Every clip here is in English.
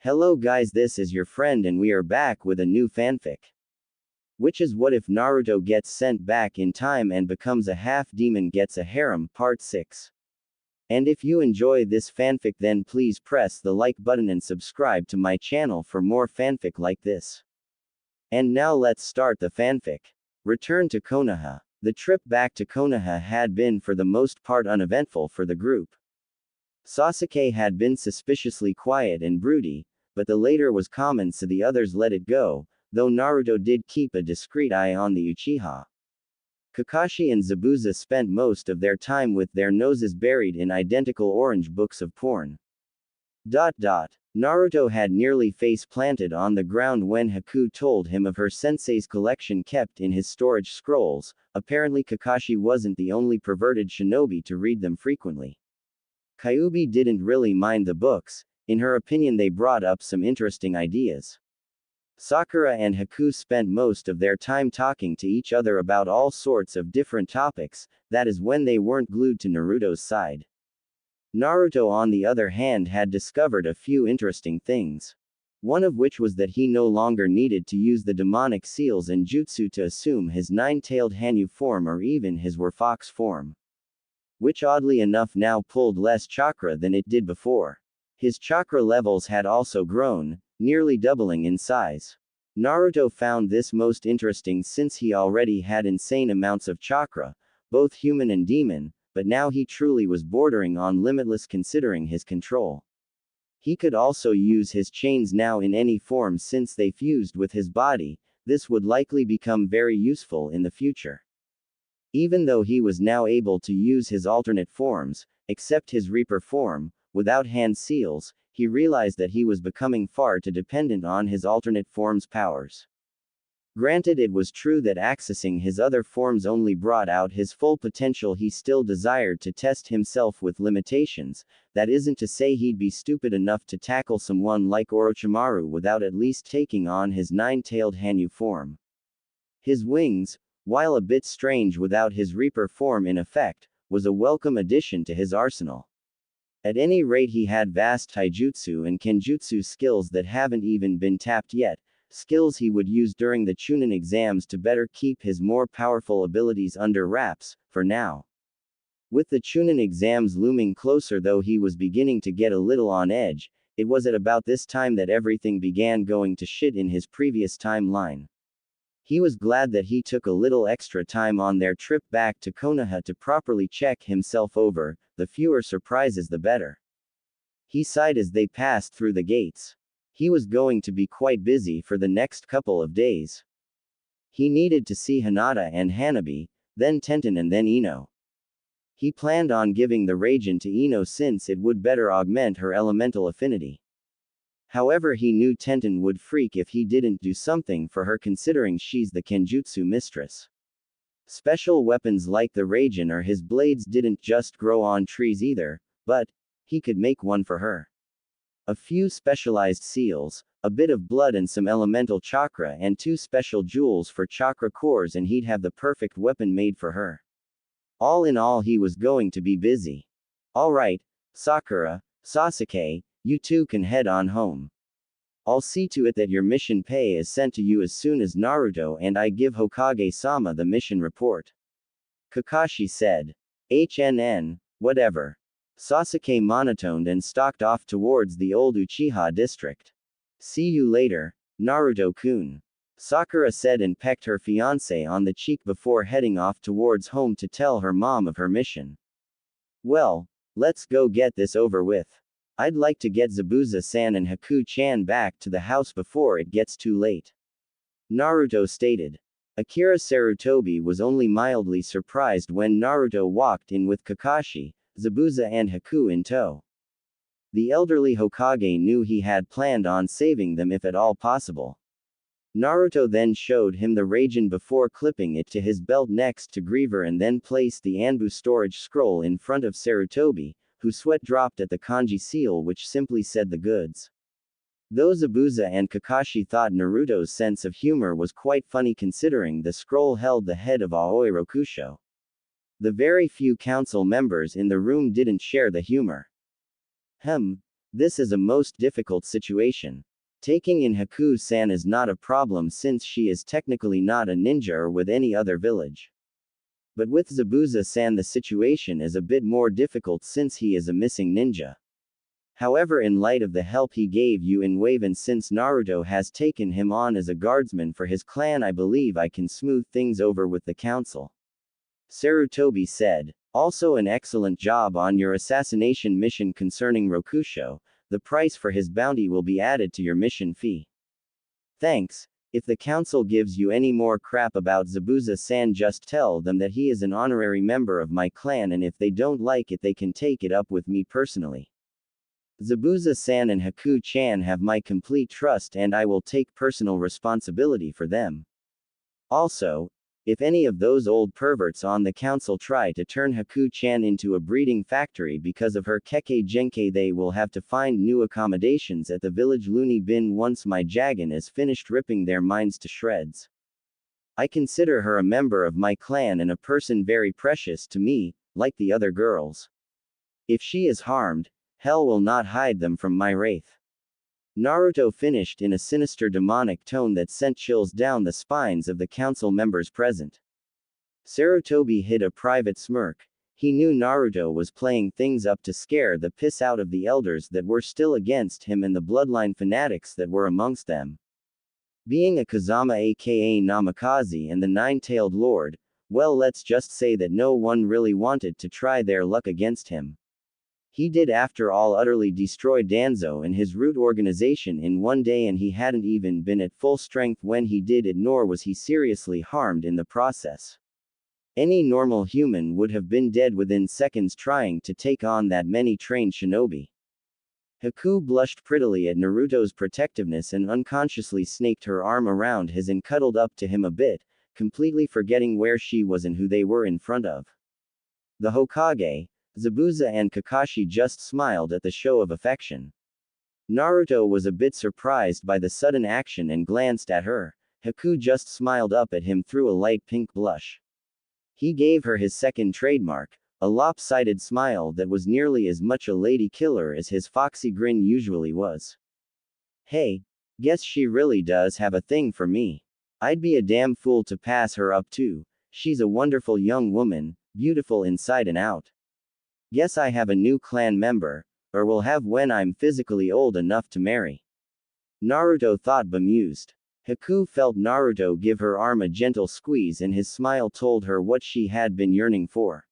Hello guys, this is your friend and we are back with a new fanfic. Which is what if Naruto gets sent back in time and becomes a half-demon gets a harem, part 6. And if you enjoy this fanfic then please press the like button and subscribe to my channel for more fanfic like this. And now let's start the fanfic. Return to Konoha. The trip back to Konoha had been for the most part uneventful for the group. Sasuke had been suspiciously quiet and broody, but the latter was common so the others let it go, though Naruto did keep a discreet eye on the Uchiha. Kakashi and Zabuza spent most of their time with their noses buried in identical orange books of porn. Naruto had nearly face-planted on the ground when Haku told him of her sensei's collection kept in his storage scrolls. Apparently Kakashi wasn't the only perverted shinobi to read them frequently. Kyuubi didn't really mind the books. In her opinion they brought up some interesting ideas. Sakura and Haku spent most of their time talking to each other about all sorts of different topics, that is when they weren't glued to Naruto's side. Naruto on the other hand had discovered a few interesting things. One of which was that he no longer needed to use the demonic seals and jutsu to assume his nine-tailed Hanyu form or even his werfox form. Which oddly enough now pulled less chakra than it did before. His chakra levels had also grown, nearly doubling in size. Naruto found this most interesting since he already had insane amounts of chakra, both human and demon, but now he truly was bordering on limitless considering his control. He could also use his chains now in any form since they fused with his body. This would likely become very useful in the future. Even though he was now able to use his alternate forms, except his Reaper form, without hand seals, he realized that he was becoming far too dependent on his alternate form's powers. Granted, it was true that accessing his other forms only brought out his full potential, he still desired to test himself with limitations. That isn't to say he'd be stupid enough to tackle someone like Orochimaru without at least taking on his nine-tailed Hanyu form. His wings, while a bit strange without his Reaper form in effect, was a welcome addition to his arsenal. At any rate, he had vast taijutsu and kenjutsu skills that haven't even been tapped yet, skills he would use during the Chunin exams to better keep his more powerful abilities under wraps, for now. With the Chunin exams looming closer, though he was beginning to get a little on edge, it was at about this time that everything began going to shit in his previous timeline. He was glad that he took a little extra time on their trip back to Konoha to properly check himself over, the fewer surprises the better. He sighed as they passed through the gates. He was going to be quite busy for the next couple of days. He needed to see Hinata and Hanabi, then Tenten and then Ino. He planned on giving the Raijin to Ino since it would better augment her elemental affinity. However, he knew Tenten would freak if he didn't do something for her considering she's the Kenjutsu mistress. Special weapons like the Raijin or his blades didn't just grow on trees either, but he could make one for her. A few specialized seals, a bit of blood and some elemental chakra and 2 special jewels for chakra cores and he'd have the perfect weapon made for her. All in all, he was going to be busy. Alright, Sakura, Sasuke, you two can head on home. I'll see to it that your mission pay is sent to you as soon as Naruto and I give Hokage-sama the mission report. Kakashi said. Whatever. Sasuke monotoned and stalked off towards the old Uchiha district. See you later, Naruto-kun. Sakura said and pecked her fiancé on the cheek before heading off towards home to tell her mom of her mission. Well, let's go get this over with. I'd like to get Zabuza-san and Haku-chan back to the house before it gets too late. Naruto stated. Akira Sarutobi was only mildly surprised when Naruto walked in with Kakashi, Zabuza and Haku in tow. The elderly Hokage knew he had planned on saving them if at all possible. Naruto then showed him the Raijin before clipping it to his belt next to Griever and then placed the Anbu storage scroll in front of Sarutobi, whose sweat dropped at the kanji seal which simply said the goods. Though Zabuza and Kakashi thought Naruto's sense of humor was quite funny considering the scroll held the head of Aoi Rokusho. The very few council members in the room didn't share the humor. This is a most difficult situation. Taking in Haku-san is not a problem since she is technically not a ninja or with any other village. But with Zabuza-san the situation is a bit more difficult since he is a missing ninja. However, in light of the help he gave you in Wave and since Naruto has taken him on as a guardsman for his clan, I believe I can smooth things over with the council. Sarutobi said. Also an excellent job on your assassination mission concerning Rokusho. The price for his bounty will be added to your mission fee. Thanks. If the council gives you any more crap about Zabuza-san, just tell them that he is an honorary member of my clan, and if they don't like it they can take it up with me personally. Zabuza-san and Haku-chan have my complete trust and I will take personal responsibility for them. Also, if any of those old perverts on the council try to turn Haku-chan into a breeding factory because of her Kekkei Genkai, they will have to find new accommodations at the village loony bin once my Jagan is finished ripping their minds to shreds. I consider her a member of my clan and a person very precious to me, like the other girls. If she is harmed, hell will not hide them from my wraith. Naruto finished in a sinister demonic tone that sent chills down the spines of the council members present. Sarutobi hid a private smirk. He knew Naruto was playing things up to scare the piss out of the elders that were still against him and the bloodline fanatics that were amongst them. Being a Kazama aka Namikaze and the Nine-Tailed Lord, well, let's just say that no one really wanted to try their luck against him. He did after all utterly destroy Danzo and his root organization in one day, and he hadn't even been at full strength when he did it, nor was he seriously harmed in the process. Any normal human would have been dead within seconds trying to take on that many trained shinobi. Haku blushed prettily at Naruto's protectiveness and unconsciously snaked her arm around his and cuddled up to him a bit, completely forgetting where she was and who they were in front of. The Hokage, Zabuza and Kakashi just smiled at the show of affection. Naruto was a bit surprised by the sudden action and glanced at her. Haku just smiled up at him through a light pink blush. He gave her his second trademark, a lopsided smile that was nearly as much a lady killer as his foxy grin usually was. Hey, guess she really does have a thing for me. I'd be a damn fool to pass her up too. She's a wonderful young woman, beautiful inside and out. Guess I have a new clan member, or will have when I'm physically old enough to marry. Naruto thought, bemused. Haku felt Naruto give her arm a gentle squeeze and his smile told her what she had been yearning for.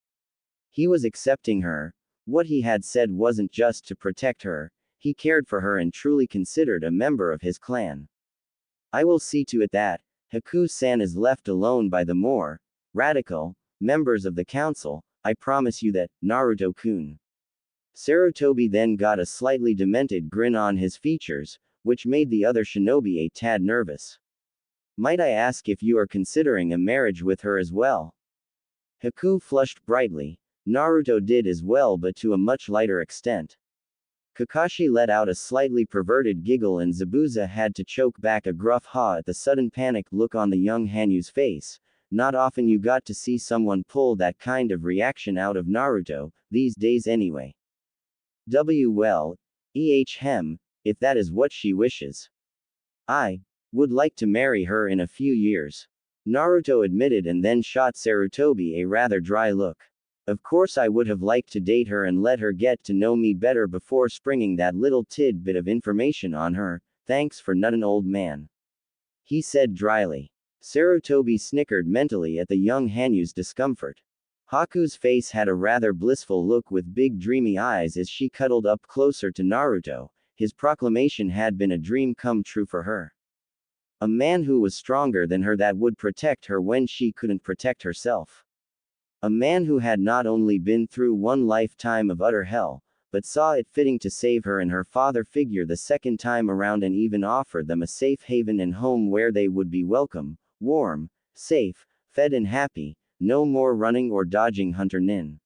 He was accepting her. What he had said wasn't just to protect her, he cared for her and truly considered a member of his clan. I will see to it that Haku-san is left alone by the more radical members of the council. I promise you that, Naruto-kun. Sarutobi then got a slightly demented grin on his features, which made the other shinobi a tad nervous. Might I ask if you are considering a marriage with her as well? Haku flushed brightly. Naruto did as well, but to a much lighter extent. Kakashi let out a slightly perverted giggle and Zabuza had to choke back a gruff ha at the sudden panicked look on the young Hanyu's face. Not often you got to see someone pull that kind of reaction out of Naruto, these days anyway. Well, if that is what she wishes. I would like to marry her in a few years. Naruto admitted and then shot Sarutobi a rather dry look. Of course I would have liked to date her and let her get to know me better before springing that little tidbit of information on her, thanks for not an old man. He said dryly. Sarutobi snickered mentally at the young Hanyu's discomfort. Haku's face had a rather blissful look with big dreamy eyes as she cuddled up closer to Naruto. His proclamation had been a dream come true for her. A man who was stronger than her, that would protect her when she couldn't protect herself. A man who had not only been through one lifetime of utter hell, but saw it fitting to save her and her father figure the second time around and even offer them a safe haven and home where they would be welcome, warm, safe, fed and happy, no more running or dodging Hunter Nin.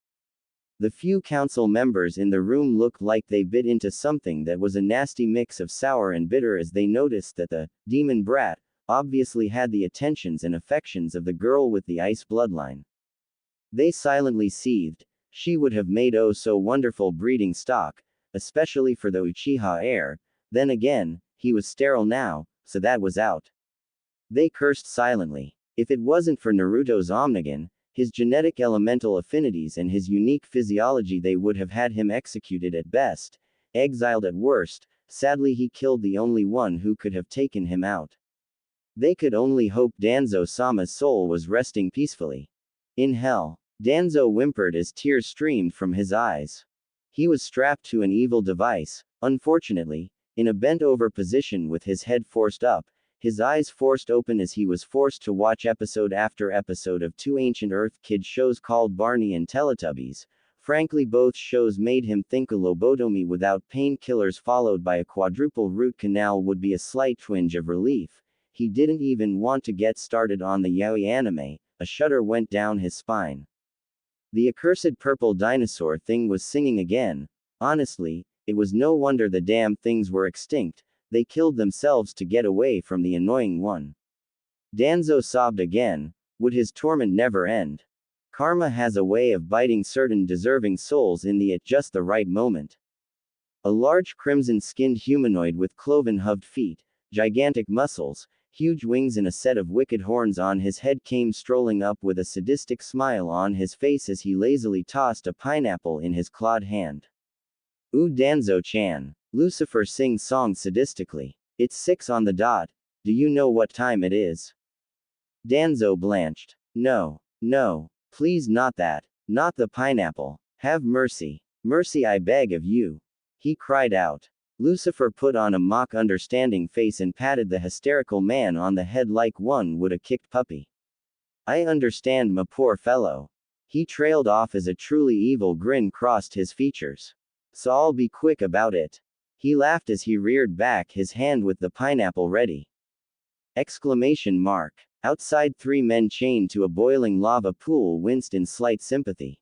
The few council members in the room looked like they bit into something that was a nasty mix of sour and bitter as they noticed that the demon brat obviously had the attentions and affections of the girl with the ice bloodline. They silently seethed. She would have made oh so wonderful breeding stock. especially for the Uchiha heir. Then again, he was sterile now, so that was out. They cursed silently. If it wasn't for Naruto's Omnigan, his genetic elemental affinities and his unique physiology, they would have had him executed at best, exiled at worst. Sadly, he killed the only one who could have taken him out. They could only hope Danzo-sama's soul was resting peacefully in hell. Danzo whimpered as tears streamed from his eyes. He was strapped to an evil device, unfortunately, in a bent-over position with his head forced up, his eyes forced open as he was forced to watch episode after episode of two ancient Earth kid shows called Barney and Teletubbies. Frankly, both shows made him think a lobotomy without painkillers followed by a quadruple root canal would be a slight twinge of relief. He didn't even want to get started on the yaoi anime. A shudder went down his spine. The accursed purple dinosaur thing was singing again. Honestly, it was no wonder the damn things were extinct. They killed themselves to get away from the annoying one. Danzo sobbed again. Would his torment never end? Karma has a way of biting certain deserving souls in the at just the right moment. A large crimson-skinned humanoid with cloven-hooved feet, gigantic muscles, huge wings and a set of wicked horns on his head came strolling up with a sadistic smile on his face as he lazily tossed a pineapple in his clawed hand. Ooh, Danzo-chan. Lucifer sings songs sadistically. It's 6 on the dot. Do you know what time it is? Danzo blanched. No. No. Please, not that. Not the pineapple. Have mercy. Mercy, I beg of you. He cried out. Lucifer put on a mock understanding face and patted the hysterical man on the head like one would a kicked puppy. I understand, my poor fellow. He trailed off as a truly evil grin crossed his features. So I'll be quick about it. He laughed as he reared back, his hand with the pineapple ready. Exclamation mark. Outside, 3 men chained to a boiling lava pool winced in slight sympathy.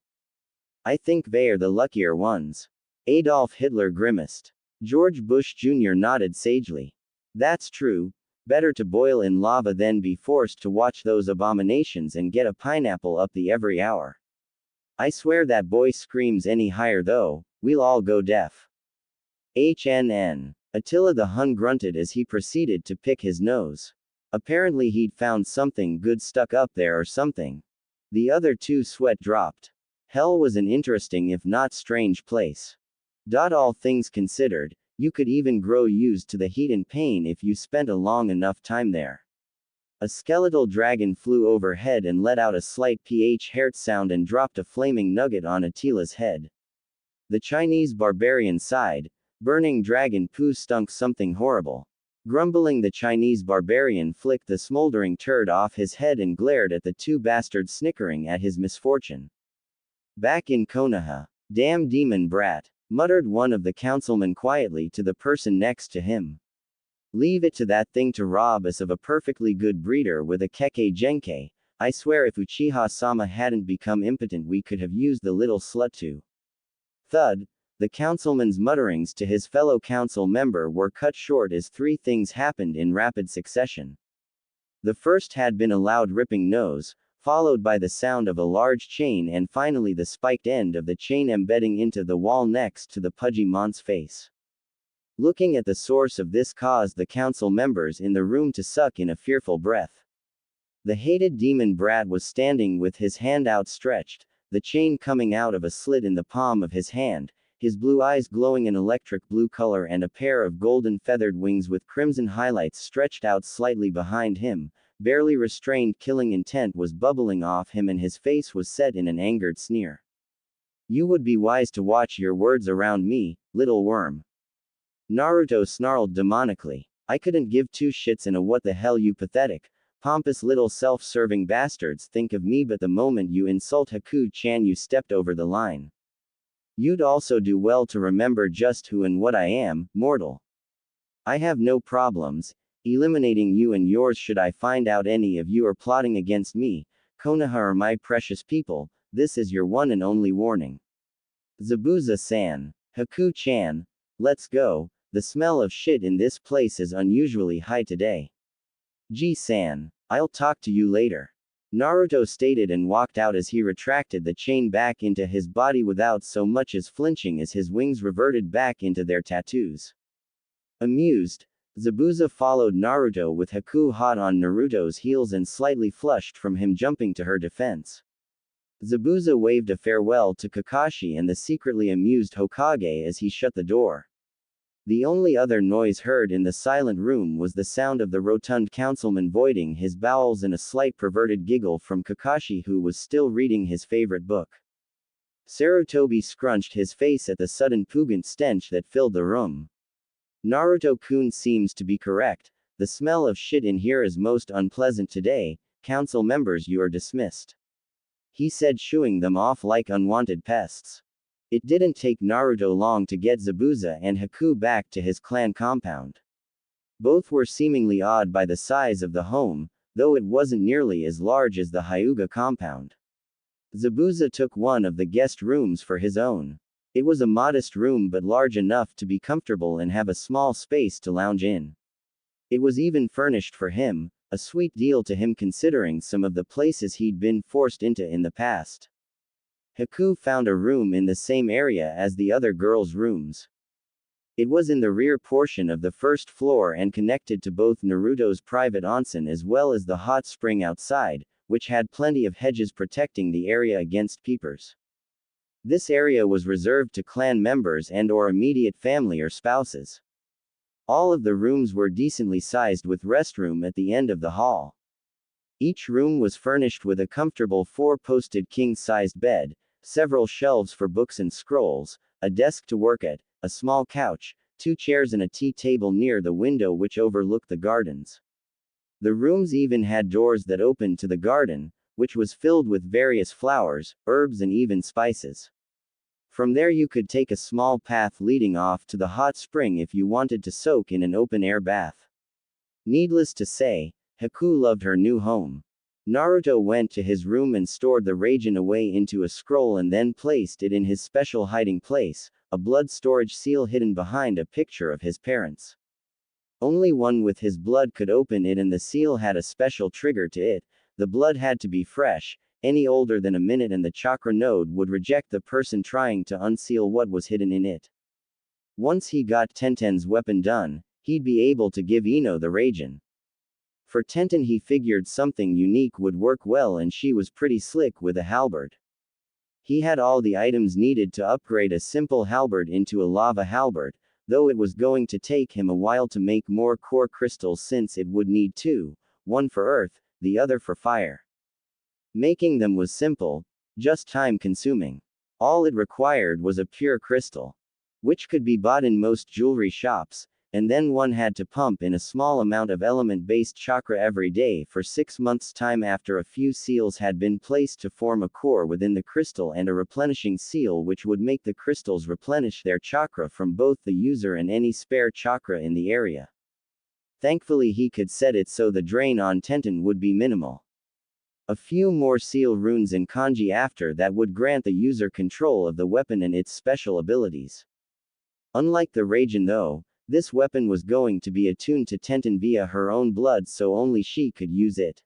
I think they're the luckier ones. Adolf Hitler grimaced. George Bush Jr. nodded sagely. That's true. Better to boil in lava than be forced to watch those abominations and get a pineapple up the every hour. I swear that boy screams any higher though, we'll all go deaf. HNN. Attila the Hun grunted as he proceeded to pick his nose. Apparently he'd found something good stuck up there or something. The other 2 sweat dropped. Hell was an interesting if not strange place. All things considered, you could even grow used to the heat and pain if you spent a long enough time there. A skeletal dragon flew overhead and let out a slight pH-hertz sound and dropped a flaming nugget on Attila's head. The Chinese barbarian sighed. Burning dragon poo stunk something horrible. Grumbling, the Chinese barbarian flicked the smoldering turd off his head and glared at the 2 bastards snickering at his misfortune. Back in Konoha. Damn demon brat, muttered one of the councilmen quietly to the person next to him. Leave it to that thing to rob us of a perfectly good breeder with a keke genke. I swear if Uchiha-sama hadn't become impotent we could have used the little slut to. Thud. The councilman's mutterings to his fellow council member were cut short as 3 things happened in rapid succession. The first had been a loud ripping nose, followed by the sound of a large chain and finally the spiked end of the chain embedding into the wall next to the pudgy mon's face. Looking at the source of this caused the council members in the room to suck in a fearful breath. The hated demon brat was standing with his hand outstretched, the chain coming out of a slit in the palm of his hand, his blue eyes glowing an electric blue color and a pair of golden feathered wings with crimson highlights stretched out slightly behind him. Barely restrained killing intent was bubbling off him and his face was set in an angered sneer. You would be wise to watch your words around me, little worm. Naruto snarled demonically. I couldn't give 2 shits in a what the hell you pathetic, pompous little self-serving bastards think of me, but the moment you insult Haku-chan you stepped over the line. You'd also do well to remember just who and what I am, mortal. I have no problems eliminating you and yours should I find out any of you are plotting against me. Konoha are my precious people, this is your one and only warning. Zabuza-san. Haku-chan. Let's go, the smell of shit in this place is unusually high today. G-san. I'll talk to you later. Naruto stated and walked out as he retracted the chain back into his body without so much as flinching as his wings reverted back into their tattoos. Amused, Zabuza followed Naruto with Haku hot on Naruto's heels and slightly flushed from him jumping to her defense. Zabuza waved a farewell to Kakashi and the secretly amused Hokage as he shut the door. The only other noise heard in the silent room was the sound of the rotund councilman voiding his bowels and a slight perverted giggle from Kakashi, who was still reading his favorite book. Sarutobi scrunched his face at the sudden pungent stench that filled the room. Naruto-kun seems to be correct. The smell of shit in here is most unpleasant today. Council members, you are dismissed, he said, shooing them off like unwanted pests. It didn't take Naruto long to get Zabuza and Haku back to his clan compound. Both were seemingly awed by the size of the home, though it wasn't nearly as large as the Hyuga compound. Zabuza took one of the guest rooms for his own. It was a modest room but large enough to be comfortable and have a small space to lounge in. It was even furnished for him, a sweet deal to him considering some of the places he'd been forced into in the past. Haku found a room in the same area as the other girls' rooms. It was in the rear portion of the first floor and connected to both Naruto's private onsen as well as the hot spring outside, which had plenty of hedges protecting the area against peepers. This area was reserved to clan members and/or immediate family or spouses. All of the rooms were decently sized with restroom at the end of the hall. Each room was furnished with a comfortable 4-posted king-sized bed, several shelves for books and scrolls, a desk to work at, a small couch, 2 chairs and a tea table near the window which overlooked the gardens. The rooms even had doors that opened to the garden, which was filled with various flowers, herbs and even spices. From there you could take a small path leading off to the hot spring if you wanted to soak in an open-air bath. Needless to say, Haku loved her new home. Naruto went to his room and stored the Raijin away into a scroll and then placed it in his special hiding place, a blood storage seal hidden behind a picture of his parents. Only one with his blood could open it and the seal had a special trigger to it. The blood had to be fresh, any older than a minute and the chakra node would reject the person trying to unseal what was hidden in it. Once he got Tenten's weapon done, he'd be able to give Ino the Raijin. For Tenten he figured something unique would work well and she was pretty slick with a halberd. He had all the items needed to upgrade a simple halberd into a lava halberd, though it was going to take him a while to make more core crystals since it would need 2, one for earth, the other for fire. Making them was simple, just time consuming. All it required was a pure crystal, which could be bought in most jewelry shops, and then one had to pump in a small amount of element-based chakra every day for 6 months' time after a few seals had been placed to form a core within the crystal and a replenishing seal which would make the crystals replenish their chakra from both the user and any spare chakra in the area. Thankfully he could set it so the drain on Tenten would be minimal. A few more seal runes in kanji after that would grant the user control of the weapon and its special abilities. Unlike the Raijin though, this weapon was going to be attuned to Tenten via her own blood so only she could use it.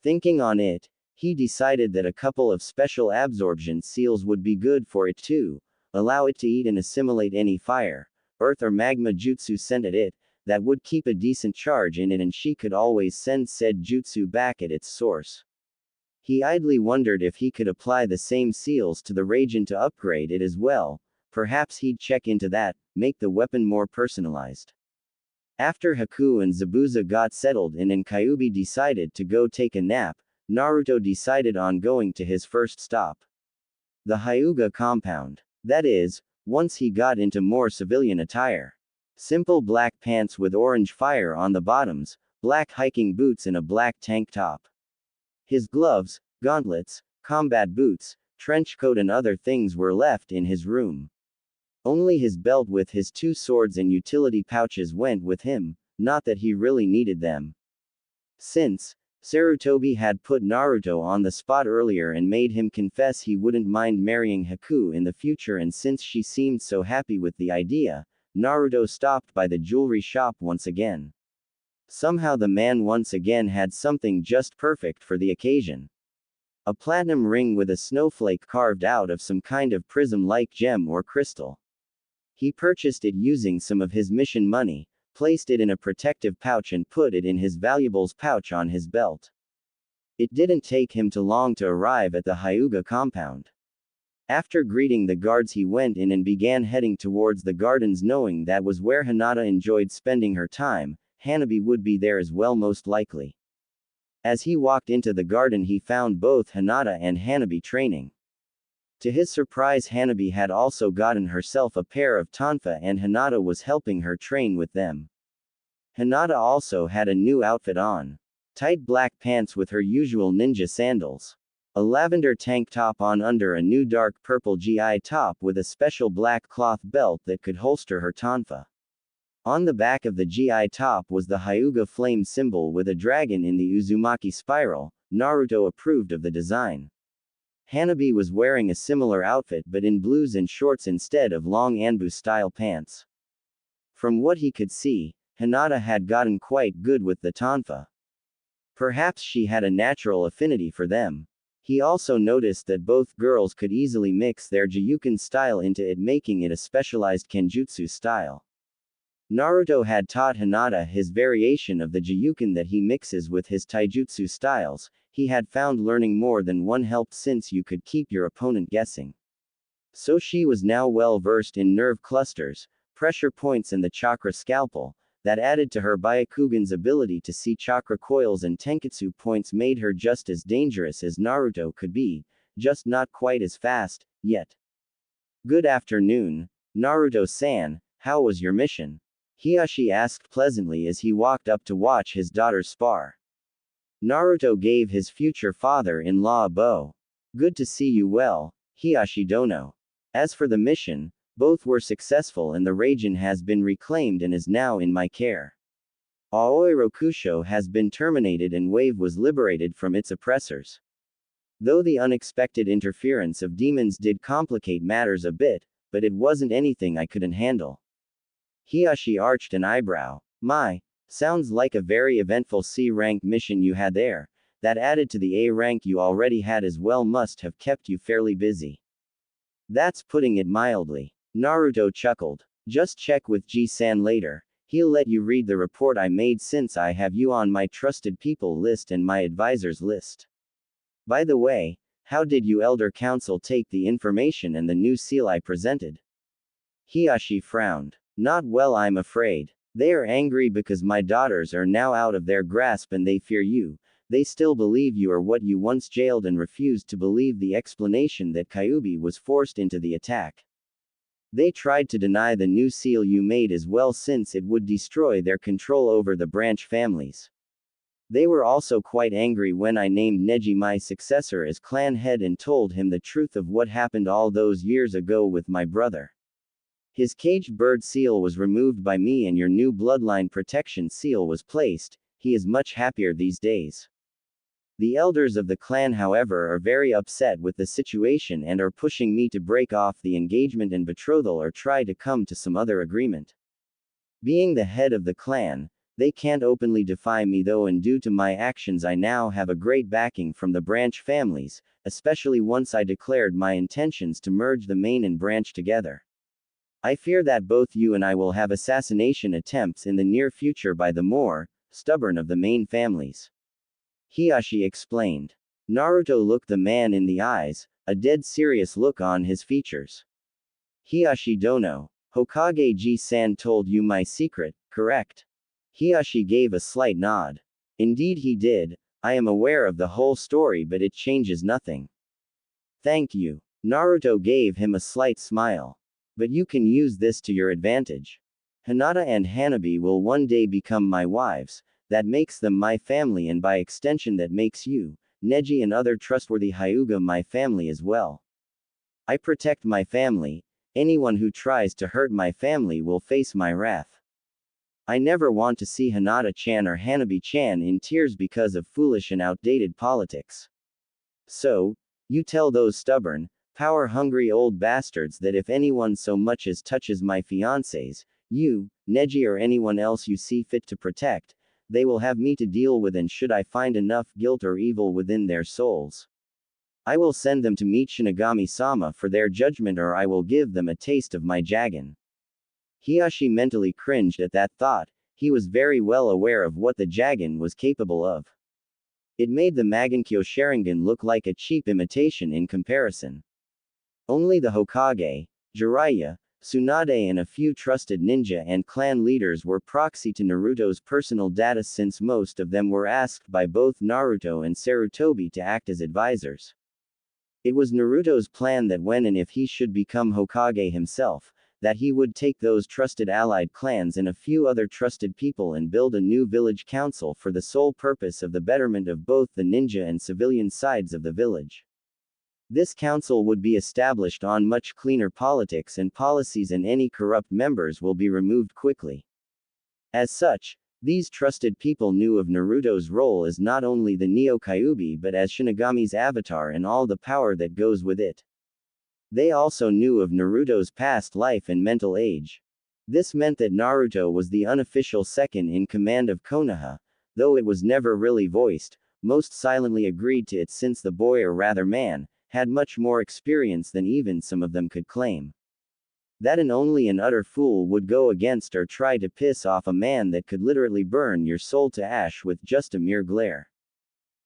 Thinking on it, he decided that a couple of special absorption seals would be good for it too, allow it to eat and assimilate any fire, earth or magma jutsu sent at it, that would keep a decent charge in it and she could always send said jutsu back at its source. He idly wondered if he could apply the same seals to the Raijin to upgrade it as well. Perhaps he'd check into that, make the weapon more personalized. After Haku and Zabuza got settled in and Kyuubi decided to go take a nap, Naruto decided on going to his first stop. The Hyuga compound. That is, once he got into more civilian attire. Simple black pants with orange fire on the bottoms, black hiking boots and a black tank top. His gloves, gauntlets, combat boots, trench coat and other things were left in his room. Only his belt with his 2 swords and utility pouches went with him, not that he really needed them. Since Sarutobi had put Naruto on the spot earlier and made him confess he wouldn't mind marrying Haku in the future and since she seemed so happy with the idea, Naruto stopped by the jewelry shop once again. Somehow the man once again had something just perfect for the occasion. A platinum ring with a snowflake carved out of some kind of prism-like gem or crystal. He purchased it using some of his mission money, placed it in a protective pouch and put it in his valuables pouch on his belt. It didn't take him too long to arrive at the Hyuga compound. After greeting the guards he went in and began heading towards the gardens, knowing that was where Hinata enjoyed spending her time. Hanabi would be there as well, most likely. As he walked into the garden he found both Hinata and Hanabi training. To his surprise, Hanabi had also gotten herself a pair of tonfa and Hinata was helping her train with them. Hinata also had a new outfit on. Tight black pants with her usual ninja sandals. A lavender tank top on under a new dark purple GI top with a special black cloth belt that could holster her tonfa. On the back of the GI top was the Hyuga flame symbol with a dragon in the Uzumaki spiral. Naruto approved of the design. Hanabi was wearing a similar outfit but in blues and shorts instead of long Anbu-style pants. From what he could see, Hinata had gotten quite good with the tonfa. Perhaps she had a natural affinity for them. He also noticed that both girls could easily mix their Jiyuken style into it, making it a specialized Kenjutsu style. Naruto had taught Hinata his variation of the Jiyuken that he mixes with his taijutsu styles. He had found learning more than one helped since you could keep your opponent guessing. So she was now well versed in nerve clusters, pressure points and the chakra scalpel. That added to her Byakugan's ability to see chakra coils and tenketsu points made her just as dangerous as Naruto could be, just not quite as fast, yet. Good afternoon, Naruto-san, how was your mission? Hiyashi asked pleasantly as he walked up to watch his daughters spar. Naruto gave his future father-in-law a bow. Good to see you well, Hiyashi Dono. As for the mission, both were successful and the region has been reclaimed and is now in my care. Aoi Rokusho has been terminated and Wave was liberated from its oppressors. Though the unexpected interference of demons did complicate matters a bit, but it wasn't anything I couldn't handle. Hiyashi arched an eyebrow. My, sounds like a very eventful C-rank mission you had there. That added to the A rank you already had as well must have kept you fairly busy. That's putting it mildly. Naruto chuckled. Just check with G-san later. He'll let you read the report I made since I have you on my trusted people list and my advisors list. By the way, how did you Elder Council take the information and the new seal I presented? Hiyashi frowned. Not well, I'm afraid. They are angry because my daughters are now out of their grasp and they fear you. They still believe you are what you once jailed and refused to believe the explanation that Kyuubi was forced into the attack. They tried to deny the new seal you made as well since it would destroy their control over the branch families. They were also quite angry when I named Neji my successor as clan head and told him the truth of what happened all those years ago with my brother. His caged bird seal was removed by me and your new bloodline protection seal was placed. He is much happier these days. The elders of the clan, however, are very upset with the situation and are pushing me to break off the engagement and betrothal or try to come to some other agreement. Being the head of the clan, they can't openly defy me though, and due to my actions I now have a great backing from the branch families, especially once I declared my intentions to merge the main and branch together. I fear that both you and I will have assassination attempts in the near future by the more stubborn of the main families. Hiyashi explained. Naruto looked the man in the eyes, a dead serious look on his features. Hiyashi Dono, Hokage Ji-san told you my secret, correct? Hiyashi gave a slight nod. Indeed he did. I am aware of the whole story but it changes nothing. Thank you. Naruto gave him a slight smile. But you can use this to your advantage. Hinata and Hanabi will one day become my wives. That makes them my family and by extension that makes you, Neji and other trustworthy Hyuga my family as well. I protect my family. Anyone who tries to hurt my family will face my wrath. I never want to see Hinata-chan or Hanabi-chan in tears because of foolish and outdated politics. So, you tell those stubborn, power-hungry old bastards that if anyone so much as touches my fiancés, you, Neji or anyone else you see fit to protect, they will have me to deal with, and should I find enough guilt or evil within their souls, I will send them to meet Shinigami-sama for their judgment, or I will give them a taste of my Jagan. Hiyashi mentally cringed at that thought. He was very well aware of what the Jagan was capable of. It made the Magankyo Sharingan look like a cheap imitation in comparison. Only the Hokage, Jiraiya, Tsunade and a few trusted ninja and clan leaders were proxy to Naruto's personal data, since most of them were asked by both Naruto and Sarutobi to act as advisors. It was Naruto's plan that when and if he should become Hokage himself, that he would take those trusted allied clans and a few other trusted people and build a new village council for the sole purpose of the betterment of both the ninja and civilian sides of the village. This council would be established on much cleaner politics and policies, and any corrupt members will be removed quickly. As such, these trusted people knew of Naruto's role as not only the Neo-Kyuubi but as Shinigami's avatar and all the power that goes with it. They also knew of Naruto's past life and mental age. This meant that Naruto was the unofficial second in command of Konoha, though it was never really voiced. Most silently agreed to it, since the boy, or rather man, had much more experience than even some of them could claim. That and only an utter fool would go against or try to piss off a man that could literally burn your soul to ash with just a mere glare.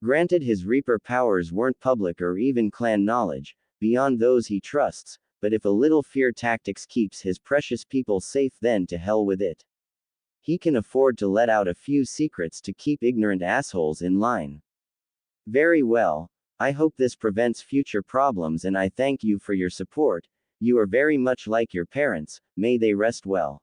Granted, his Reaper powers weren't public or even clan knowledge, beyond those he trusts, but if a little fear tactics keeps his precious people safe, then to hell with it. He can afford to let out a few secrets to keep ignorant assholes in line. Very well. I hope this prevents future problems, and I thank you for your support. You are very much like your parents, may they rest well.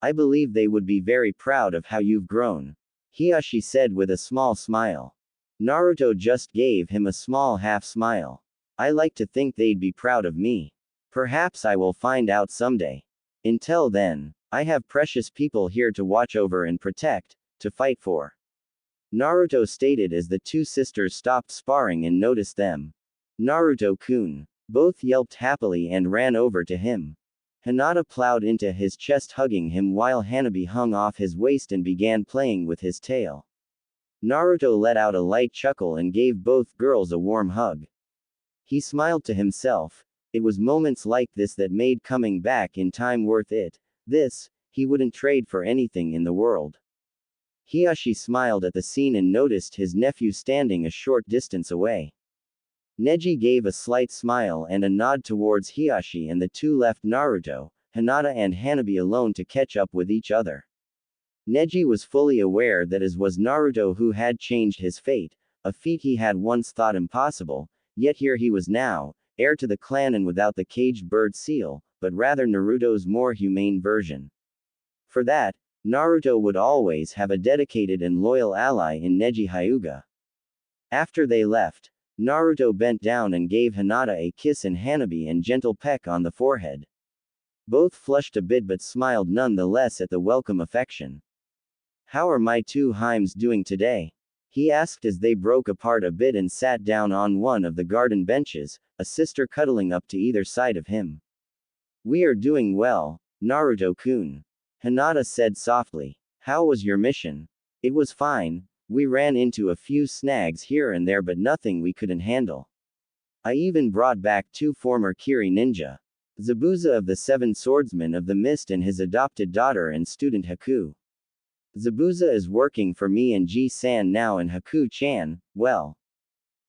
I believe they would be very proud of how you've grown. Hiyashi said with a small smile. Naruto just gave him a small half smile. I like to think they'd be proud of me. Perhaps I will find out someday. Until then, I have precious people here to watch over and protect, to fight for. Naruto stated as the two sisters stopped sparring and noticed them. Naruto-kun. Both yelped happily and ran over to him. Hinata plowed into his chest, hugging him, while Hanabi hung off his waist and began playing with his tail. Naruto let out a light chuckle and gave both girls a warm hug. He smiled to himself. It was moments like this that made coming back in time worth it. This, he wouldn't trade for anything in the world. Hiyashi smiled at the scene and noticed his nephew standing a short distance away. Neji gave a slight smile and a nod towards Hiyashi, and the two left Naruto, Hinata and Hanabi alone to catch up with each other. Neji was fully aware that as was Naruto who had changed his fate, a feat he had once thought impossible, yet here he was now, heir to the clan and without the caged bird seal, but rather Naruto's more humane version. For that, Naruto would always have a dedicated and loyal ally in Neji Hyuga. After they left, Naruto bent down and gave Hinata a kiss and Hanabi a gentle peck on the forehead. Both flushed a bit but smiled nonetheless at the welcome affection. How are my two Heims doing today? He asked as they broke apart a bit and sat down on one of the garden benches, a sister cuddling up to either side of him. We are doing well, Naruto-kun. Hinata said softly. How was your mission? It was fine. We ran into a few snags here and there but nothing we couldn't handle. I even brought back two former Kiri ninja. Zabuza of the Seven Swordsmen of the Mist and his adopted daughter and student Haku. Zabuza is working for me and Ji-san now, and Haku-chan, well.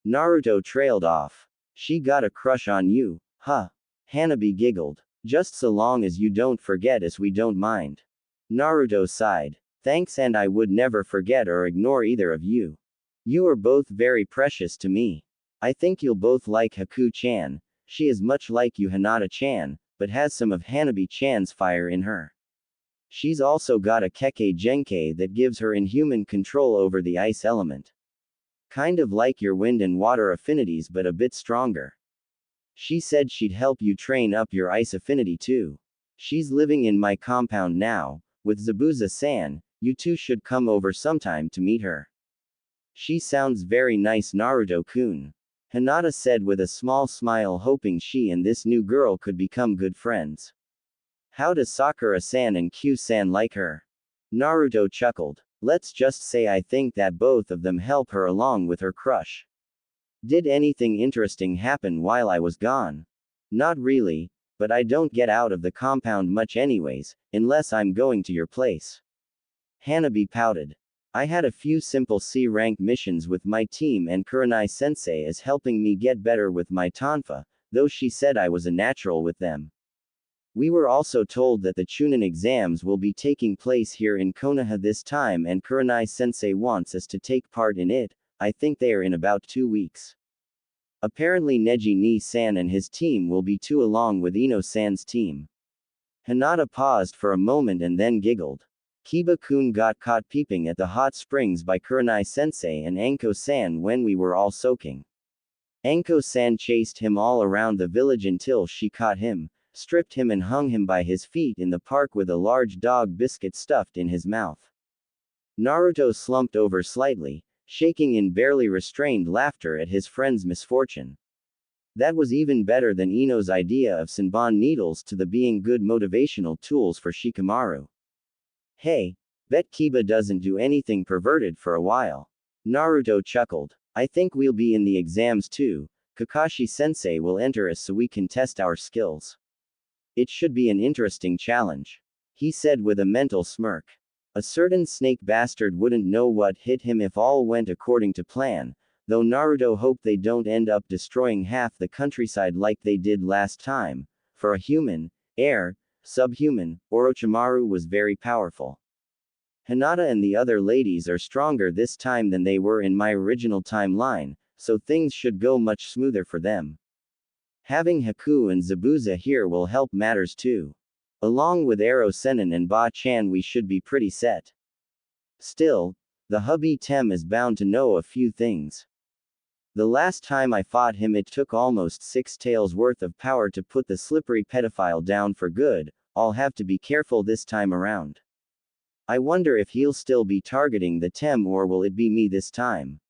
Naruto trailed off. She got a crush on you, huh? Hanabi giggled. Just so long as you don't forget us, we don't mind. Naruto sighed. Thanks, and I would never forget or ignore either of you. You are both very precious to me. I think you'll both like Haku-chan. She is much like you, Hinata-chan, but has some of Hanabi-chan's fire in her. She's also got a Kekkei Genkei that gives her inhuman control over the ice element. Kind of like your wind and water affinities but a bit stronger. She said she'd help you train up your ice affinity too. She's living in my compound now, with Zabuza-san. You two should come over sometime to meet her. She sounds very nice, Naruto-kun. Hinata said with a small smile, hoping she and this new girl could become good friends. How does Sakura-san and Q-san like her? Naruto chuckled. Let's just say I think that both of them help her along with her crush. Did anything interesting happen while I was gone? Not really, but I don't get out of the compound much anyways, unless I'm going to your place. Hanabi pouted. I had a few simple C-rank missions with my team and Kurenai-sensei is helping me get better with my tonfa, though she said I was a natural with them. We were also told that the Chunin exams will be taking place here in Konoha this time and Kurenai-sensei wants us to take part in it. I think they are in about 2 weeks. Apparently Neji Ni-san and his team will be too along with Ino-san's team. Hinata paused for a moment and then giggled. Kiba-kun got caught peeping at the hot springs by Kurenai-sensei and Anko-san when we were all soaking. Anko-san chased him all around the village until she caught him, stripped him and hung him by his feet in the park with a large dog biscuit stuffed in his mouth. Naruto slumped over slightly, shaking in barely restrained laughter at his friend's misfortune. That was even better than Ino's idea of Senbon needles to the being good motivational tools for Shikamaru. Hey, bet Kiba doesn't do anything perverted for a while. Naruto chuckled. I think we'll be in the exams too. Kakashi-sensei will enter us so we can test our skills. It should be an interesting challenge. He said with a mental smirk. A certain snake bastard wouldn't know what hit him if all went according to plan, though Naruto hoped they don't end up destroying half the countryside like they did last time. For a human, subhuman, Orochimaru was very powerful. Hinata and the other ladies are stronger this time than they were in my original timeline, so things should go much smoother for them. Having Haku and Zabuza here will help matters too. Along with Ero Sennin and Ba-chan we should be pretty set. Still, the hubby Tem is bound to know a few things. The last time I fought him it took almost 6 taels worth of power to put the slippery pedophile down for good. I'll have to be careful this time around. I wonder if he'll still be targeting the Tem or will it be me this time?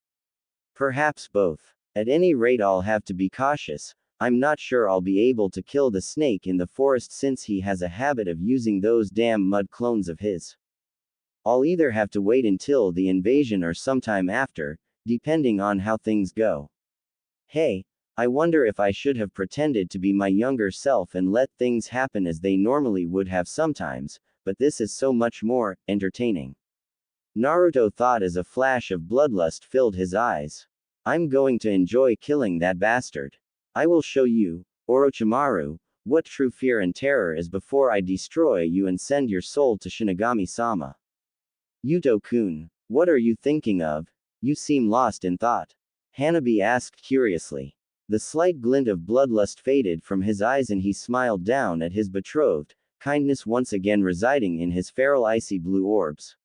Perhaps both. At any rate I'll have to be cautious. I'm not sure I'll be able to kill the snake in the forest since he has a habit of using those damn mud clones of his. I'll either have to wait until the invasion or sometime after, depending on how things go. Hey, I wonder if I should have pretended to be my younger self and let things happen as they normally would have sometimes, but this is so much more entertaining. Naruto thought as a flash of bloodlust filled his eyes. I'm going to enjoy killing that bastard. I will show you, Orochimaru, what true fear and terror is before I destroy you and send your soul to Shinigami-sama. Yuto-kun, what are you thinking of? You seem lost in thought. Hanabi asked curiously. The slight glint of bloodlust faded from his eyes and he smiled down at his betrothed, kindness once again residing in his feral icy blue orbs.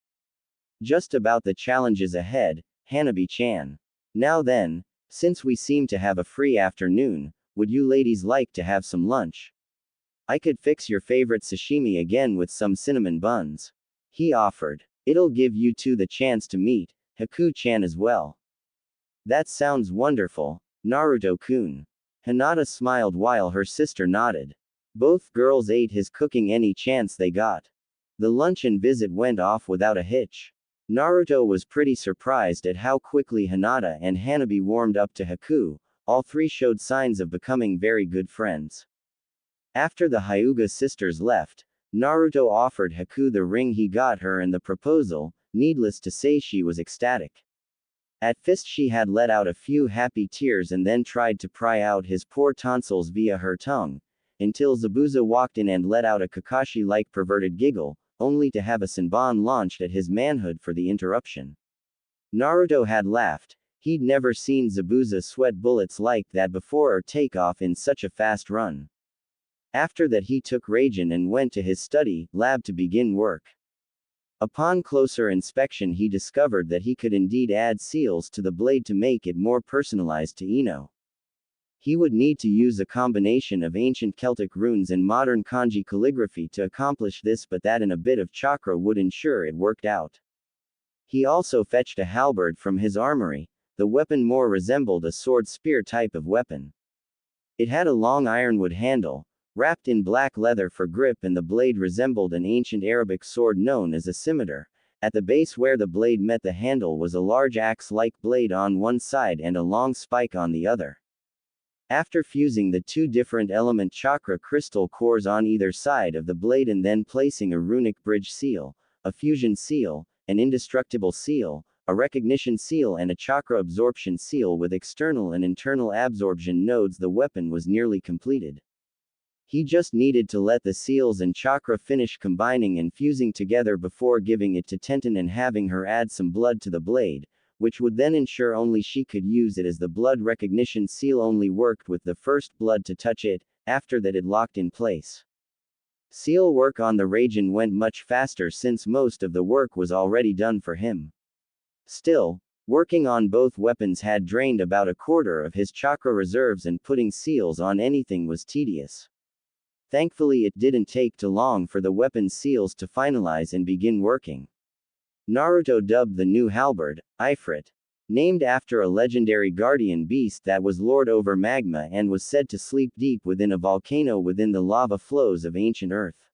Just about the challenges ahead, Hanabi-chan. Now then, since we seem to have a free afternoon, would you ladies like to have some lunch? I could fix your favorite sashimi again with some cinnamon buns. He offered. It'll give you two the chance to meet Haku-chan as well. That sounds wonderful, Naruto-kun. Hinata smiled while her sister nodded. Both girls ate his cooking any chance they got. The luncheon visit went off without a hitch. Naruto was pretty surprised at how quickly Hinata and Hanabi warmed up to Haku. All three showed signs of becoming very good friends. After the Hyuga sisters left, Naruto offered Haku the ring he got her and the proposal. Needless to say she was ecstatic. At first she had let out a few happy tears and then tried to pry out his poor tonsils via her tongue, until Zabuza walked in and let out a Kakashi-like perverted giggle, only to have a Senbon launched at his manhood for the interruption. Naruto had laughed. He'd never seen Zabuza sweat bullets like that before or take off in such a fast run. After that he took Raijin and went to his study lab to begin work. Upon closer inspection he discovered that he could indeed add seals to the blade to make it more personalized to Ino. He would need to use a combination of ancient Celtic runes and modern kanji calligraphy to accomplish this, but that and a bit of chakra would ensure it worked out. He also fetched a halberd from his armory. The weapon more resembled a sword-spear type of weapon. It had a long ironwood handle, wrapped in black leather for grip, and the blade resembled an ancient Arabic sword known as a scimitar, At the base where the blade met the handle was a large axe-like blade on one side and a long spike on the other. After fusing the two different element chakra crystal cores on either side of the blade and then placing a runic bridge seal, a fusion seal, an indestructible seal, a recognition seal and a chakra absorption seal with external and internal absorption nodes, the weapon was nearly completed. He just needed to let the seals and chakra finish combining and fusing together before giving it to Tenten and having her add some blood to the blade, which would then ensure only she could use it, as the blood recognition seal only worked with the first blood to touch it, after that it locked in place. Seal work on the Raijin went much faster since most of the work was already done for him. Still, working on both weapons had drained about a quarter of his chakra reserves, and putting seals on anything was tedious. Thankfully, it didn't take too long for the weapons seals to finalize and begin working. Naruto dubbed the new halberd, Ifrit, named after a legendary guardian beast that was lord over magma and was said to sleep deep within a volcano within the lava flows of ancient earth.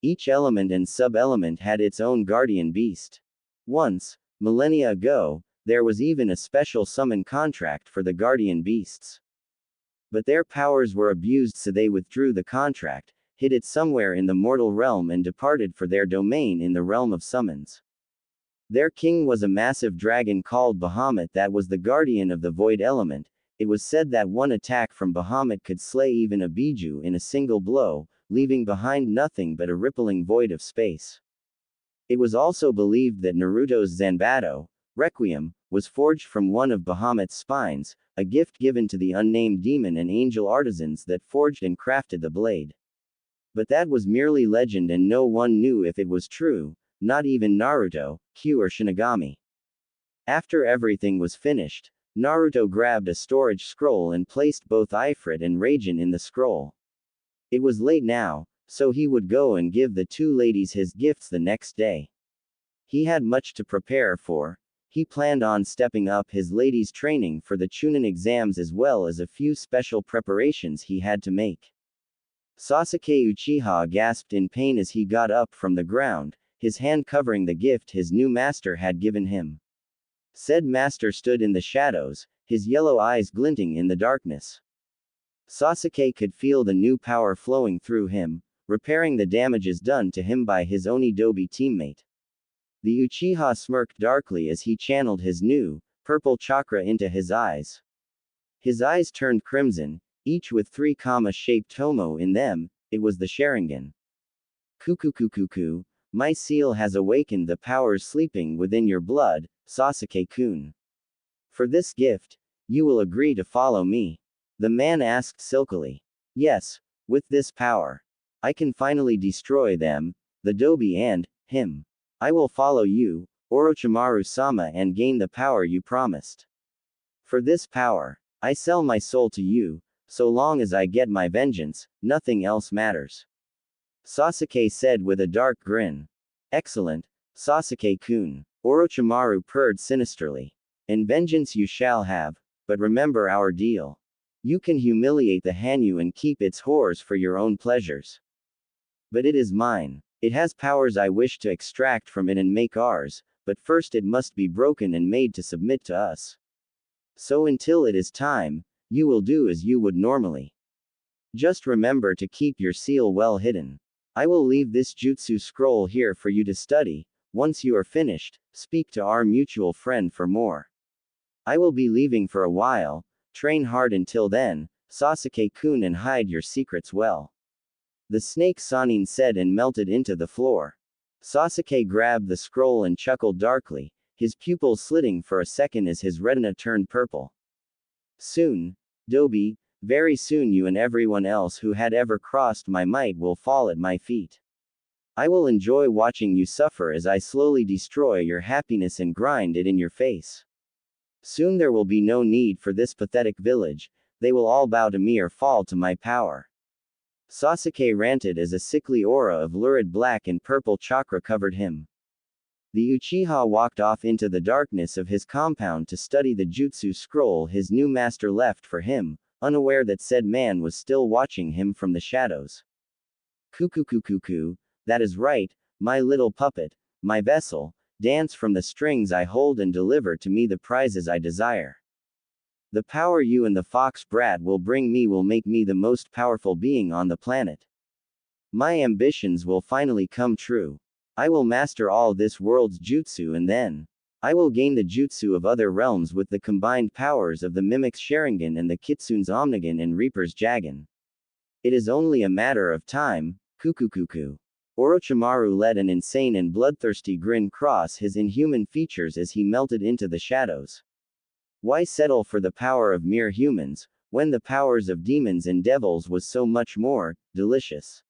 Each element and sub-element had its own guardian beast. Once, millennia ago, there was even a special summon contract for the guardian beasts. But their powers were abused, so they withdrew the contract, hid it somewhere in the mortal realm and departed for their domain in the realm of summons. Their king was a massive dragon called Bahamut that was the guardian of the void element. It was said that one attack from Bahamut could slay even a Biju in a single blow, leaving behind nothing but a rippling void of space. It was also believed that Naruto's Zanbato, Requiem, was forged from one of Bahamut's spines, a gift given to the unnamed demon and angel artisans that forged and crafted the blade. But that was merely legend and no one knew if it was true, not even Naruto, Q or Shinigami. After everything was finished, Naruto grabbed a storage scroll and placed both Ifrit and Raijin in the scroll. It was late now, so he would go and give the two ladies his gifts the next day. He had much to prepare for. He planned on stepping up his ladies' training for the Chunin exams as well as a few special preparations he had to make. Sasuke Uchiha gasped in pain as he got up from the ground, his hand covering the gift his new master had given him. Said master stood in the shadows, his yellow eyes glinting in the darkness. Sasuke could feel the new power flowing through him, repairing the damages done to him by his Onidobi teammate. The Uchiha smirked darkly as he channeled his new, purple chakra into his eyes. His eyes turned crimson, each with 3 comma-shaped tomo in them. It was the Sharingan. Kukukukuku, my seal has awakened the powers sleeping within your blood, Sasuke-kun. For this gift, you will agree to follow me? The man asked silkily. Yes, with this power. I can finally destroy them, the Dobi and him. I will follow you, Orochimaru-sama, and gain the power you promised. For this power, I sell my soul to you. So long as I get my vengeance, nothing else matters. Sasuke said with a dark grin. Excellent, Sasuke-kun. Orochimaru purred sinisterly. And vengeance you shall have, but remember our deal. You can humiliate the Hanyu and keep its horrors for your own pleasures. But it is mine. It has powers I wish to extract from it and make ours, but first it must be broken and made to submit to us. So until it is time, you will do as you would normally. Just remember to keep your seal well hidden. I will leave this jutsu scroll here for you to study. Once you are finished, speak to our mutual friend for more. I will be leaving for a while. Train hard until then, Sasuke-kun, and hide your secrets well. The snake Sanin said and melted into the floor. Sasuke grabbed the scroll and chuckled darkly, his pupils slitting for a second as his retina turned purple. Soon, Dobi, very soon you and everyone else who had ever crossed my might will fall at my feet. I will enjoy watching you suffer as I slowly destroy your happiness and grind it in your face. Soon there will be no need for this pathetic village, they will all bow to me or fall to my power. Sasuke ranted as a sickly aura of lurid black and purple chakra covered him. The Uchiha walked off into the darkness of his compound to study the jutsu scroll his new master left for him, unaware that said man was still watching him from the shadows. Kukukukuku, that is right, my little puppet, my vessel, Dance from the strings I hold and deliver to me the prizes I desire. The power you and the fox brat will bring me will make me the most powerful being on the planet. My ambitions will finally come true. I will master all this world's jutsu and then I will gain the jutsu of other realms with the combined powers of the Mimic's Sharingan and the Kitsune's Omnigan and Reaper's Jagan. It is only a matter of time, kuku. Orochimaru let an insane and bloodthirsty grin cross his inhuman features as he melted into the shadows. Why settle for the power of mere humans, when the powers of demons and devils was so much more delicious?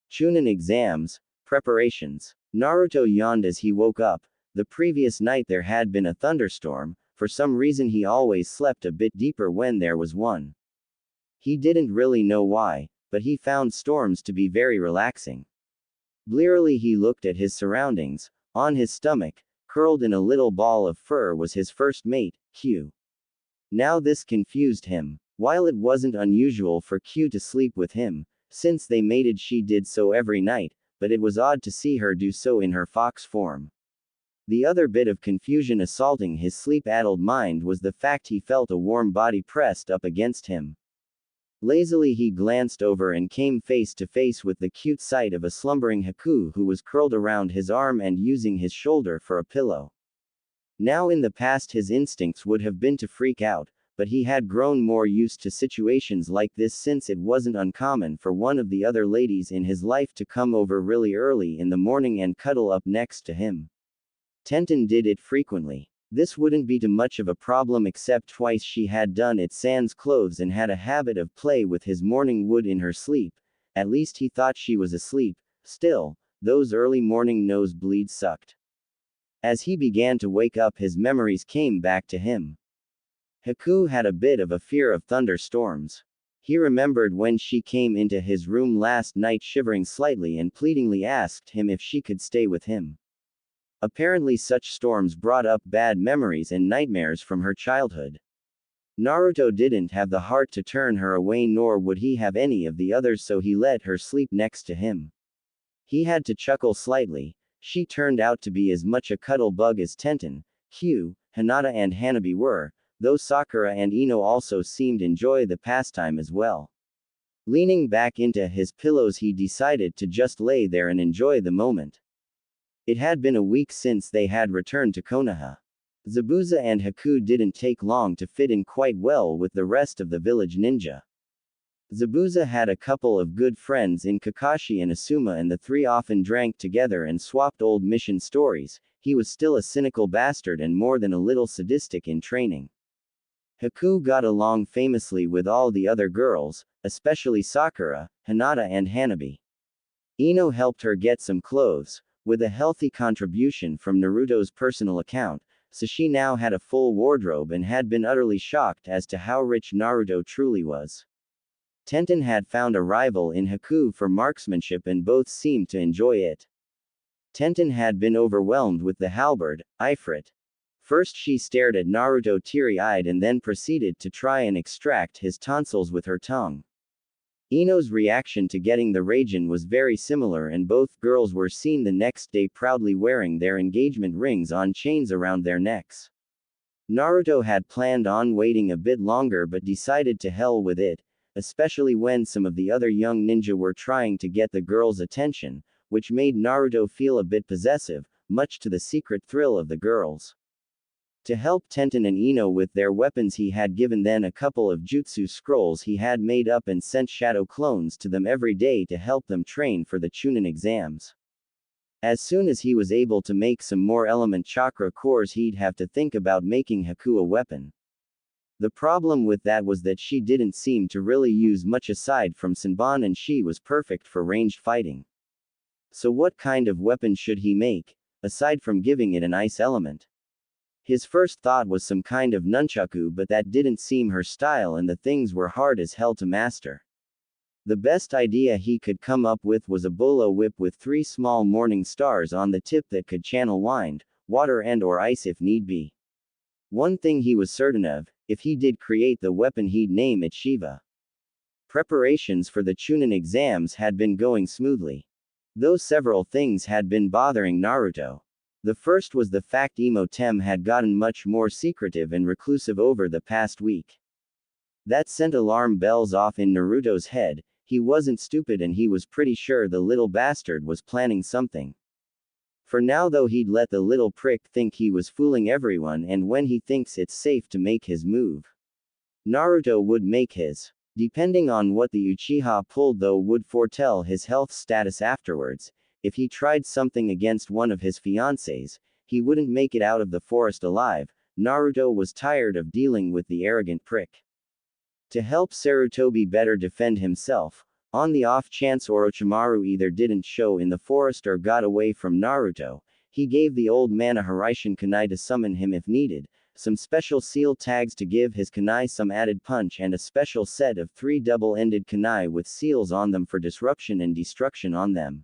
Chunin exams, preparations. Naruto yawned as he woke up. The previous night there had been a thunderstorm. For some reason he always slept a bit deeper when there was one. He didn't really know why, but he found storms to be very relaxing. Blearily he looked at his surroundings. On his stomach, curled in a little ball of fur was his first mate, Q. Now this confused him. While it wasn't unusual for Q to sleep with him, since they mated she did so every night, but it was odd to see her do so in her fox form. The other bit of confusion assaulting his sleep-addled mind was the fact he felt a warm body pressed up against him. Lazily he glanced over and came face to face with the cute sight of a slumbering Haku who was curled around his arm and using his shoulder for a pillow. Now in the past his instincts would have been to freak out, but he had grown more used to situations like this since it wasn't uncommon for one of the other ladies in his life to come over really early in the morning and cuddle up next to him. Tenten did it frequently. This wouldn't be too much of a problem except twice she had done it sans clothes and had a habit of play with his morning wood in her sleep. At least he thought she was asleep. Still, those early morning nosebleeds sucked. As he began to wake up his memories came back to him. Haku had a bit of a fear of thunderstorms. He remembered when she came into his room last night shivering slightly and pleadingly asked him if she could stay with him. Apparently such storms brought up bad memories and nightmares from her childhood. Naruto didn't have the heart to turn her away nor would he have any of the others so he let her sleep next to him. He had to chuckle slightly. She turned out to be as much a cuddle bug as Tenten, Hugh, Hinata and Hanabi were, though Sakura and Ino also seemed enjoy the pastime as well. Leaning back into his pillows he decided to just lay there and enjoy the moment. It had been a week since they had returned to Konoha. Zabuza and Haku didn't take long to fit in quite well with the rest of the village ninja. Zabuza had a couple of good friends in Kakashi and Asuma and the three often drank together and swapped old mission stories. He was still a cynical bastard and more than a little sadistic in training. Haku got along famously with all the other girls, especially Sakura, Hinata and Hanabi. Ino helped her get some clothes, with a healthy contribution from Naruto's personal account, so she now had a full wardrobe and had been utterly shocked as to how rich Naruto truly was. Tenten had found a rival in Haku for marksmanship and both seemed to enjoy it. Tenten had been overwhelmed with the halberd, Ifrit. First she stared at Naruto teary-eyed and then proceeded to try and extract his tonsils with her tongue. Ino's reaction to getting the Raijin was very similar and both girls were seen the next day proudly wearing their engagement rings on chains around their necks. Naruto had planned on waiting a bit longer but decided to hell with it, especially when some of the other young ninja were trying to get the girls' attention, which made Naruto feel a bit possessive, much to the secret thrill of the girls. To help Tenten and Ino with their weapons he had given them a couple of jutsu scrolls he had made up and sent shadow clones to them every day to help them train for the Chunin exams. As soon as he was able to make some more element chakra cores he'd have to think about making Haku a weapon. The problem with that was that she didn't seem to really use much aside from Senbon and she was perfect for ranged fighting. So what kind of weapon should he make, aside from giving it an ice element? His first thought was some kind of nunchaku but that didn't seem her style and the things were hard as hell to master. The best idea he could come up with was a bolo whip with 3 small morning stars on the tip that could channel wind, water and or ice if need be. One thing he was certain of, if he did create the weapon he'd name it Shiva. Preparations for the Chunin exams had been going smoothly. Though several things had been bothering Naruto. The first was the fact Emotem had gotten much more secretive and reclusive over the past week. That sent alarm bells off in Naruto's head. He wasn't stupid and he was pretty sure the little bastard was planning something. For now though, he'd let the little prick think he was fooling everyone, and when he thinks it's safe to make his move, Naruto would make his. Depending on what the Uchiha pulled though would foretell his health status afterwards. If he tried something against one of his fiancées, he wouldn't make it out of the forest alive. Naruto was tired of dealing with the arrogant prick. To help Sarutobi better defend himself, on the off chance Orochimaru either didn't show in the forest or got away from Naruto, he gave the old man a Hiraishin kunai to summon him if needed, some special seal tags to give his kunai some added punch, and a special set of 3 double-ended kunai with seals on them for disruption and destruction on them.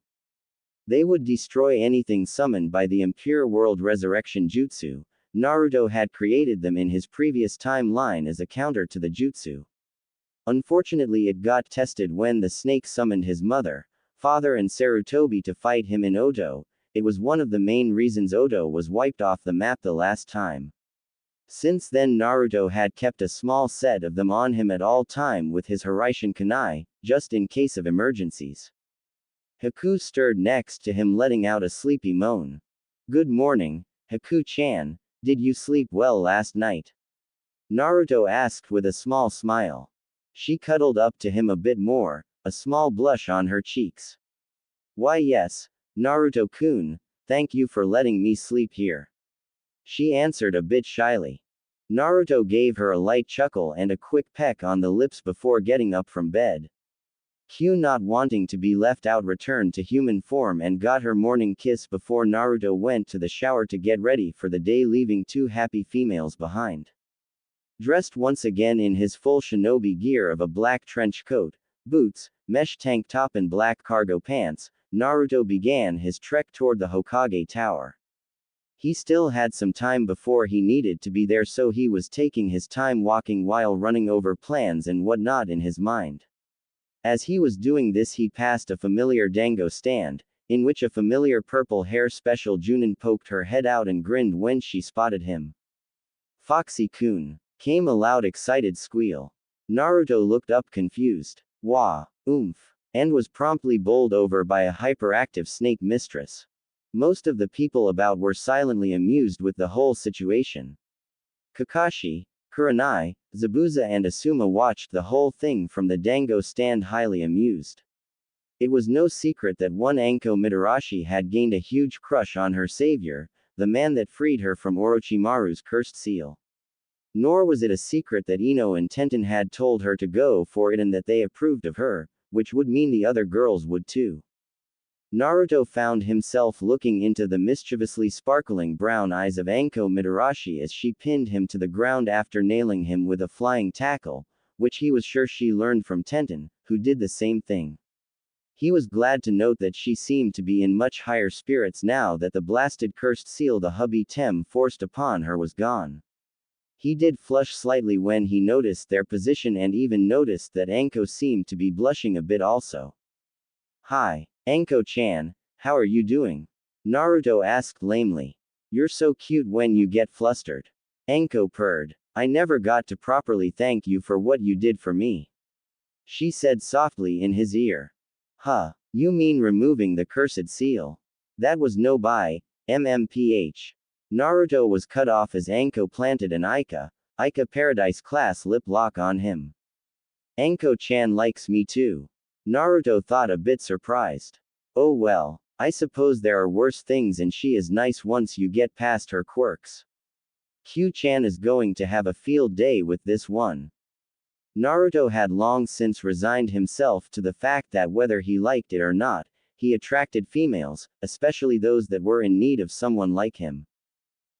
They would destroy anything summoned by the impure world resurrection jutsu. Naruto had created them in his previous timeline as a counter to the jutsu. Unfortunately, it got tested when the snake summoned his mother, father and Sarutobi to fight him in Oto. It was one of the main reasons Oto was wiped off the map the last time. Since then Naruto had kept a small set of them on him at all time with his Hiraishin kunai, just in case of emergencies. Haku stirred next to him, letting out a sleepy moan. "Good morning, Haku-chan. Did you sleep well last night?" Naruto asked with a small smile. She cuddled up to him a bit more, a small blush on her cheeks. "Why yes, Naruto-kun, thank you for letting me sleep here," she answered a bit shyly. Naruto gave her a light chuckle and a quick peck on the lips before getting up from bed. Q, not wanting to be left out, returned to human form and got her morning kiss before Naruto went to the shower to get ready for the day, leaving 2 happy females behind. Dressed once again in his full shinobi gear of a black trench coat, boots, mesh tank top and black cargo pants, Naruto began his trek toward the Hokage tower. He still had some time before he needed to be there, so he was taking his time walking while running over plans and whatnot in his mind. As he was doing this, he passed a familiar dango stand, in which a familiar purple hair special Chunin poked her head out and grinned when she spotted him. "Foxy-kun," came a loud excited squeal. Naruto looked up confused. "Wah, oomph," and was promptly bowled over by a hyperactive snake mistress. Most of the people about were silently amused with the whole situation. Kakashi, Kurenai, Zabuza and Asuma watched the whole thing from the dango stand, highly amused. It was no secret that one Anko Mitarashi had gained a huge crush on her savior, the man that freed her from Orochimaru's cursed seal. Nor was it a secret that Ino and Tenten had told her to go for it and that they approved of her, which would mean the other girls would too. Naruto found himself looking into the mischievously sparkling brown eyes of Anko Mitarashi as she pinned him to the ground after nailing him with a flying tackle, which he was sure she learned from Tenten, who did the same thing. He was glad to note that she seemed to be in much higher spirits now that the blasted cursed seal the hubby Tem forced upon her was gone. He did flush slightly when he noticed their position and even noticed that Anko seemed to be blushing a bit also. "Hi, Anko-chan, how are you doing?" Naruto asked lamely. "You're so cute when you get flustered." Anko purred. "I never got to properly thank you for what you did for me," she said softly in his ear. "Huh, you mean removing the cursed seal? That was no bye, MMPH. Naruto was cut off as Anko planted an Ica Paradise class lip lock on him. "Anko-chan likes me too." Naruto thought, a bit surprised. "Oh well, I suppose there are worse things, and she is nice once you get past her quirks. Q-chan is going to have a field day with this one." Naruto had long since resigned himself to the fact that whether he liked it or not, he attracted females, especially those that were in need of someone like him.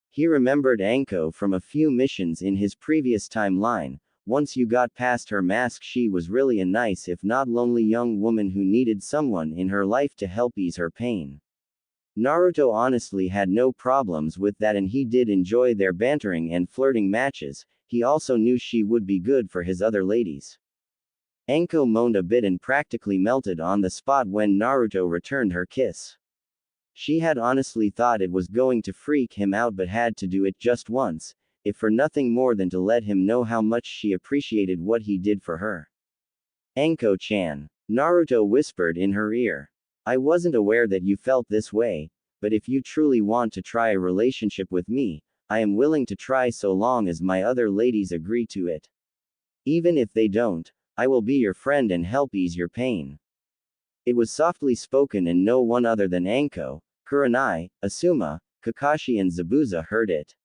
He remembered Anko from a few missions in his previous timeline. Once you got past her mask, she was really a nice if not lonely young woman who needed someone in her life to help ease her pain. Naruto honestly had no problems with that, and he did enjoy their bantering and flirting matches. He also knew she would be good for his other ladies. Anko moaned a bit and practically melted on the spot when Naruto returned her kiss. She had honestly thought it was going to freak him out but had to do it just once, if for nothing more than to let him know how much she appreciated what he did for her. Anko-chan. Naruto whispered in her ear. I wasn't aware that you felt this way, but if you truly want to try a relationship with me, I am willing to try so long as my other ladies agree to it. Even if they don't, I will be your friend and help ease your pain. It was softly spoken and no one other than Anko, Kurenai, Asuma, Kakashi and Zabuza heard it.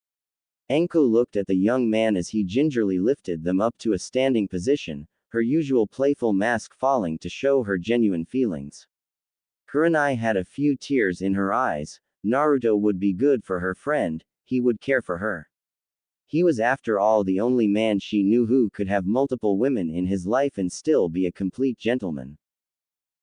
Anko looked at the young man as he gingerly lifted them up to a standing position, her usual playful mask falling to show her genuine feelings. Kurenai had a few tears in her eyes. Naruto would be good for her friend, he would care for her. He was after all the only man she knew who could have multiple women in his life and still be a complete gentleman.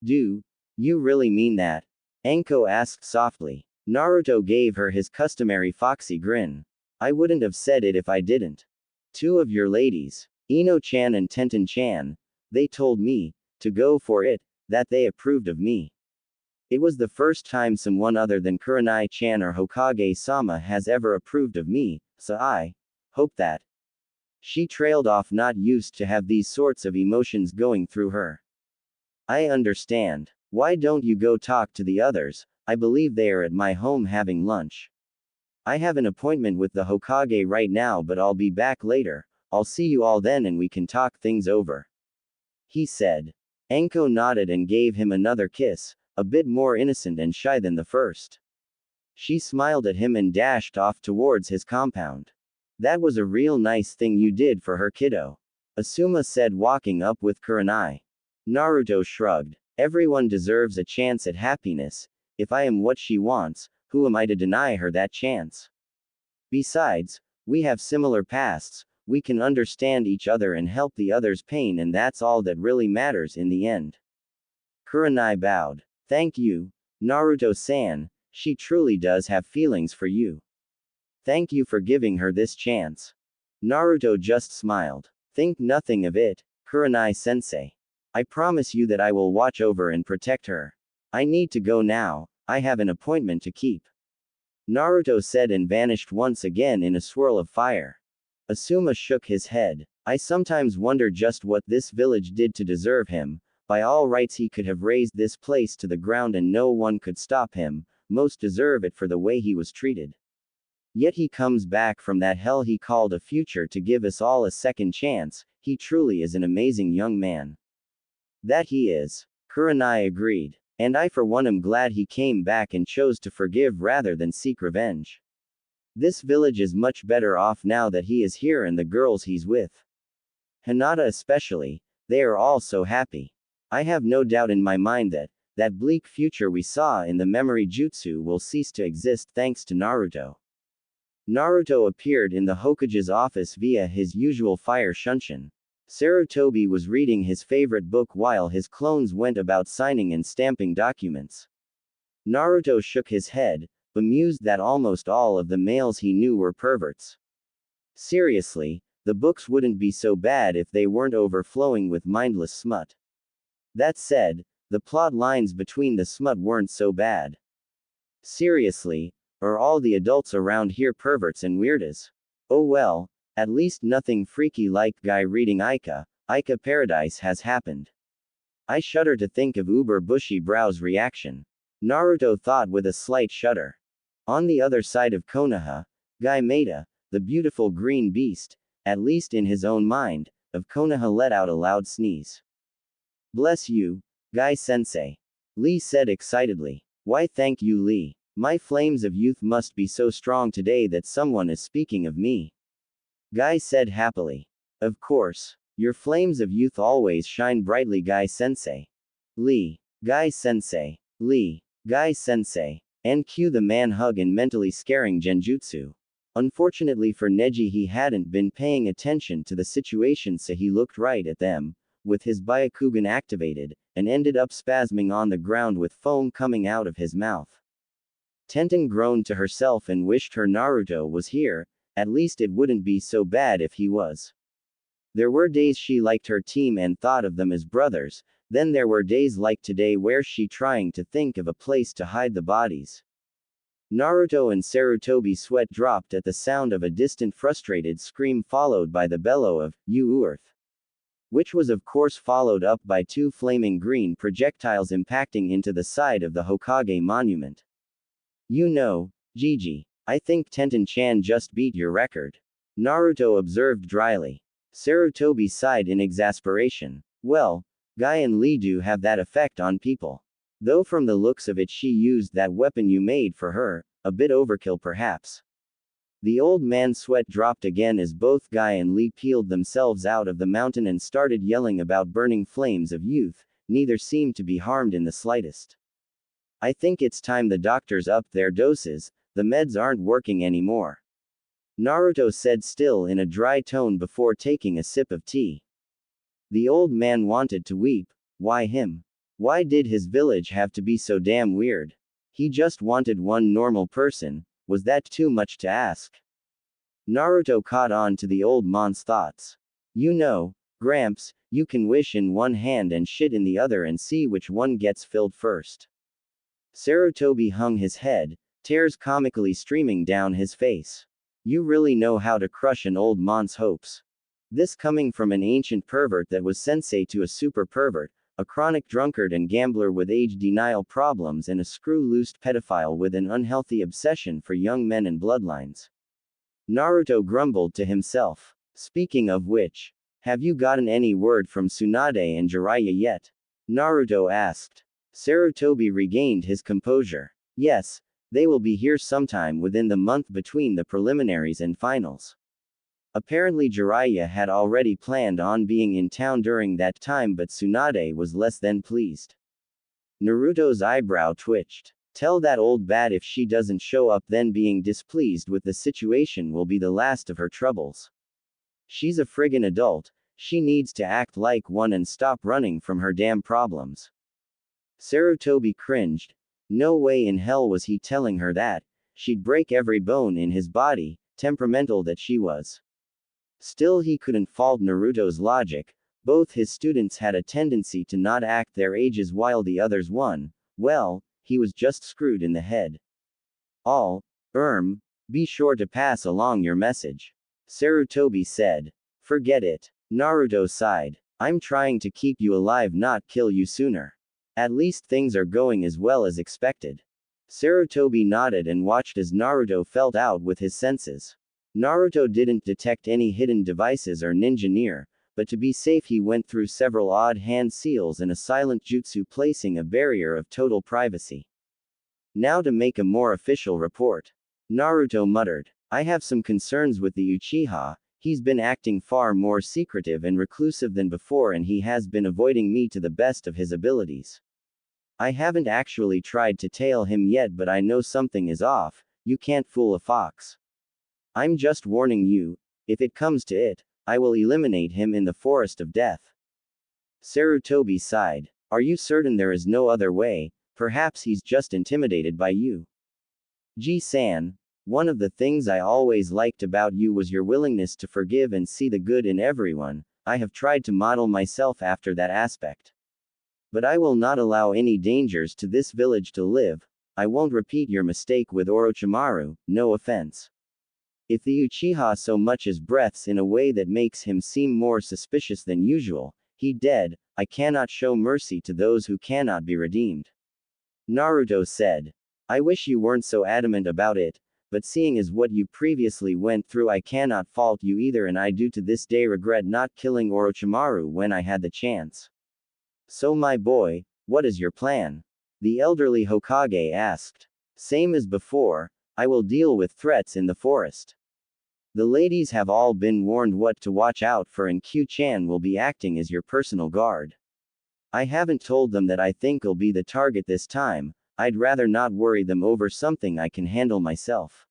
Do you really mean that? Anko asked softly. Naruto gave her his customary foxy grin. I wouldn't have said it if I didn't. Two of your ladies, Ino-chan and Tenten-chan, they told me to go for it, that they approved of me. It was the first time someone other than Kurenai-chan or Hokage-sama has ever approved of me, so I hope that. She trailed off, not used to have these sorts of emotions going through her. I understand. Why don't you go talk to the others? I believe they are at my home having lunch. I have an appointment with the Hokage right now, but I'll be back later. I'll see you all then and we can talk things over. He said. Anko nodded and gave him another kiss, a bit more innocent and shy than the first. She smiled at him and dashed off towards his compound. That was a real nice thing you did for her, kiddo. Asuma said, walking up with Kurenai. Naruto shrugged. Everyone deserves a chance at happiness. If I am what she wants, who am I to deny her that chance? Besides, we have similar pasts, we can understand each other and help the other's pain, and that's all that really matters in the end. Kurenai bowed. Thank you, Naruto-san, she truly does have feelings for you. Thank you for giving her this chance. Naruto just smiled. Think nothing of it, Kurenai-sensei. I promise you that I will watch over and protect her. I need to go now, I have an appointment to keep. Naruto said and vanished once again in a swirl of fire. Asuma shook his head. I sometimes wonder just what this village did to deserve him. By all rights he could have razed this place to the ground and no one could stop him, most deserve it for the way he was treated. Yet he comes back from that hell he called a future to give us all a second chance. He truly is an amazing young man. That he is. Kurenai agreed. And I for one am glad he came back and chose to forgive rather than seek revenge. This village is much better off now that he is here and the girls he's with. Hinata especially, they are all so happy. I have no doubt in my mind that that bleak future we saw in the memory jutsu will cease to exist thanks to Naruto. Naruto appeared in the Hokage's office via his usual fire shunshin. Sarutobi was reading his favorite book while his clones went about signing and stamping documents. Naruto shook his head, bemused that almost all of the males he knew were perverts. Seriously, the books wouldn't be so bad if they weren't overflowing with mindless smut. That said, the plot lines between the smut weren't so bad. Seriously, are all the adults around here perverts and weirdas? Oh well, at least nothing freaky like guy reading Ika Paradise has happened. I shudder to think of Uber Bushy Brow's reaction. Naruto thought with a slight shudder. On the other side of Konoha, Guy Maeda, the beautiful green beast, at least in his own mind, of Konoha let out a loud sneeze. Bless you, Guy-sensei. Lee said excitedly. Why thank you, Lee. My flames of youth must be so strong today that someone is speaking of me. Guy said happily. Of course. Your flames of youth always shine brightly, Guy-sensei. Lee. Guy-sensei. Lee. Guy-sensei. And cue the man hug and mentally scaring genjutsu. Unfortunately for Neji, he hadn't been paying attention to the situation, so he looked right at them, with his Byakugan activated, and ended up spasming on the ground with foam coming out of his mouth. Tenten groaned to herself and wished her Naruto was here, at least it wouldn't be so bad if he was. There were days she liked her team and thought of them as brothers, then there were days like today where she trying to think of a place to hide the bodies. Naruto and Sarutobi's sweat dropped at the sound of a distant frustrated scream followed by the bellow of, "You Earth," which was of course followed up by two flaming green projectiles impacting into the side of the Hokage monument. "You know, Gigi, I think Tenten-chan just beat your record," Naruto observed dryly. Sarutobi sighed in exasperation. "Well, Guy and Lee do have that effect on people. Though from the looks of it she used that weapon you made for her, a bit overkill perhaps." The old man's sweat dropped again as both Guy and Lee peeled themselves out of the mountain and started yelling about burning flames of youth. Neither seemed to be harmed in the slightest. "I think it's time the doctors upped their doses, the meds aren't working anymore," Naruto said still in a dry tone before taking a sip of tea. The old man wanted to weep. Why him? Why did his village have to be so damn weird? He just wanted one normal person. Was that too much to ask? Naruto caught on to the old man's thoughts. "You know, Gramps, you can wish in one hand and shit in the other and see which one gets filled first." Sarutobi hung his head, tears comically streaming down his face. "You really know how to crush an old man's hopes." This coming from an ancient pervert that was sensei to a super pervert, a chronic drunkard and gambler with age denial problems and a screw-loosed pedophile with an unhealthy obsession for young men and bloodlines. Naruto grumbled to himself. "Speaking of which, have you gotten any word from Tsunade and Jiraiya yet?" Naruto asked. Sarutobi regained his composure. "Yes, they will be here sometime within the month between the preliminaries and finals." Apparently Jiraiya had already planned on being in town during that time, but Tsunade was less than pleased. Naruto's eyebrow twitched. "Tell that old bat if she doesn't show up then being displeased with the situation will be the last of her troubles. She's a friggin' adult, she needs to act like one and stop running from her damn problems." Sarutobi cringed. No way in hell was he telling her that. She'd break every bone in his body, temperamental that she was. Still he couldn't fault Naruto's logic. Both his students had a tendency to not act their ages while the others won. Well, he was just screwed in the head. Be sure to pass along your message," Sarutobi said. "Forget it." Naruto sighed. "I'm trying to keep you alive, not kill you sooner. At least things are going as well as expected." Sarutobi nodded and watched as Naruto felt out with his senses. Naruto didn't detect any hidden devices or ninja near, but to be safe he went through several odd hand seals and a silent jutsu placing a barrier of total privacy. "Now to make a more official report," Naruto muttered. "I have some concerns with the Uchiha. He's been acting far more secretive and reclusive than before and he has been avoiding me to the best of his abilities. I haven't actually tried to tail him yet, but I know something is off. You can't fool a fox. I'm just warning you, if it comes to it, I will eliminate him in the forest of death." Sarutobi sighed. "Are you certain there is no other way? Perhaps he's just intimidated by you." "Ji-san, one of the things I always liked about you was your willingness to forgive and see the good in everyone. I have tried to model myself after that aspect. But I will not allow any dangers to this village to live. I won't repeat your mistake with Orochimaru, no offense. If the Uchiha so much as breathes in a way that makes him seem more suspicious than usual, he dead, I cannot show mercy to those who cannot be redeemed." Naruto said. "I wish you weren't so adamant about it, but seeing as what you previously went through I cannot fault you either and I do to this day regret not killing Orochimaru when I had the chance." "So my boy, what is your plan?" the elderly Hokage asked. "Same as before, I will deal with threats in the forest. The ladies have all been warned what to watch out for and Q-chan will be acting as your personal guard. I haven't told them that I think I'll be the target this time, I'd rather not worry them over something I can handle myself.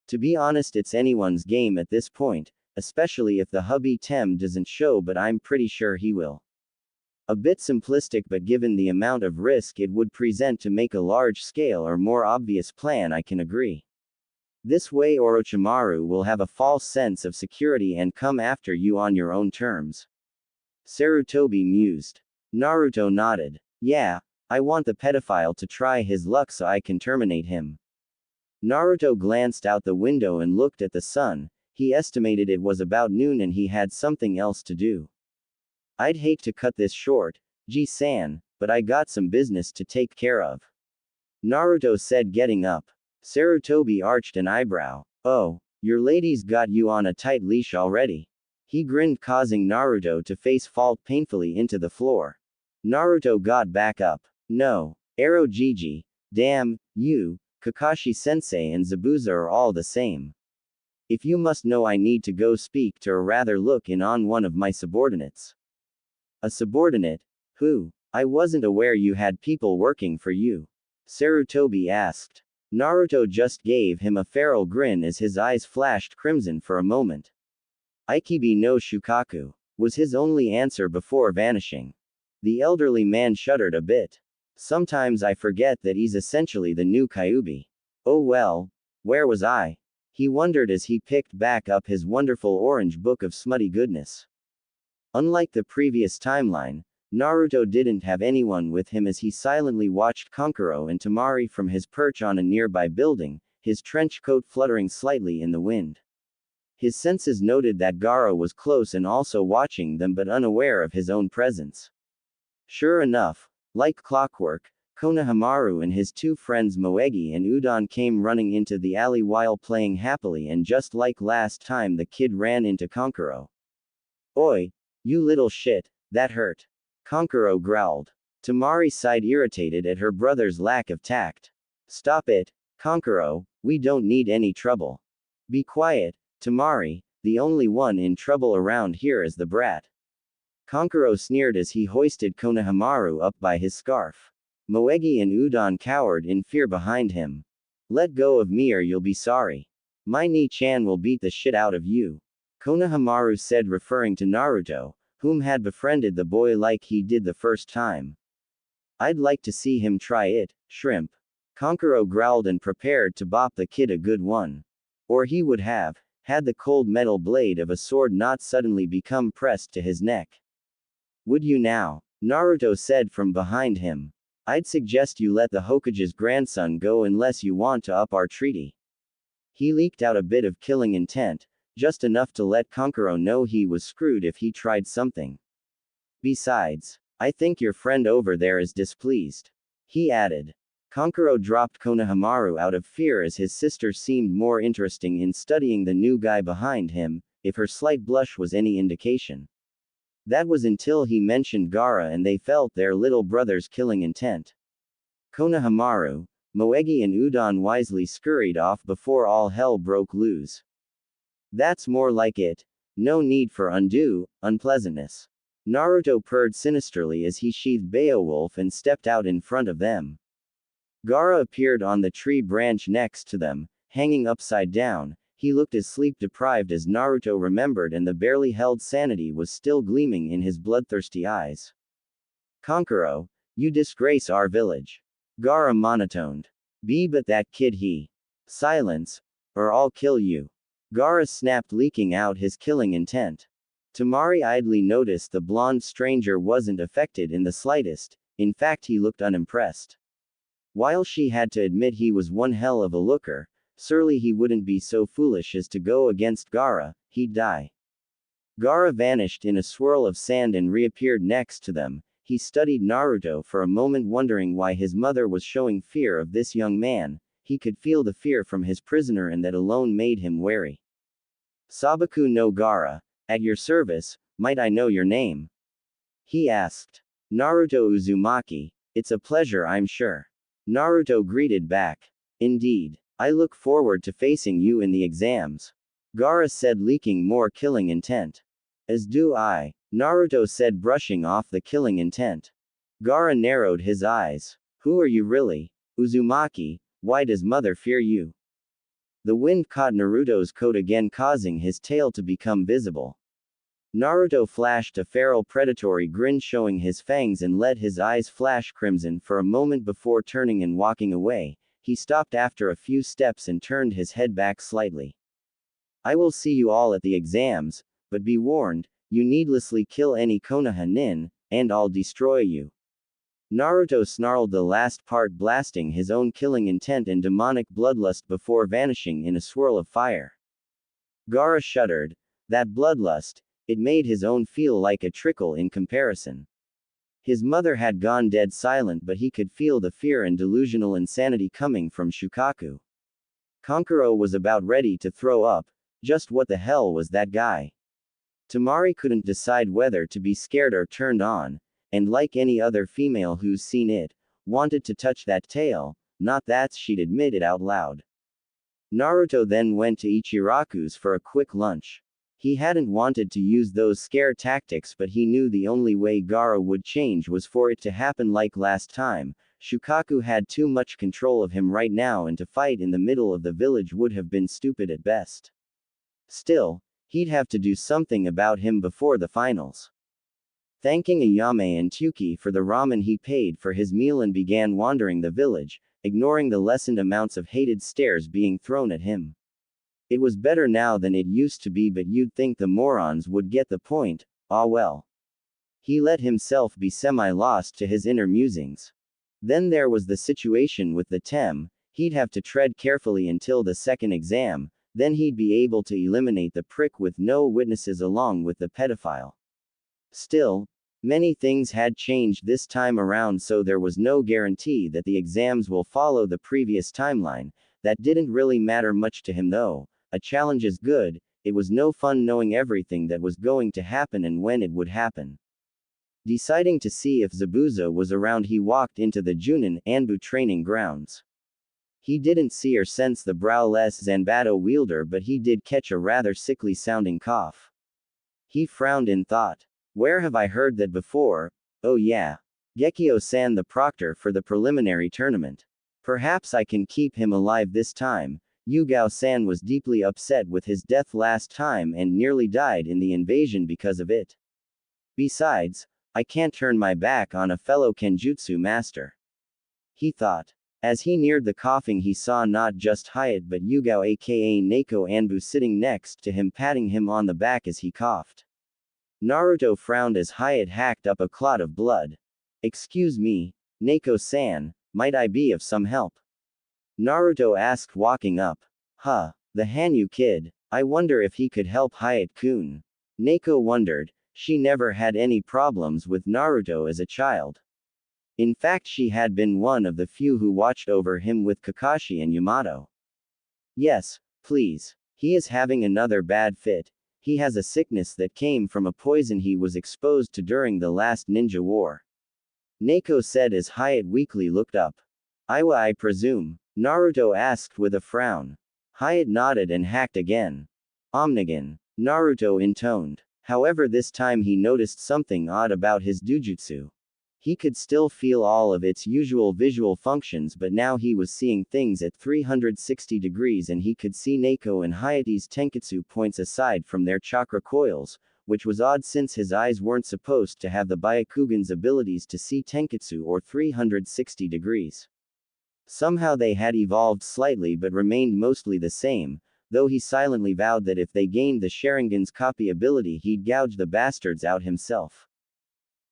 To be honest it's anyone's game at this point, especially if the hubby Tem doesn't show but I'm pretty sure he will. A bit simplistic but given the amount of risk it would present to make a large-scale or more obvious plan I can agree. This way Orochimaru will have a false sense of security and come after you on your own terms." Sarutobi mused. Naruto nodded. "Yeah, I want the pedophile to try his luck so I can terminate him." Naruto glanced out the window and looked at the sun. He estimated it was about noon and he had something else to do. I'd hate to cut this short, Ji-san, but I got some business to take care of. Naruto said, getting up. Sarutobi arched an eyebrow. Oh, your lady's got you on a tight leash already. He grinned, causing Naruto to face fault painfully into the floor. Naruto got back up. No. Aro Gigi. Damn, you, Kakashi-sensei and Zabuza are all the same. If you must know, I need to go speak to or rather look in on one of my subordinates. A subordinate? Who? I wasn't aware you had people working for you. Sarutobi asked. Naruto just gave him a feral grin as his eyes flashed crimson for a moment. Ikibi no Shukaku, was his only answer before vanishing. The elderly man shuddered a bit. Sometimes I forget that he's essentially the new Kyuubi. Oh well, where was I? He wondered as he picked back up his wonderful orange book of smutty goodness. Unlike the previous timeline, Naruto didn't have anyone with him as he silently watched Kankuro and Temari from his perch on a nearby building, his trench coat fluttering slightly in the wind. His senses noted that Gaara was close and also watching them but unaware of his own presence. Sure enough, like clockwork, Konohamaru and his two friends Moegi and Udon came running into the alley while playing happily, and just like last time the kid ran into Kankuro. Oi, you little shit, that hurt. Kankuro growled. Temari sighed, irritated at her brother's lack of tact. Stop it, Kankuro, we don't need any trouble. Be quiet, Temari, the only one in trouble around here is the brat. Kankuro sneered as he hoisted Konohamaru up by his scarf. Moegi and Udon cowered in fear behind him. Let go of me or you'll be sorry. My Ni-chan will beat the shit out of you. Konohamaru said, referring to Naruto, whom had befriended the boy like he did the first time. I'd like to see him try it, shrimp. Kankuro growled and prepared to bop the kid a good one. Or he would have, had the cold metal blade of a sword not suddenly become pressed to his neck. Would you now? Naruto said from behind him. I'd suggest you let the Hokage's grandson go unless you want to up our treaty. He leaked out a bit of killing intent, just enough to let Kankuro know he was screwed if he tried something. Besides, I think your friend over there is displeased. He added. Kankuro dropped Konohamaru out of fear as his sister seemed more interesting in studying the new guy behind him, if her slight blush was any indication. That was until he mentioned Gaara and they felt their little brother's killing intent. Konohamaru, Moegi and Udon wisely scurried off before all hell broke loose. That's more like it. No need for undue unpleasantness. Naruto purred sinisterly as he sheathed Beowulf and stepped out in front of them. Gaara appeared on the tree branch next to them, hanging upside down. He looked as sleep-deprived as Naruto remembered, and the barely held sanity was still gleaming in his bloodthirsty eyes. Kankuro, you disgrace our village. Gaara monotoned. Be but that kid he. Silence, or I'll kill you. Gaara snapped, leaking out his killing intent. Temari idly noticed the blonde stranger wasn't affected in the slightest, in fact he looked unimpressed. While she had to admit he was one hell of a looker, surely he wouldn't be so foolish as to go against Gaara, he'd die. Gaara vanished in a swirl of sand and reappeared next to them. He studied Naruto for a moment, wondering why his mother was showing fear of this young man. He could feel the fear from his prisoner and that alone made him wary. Sabaku no Gaara, at your service, might I know your name? He asked. Naruto Uzumaki, it's a pleasure I'm sure. Naruto greeted back. Indeed. I look forward to facing you in the exams. Gaara said, leaking more killing intent. As do I, Naruto said, brushing off the killing intent. Gaara narrowed his eyes. Who are you really, Uzumaki? Why does mother fear you? The wind caught Naruto's coat again, causing his tail to become visible. Naruto flashed a feral predatory grin, showing his fangs, and let his eyes flash crimson for a moment before turning and walking away. He stopped after a few steps and turned his head back slightly. I will see you all at the exams, but be warned, you needlessly kill any Konoha nin, and I'll destroy you. Naruto snarled the last part, blasting his own killing intent and demonic bloodlust before vanishing in a swirl of fire. Gaara shuddered. That bloodlust, it made his own feel like a trickle in comparison. His mother had gone dead silent, but he could feel the fear and delusional insanity coming from Shukaku. Kankuro was about ready to throw up. Just what the hell was that guy? Tamari couldn't decide whether to be scared or turned on, and like any other female who's seen it, wanted to touch that tail, not that she'd admit it out loud. Naruto then went to Ichiraku's for a quick lunch. He hadn't wanted to use those scare tactics, but he knew the only way Gaara would change was for it to happen like last time. Shukaku had too much control of him right now, and to fight in the middle of the village would have been stupid at best. Still, he'd have to do something about him before the finals. Thanking Ayame and Tuki for the ramen, he paid for his meal and began wandering the village, ignoring the lessened amounts of hated stares being thrown at him. It was better now than it used to be, but you'd think the morons would get the point. Ah well. He let himself be semi-lost to his inner musings. Then there was the situation with the Tem. He'd have to tread carefully until the second exam, then he'd be able to eliminate the prick with no witnesses along with the pedophile. Still, many things had changed this time around, so there was no guarantee that the exams will follow the previous timeline. That didn't really matter much to him though. A challenge is good, it was no fun knowing everything that was going to happen and when it would happen. Deciding to see if Zabuza was around, he walked into the Chunin Anbu training grounds. He didn't see or sense the browless Zanbato wielder, but he did catch a rather sickly sounding cough. He frowned in thought. Where have I heard that before? Oh yeah. Gekio-san, the proctor for the preliminary tournament. Perhaps I can keep him alive this time. Yugao-san was deeply upset with his death last time and nearly died in the invasion because of it. Besides, I can't turn my back on a fellow Kenjutsu master. He thought. As he neared the coughing, he saw not just Hayate but Yugao aka Neko Anbu sitting next to him, patting him on the back as he coughed. Naruto frowned as Hayate hacked up a clot of blood. Excuse me, Neko-san, might I be of some help? Naruto asked, walking up. Huh, the Hanyu kid. I wonder if he could help Hayate-kun. Neko wondered. She never had any problems with Naruto as a child. In fact, she had been one of the few who watched over him with Kakashi and Yamato. Yes, please. He is having another bad fit. He has a sickness that came from a poison he was exposed to during the last ninja war. Neko said as Hayate weakly looked up. Iwa, I presume? Naruto asked with a frown. Hayate nodded and hacked again. Omnigan. Naruto intoned. However, this time he noticed something odd about his dujutsu. He could still feel all of its usual visual functions, but now he was seeing things at 360 degrees, and he could see Neko and Hayate's tenketsu points aside from their chakra coils, which was odd since his eyes weren't supposed to have the Byakugan's abilities to see tenketsu or 360 degrees. Somehow they had evolved slightly but remained mostly the same, though he silently vowed that if they gained the Sharingan's copy ability, he'd gouge the bastards out himself.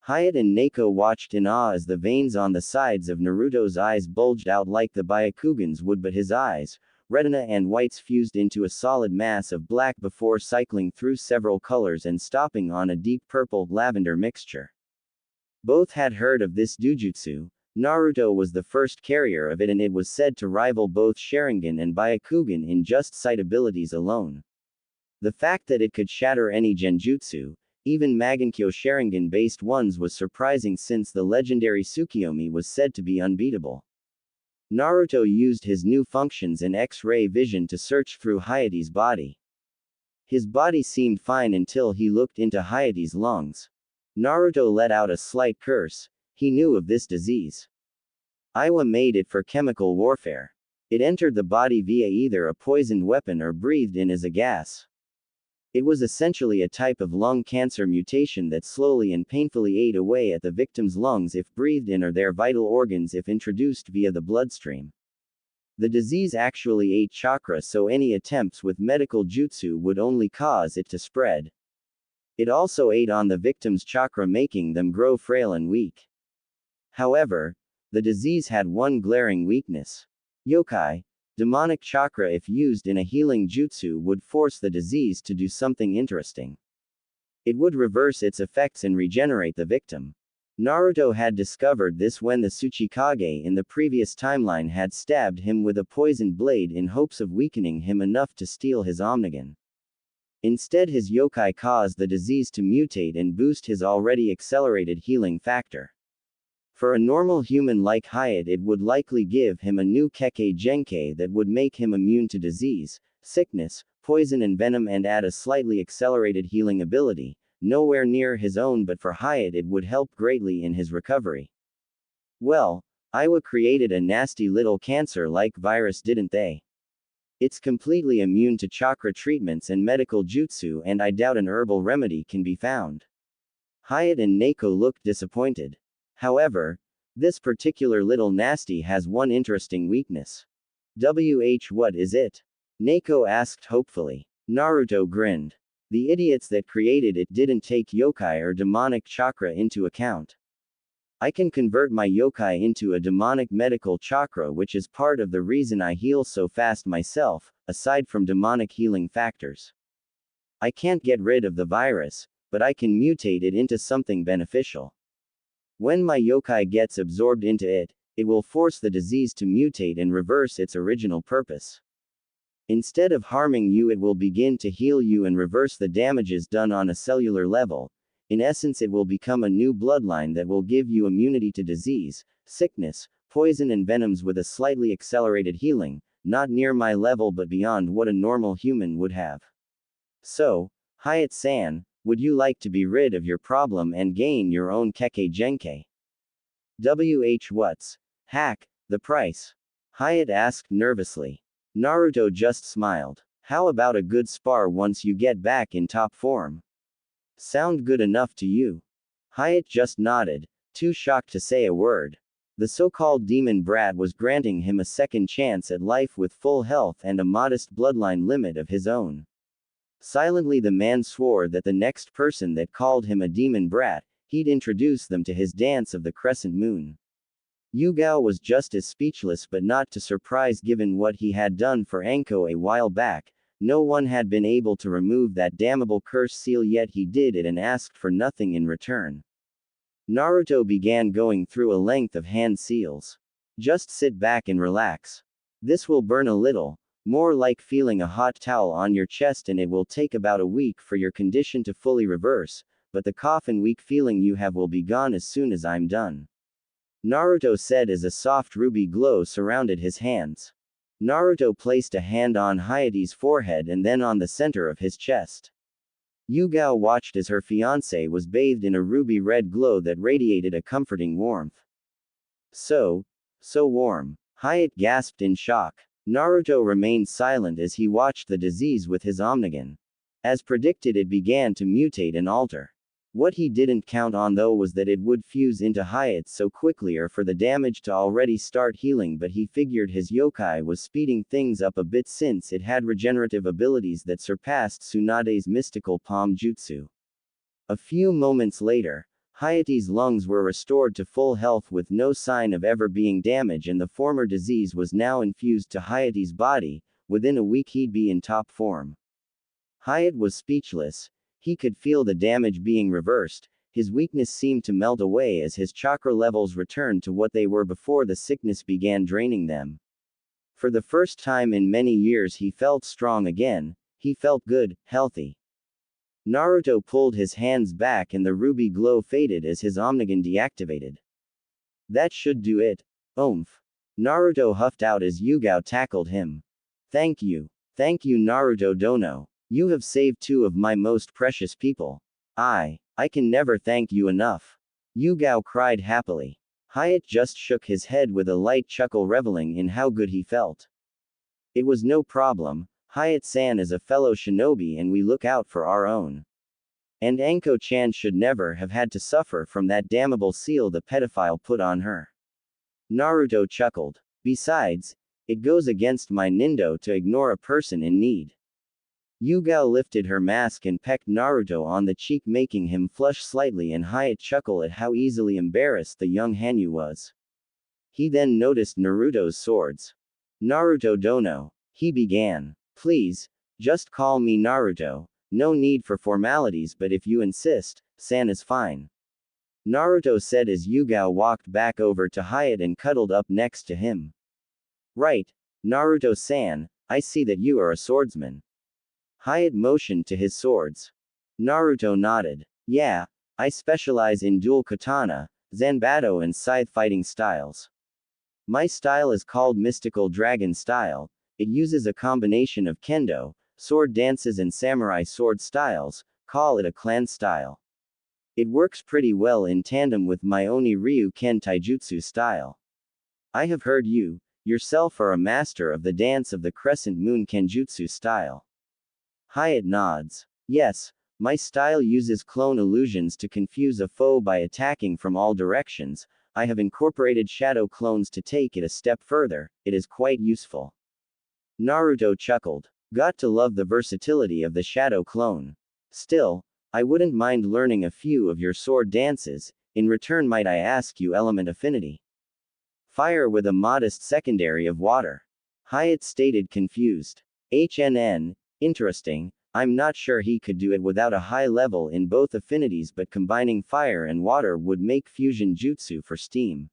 Hayate and Neko watched in awe as the veins on the sides of Naruto's eyes bulged out like the Byakugan's would, but his eyes, retina and whites fused into a solid mass of black before cycling through several colors and stopping on a deep purple-lavender mixture. Both had heard of this dujutsu. Naruto was the first carrier of it, and it was said to rival both Sharingan and Byakugan in just sight abilities alone. The fact that it could shatter any genjutsu, even Magankyo Sharingan-based ones, was surprising since the legendary Tsukiyomi was said to be unbeatable. Naruto used his new functions in X-ray vision to search through Hayate's body. His body seemed fine until he looked into Hayate's lungs. Naruto let out a slight curse. He knew of this disease. Iwa made it for chemical warfare. It entered the body via either a poisoned weapon or breathed in as a gas. It was essentially a type of lung cancer mutation that slowly and painfully ate away at the victim's lungs if breathed in, or their vital organs if introduced via the bloodstream. The disease actually ate chakra, so any attempts with medical jutsu would only cause it to spread. It also ate on the victim's chakra, making them grow frail and weak. However, the disease had one glaring weakness. Yokai, demonic chakra if used in a healing jutsu would force the disease to do something interesting. It would reverse its effects and regenerate the victim. Naruto had discovered this when the Tsuchikage in the previous timeline had stabbed him with a poisoned blade in hopes of weakening him enough to steal his Omnigan. Instead, his yokai caused the disease to mutate and boost his already accelerated healing factor. For a normal human like Hayate, it would likely give him a new Kekkei Genkei that would make him immune to disease, sickness, poison and venom and add a slightly accelerated healing ability, nowhere near his own, but for Hayate it would help greatly in his recovery. Well, Iwa created a nasty little cancer-like virus, didn't they? It's completely immune to chakra treatments and medical jutsu, and I doubt an herbal remedy can be found. Hayate and Neko looked disappointed. However, this particular little nasty has one interesting weakness. What is it? Neko asked hopefully. Naruto grinned. The idiots that created it didn't take yokai or demonic chakra into account. I can convert my yokai into a demonic medical chakra, which is part of the reason I heal so fast myself, aside from demonic healing factors. I can't get rid of the virus, but I can mutate it into something beneficial. When my yokai gets absorbed into it, it will force the disease to mutate and reverse its original purpose. Instead of harming you, it will begin to heal you and reverse the damages done on a cellular level. In essence, it will become a new bloodline that will give you immunity to disease, sickness, poison and venoms with a slightly accelerated healing, not near my level but beyond what a normal human would have. So, Hayate-san, would you like to be rid of your problem and gain your own Kekkei Genkei? What's the price? Hayate asked nervously. Naruto just smiled. How about a good spar once you get back in top form? Sound good enough to you? Hayate just nodded, too shocked to say a word. The so-called demon brat was granting him a second chance at life with full health and a modest bloodline limit of his own. Silently the man swore that the next person that called him a demon brat, he'd introduce them to his dance of the crescent moon. Hyuga was just as speechless, but not to surprise given what he had done for Anko a while back. No one had been able to remove that damnable curse seal, yet he did it and asked for nothing in return. Naruto began going through a length of hand seals. Just sit back and relax. This will burn a little, more like feeling a hot towel on your chest, and it will take about a week for your condition to fully reverse, but the cough and weak feeling you have will be gone as soon as I'm done. Naruto said as a soft ruby glow surrounded his hands. Naruto placed a hand on Hayate's forehead and then on the center of his chest. Hyuga watched as her fiancé was bathed in a ruby-red glow that radiated a comforting warmth. So warm. Hayate gasped in shock. Naruto remained silent as he watched the disease with his Omnigan. As predicted, it began to mutate and alter. What he didn't count on though was that it would fuse into Hayate so quickly or for the damage to already start healing, but he figured his yokai was speeding things up a bit since it had regenerative abilities that surpassed Tsunade's mystical palm jutsu. A few moments later, Hayate's lungs were restored to full health with no sign of ever being damaged, and the former disease was now infused to Hayate's body. Within a week he'd be in top form. Hayate was speechless. He could feel the damage being reversed. His weakness seemed to melt away as his chakra levels returned to what they were before the sickness began draining them. For the first time in many years he felt strong again. He felt good, healthy. Naruto pulled his hands back and the ruby glow faded as his Omnigan deactivated. That should do it. Oomph. Naruto huffed out as Hyuga tackled him. Thank you. Thank you, Naruto Dono. You have saved two of my most precious people. I can never thank you enough. Hyuga cried happily. Hayate just shook his head with a light chuckle, reveling in how good he felt. It was no problem. Hayate-san is a fellow shinobi and we look out for our own. And Anko-chan should never have had to suffer from that damnable seal the pedophile put on her. Naruto chuckled. Besides, it goes against my nindo to ignore a person in need. Hyuga lifted her mask and pecked Naruto on the cheek, making him flush slightly, and Hayate chuckle at how easily embarrassed the young Hanyu was. He then noticed Naruto's swords. Naruto dono. He began. Please, just call me Naruto. No need for formalities, but if you insist, san is fine. Naruto said as Hyuga walked back over to Hayate and cuddled up next to him. Right, Naruto-san, I see that you are a swordsman. Hayate motioned to his swords. Naruto nodded. Yeah, I specialize in dual katana, zanbato and scythe fighting styles. My style is called Mystical Dragon Style. It uses a combination of kendo, sword dances and samurai sword styles, call it a clan style. It works pretty well in tandem with my Oni Ryu Ken Taijutsu style. I have heard you, yourself are a master of the dance of the crescent moon Kenjutsu style. Hayate nods. Yes, my style uses clone illusions to confuse a foe by attacking from all directions. I have incorporated shadow clones to take it a step further, it is quite useful. Naruto chuckled. Got to love the versatility of the shadow clone. Still, I wouldn't mind learning a few of your sword dances, in return might I ask you element affinity? Fire with a modest secondary of water. Hayate stated confused. Interesting, I'm not sure he could do it without a high level in both affinities, but combining fire and water would make fusion jutsu for steam.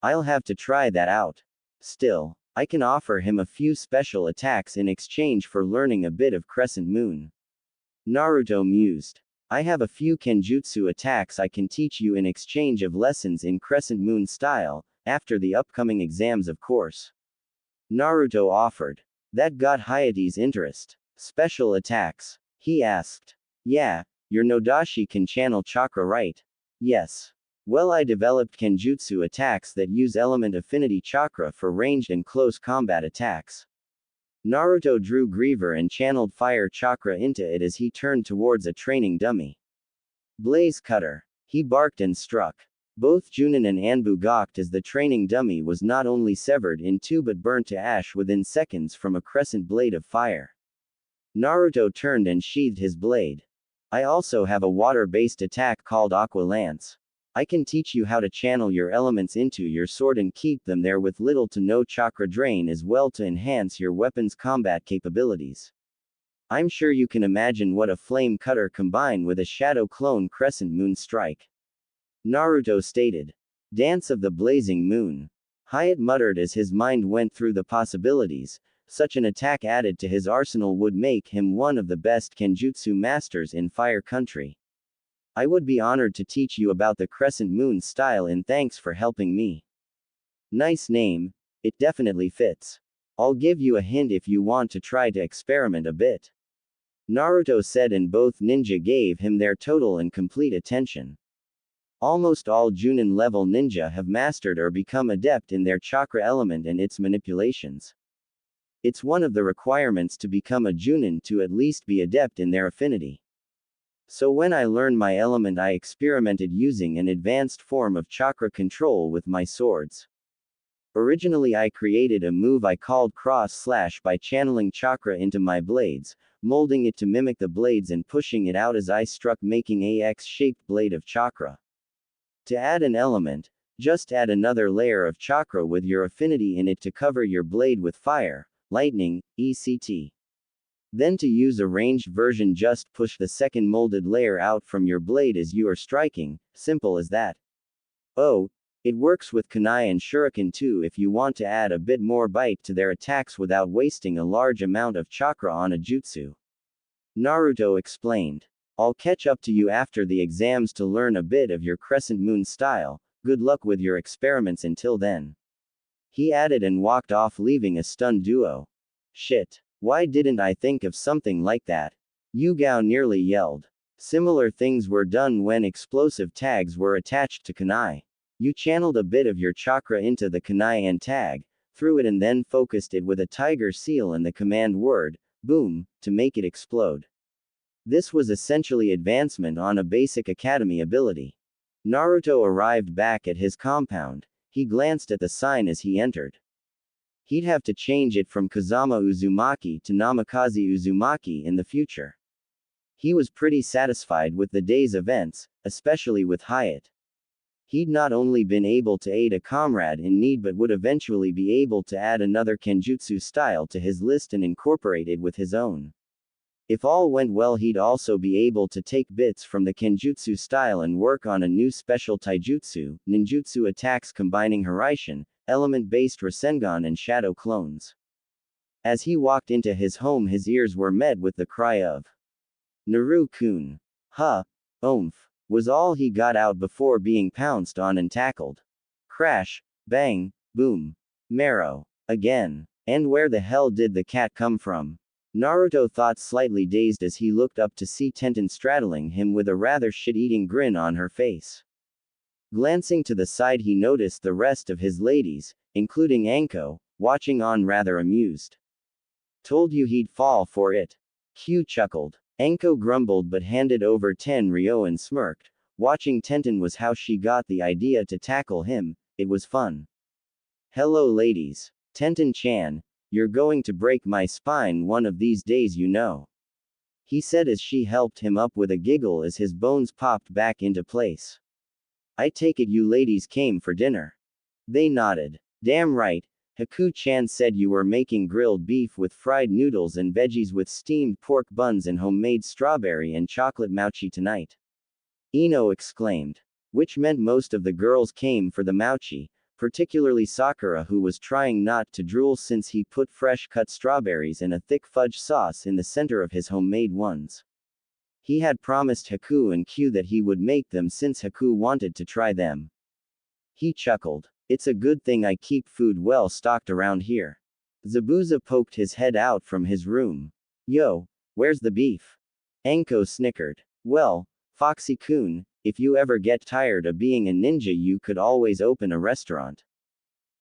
I'll have to try that out. Still, I can offer him a few special attacks in exchange for learning a bit of Crescent Moon. Naruto mused. I have a few kenjutsu attacks I can teach you in exchange of lessons in Crescent Moon style, after the upcoming exams of course. Naruto offered. That got Hayate's interest. Special attacks? He asked. Yeah, your Nodashi can channel chakra, right? Yes. Well, I developed kenjutsu attacks that use element affinity chakra for ranged and close combat attacks. Naruto drew Griever and channeled fire chakra into it as he turned towards a training dummy. Blaze Cutter. He barked and struck. Both Chunin and Anbu gawked as the training dummy was not only severed in two but burnt to ash within seconds from a crescent blade of fire. Naruto turned and sheathed his blade. I also have a water-based attack called Aqua Lance. I can teach you how to channel your elements into your sword and keep them there with little to no chakra drain as well to enhance your weapon's combat capabilities. I'm sure you can imagine what a flame cutter combined with a shadow clone crescent moon strike. Naruto stated. Dance of the Blazing Moon. Hayate muttered as his mind went through the possibilities. Such an attack added to his arsenal would make him one of the best kenjutsu masters in Fire Country. I would be honored to teach you about the Crescent Moon style in thanks for helping me. Nice name, it definitely fits. I'll give you a hint if you want to try to experiment a bit. Naruto said, and both ninja gave him their total and complete attention. Almost all Chunin level ninja have mastered or become adept in their chakra element and its manipulations. It's one of the requirements to become a Chunin to at least be adept in their affinity. So when I learned my element, I experimented using an advanced form of chakra control with my swords. Originally I created a move I called cross slash by channeling chakra into my blades, molding it to mimic the blades and pushing it out as I struck, making a X-shaped blade of chakra. To add an element, just add another layer of chakra with your affinity in it to cover your blade with fire, lightning, etc. Then to use a ranged version, just push the second molded layer out from your blade as you are striking, simple as that. Oh, it works with kunai and shuriken too if you want to add a bit more bite to their attacks without wasting a large amount of chakra on a jutsu. Naruto explained. I'll catch up to you after the exams to learn a bit of your Crescent Moon style. Good luck with your experiments until then. He added and walked off, leaving a stunned duo. Shit. Why didn't I think of something like that? Hyuga nearly yelled. Similar things were done when explosive tags were attached to kunai. You channeled a bit of your chakra into the kunai and tag, threw it and then focused it with a tiger seal and the command word, boom, to make it explode. This was essentially advancement on a basic academy ability. Naruto arrived back at his compound. He glanced at the sign as he entered. He'd have to change it from Kazama Uzumaki to Namikaze Uzumaki in the future. He was pretty satisfied with the day's events, especially with Hayate. He'd not only been able to aid a comrade in need but would eventually be able to add another kenjutsu style to his list and incorporate it with his own. If all went well, he'd also be able to take bits from the kenjutsu style and work on a new special taijutsu, ninjutsu attacks combining Hiraishin, element-based Rasengan and shadow clones. As he walked into his home, his ears were met with the cry of Naru-kun. Oomph, was all he got out before being pounced on and tackled. Crash, bang, boom. Marrow. Again. And where the hell did the cat come from? Naruto thought, slightly dazed as he looked up to see Tenten straddling him with a rather shit-eating grin on her face. Glancing to the side, he noticed the rest of his ladies, including Anko, watching on rather amused. Told you he'd fall for it. Q chuckled. Anko grumbled but handed over Tenryo and smirked. Watching Tenten was how she got the idea to tackle him. It was fun. Hello ladies. Tenten-chan, you're going to break my spine one of these days, you know. He said as she helped him up with a giggle as his bones popped back into place. I take it you ladies came for dinner. They nodded. Damn right. Haku-chan said you were making grilled beef with fried noodles and veggies with steamed pork buns and homemade strawberry and chocolate mochi tonight. Ino exclaimed. Which meant most of the girls came for the mochi, particularly Sakura, who was trying not to drool since he put fresh cut strawberries and a thick fudge sauce in the center of his homemade ones. He had promised Haku and Q that he would make them since Haku wanted to try them. He chuckled. It's a good thing I keep food well stocked around here. Zabuza poked his head out from his room. Yo, where's the beef? Anko snickered. Well, Foxy-kun, if you ever get tired of being a ninja, you could always open a restaurant.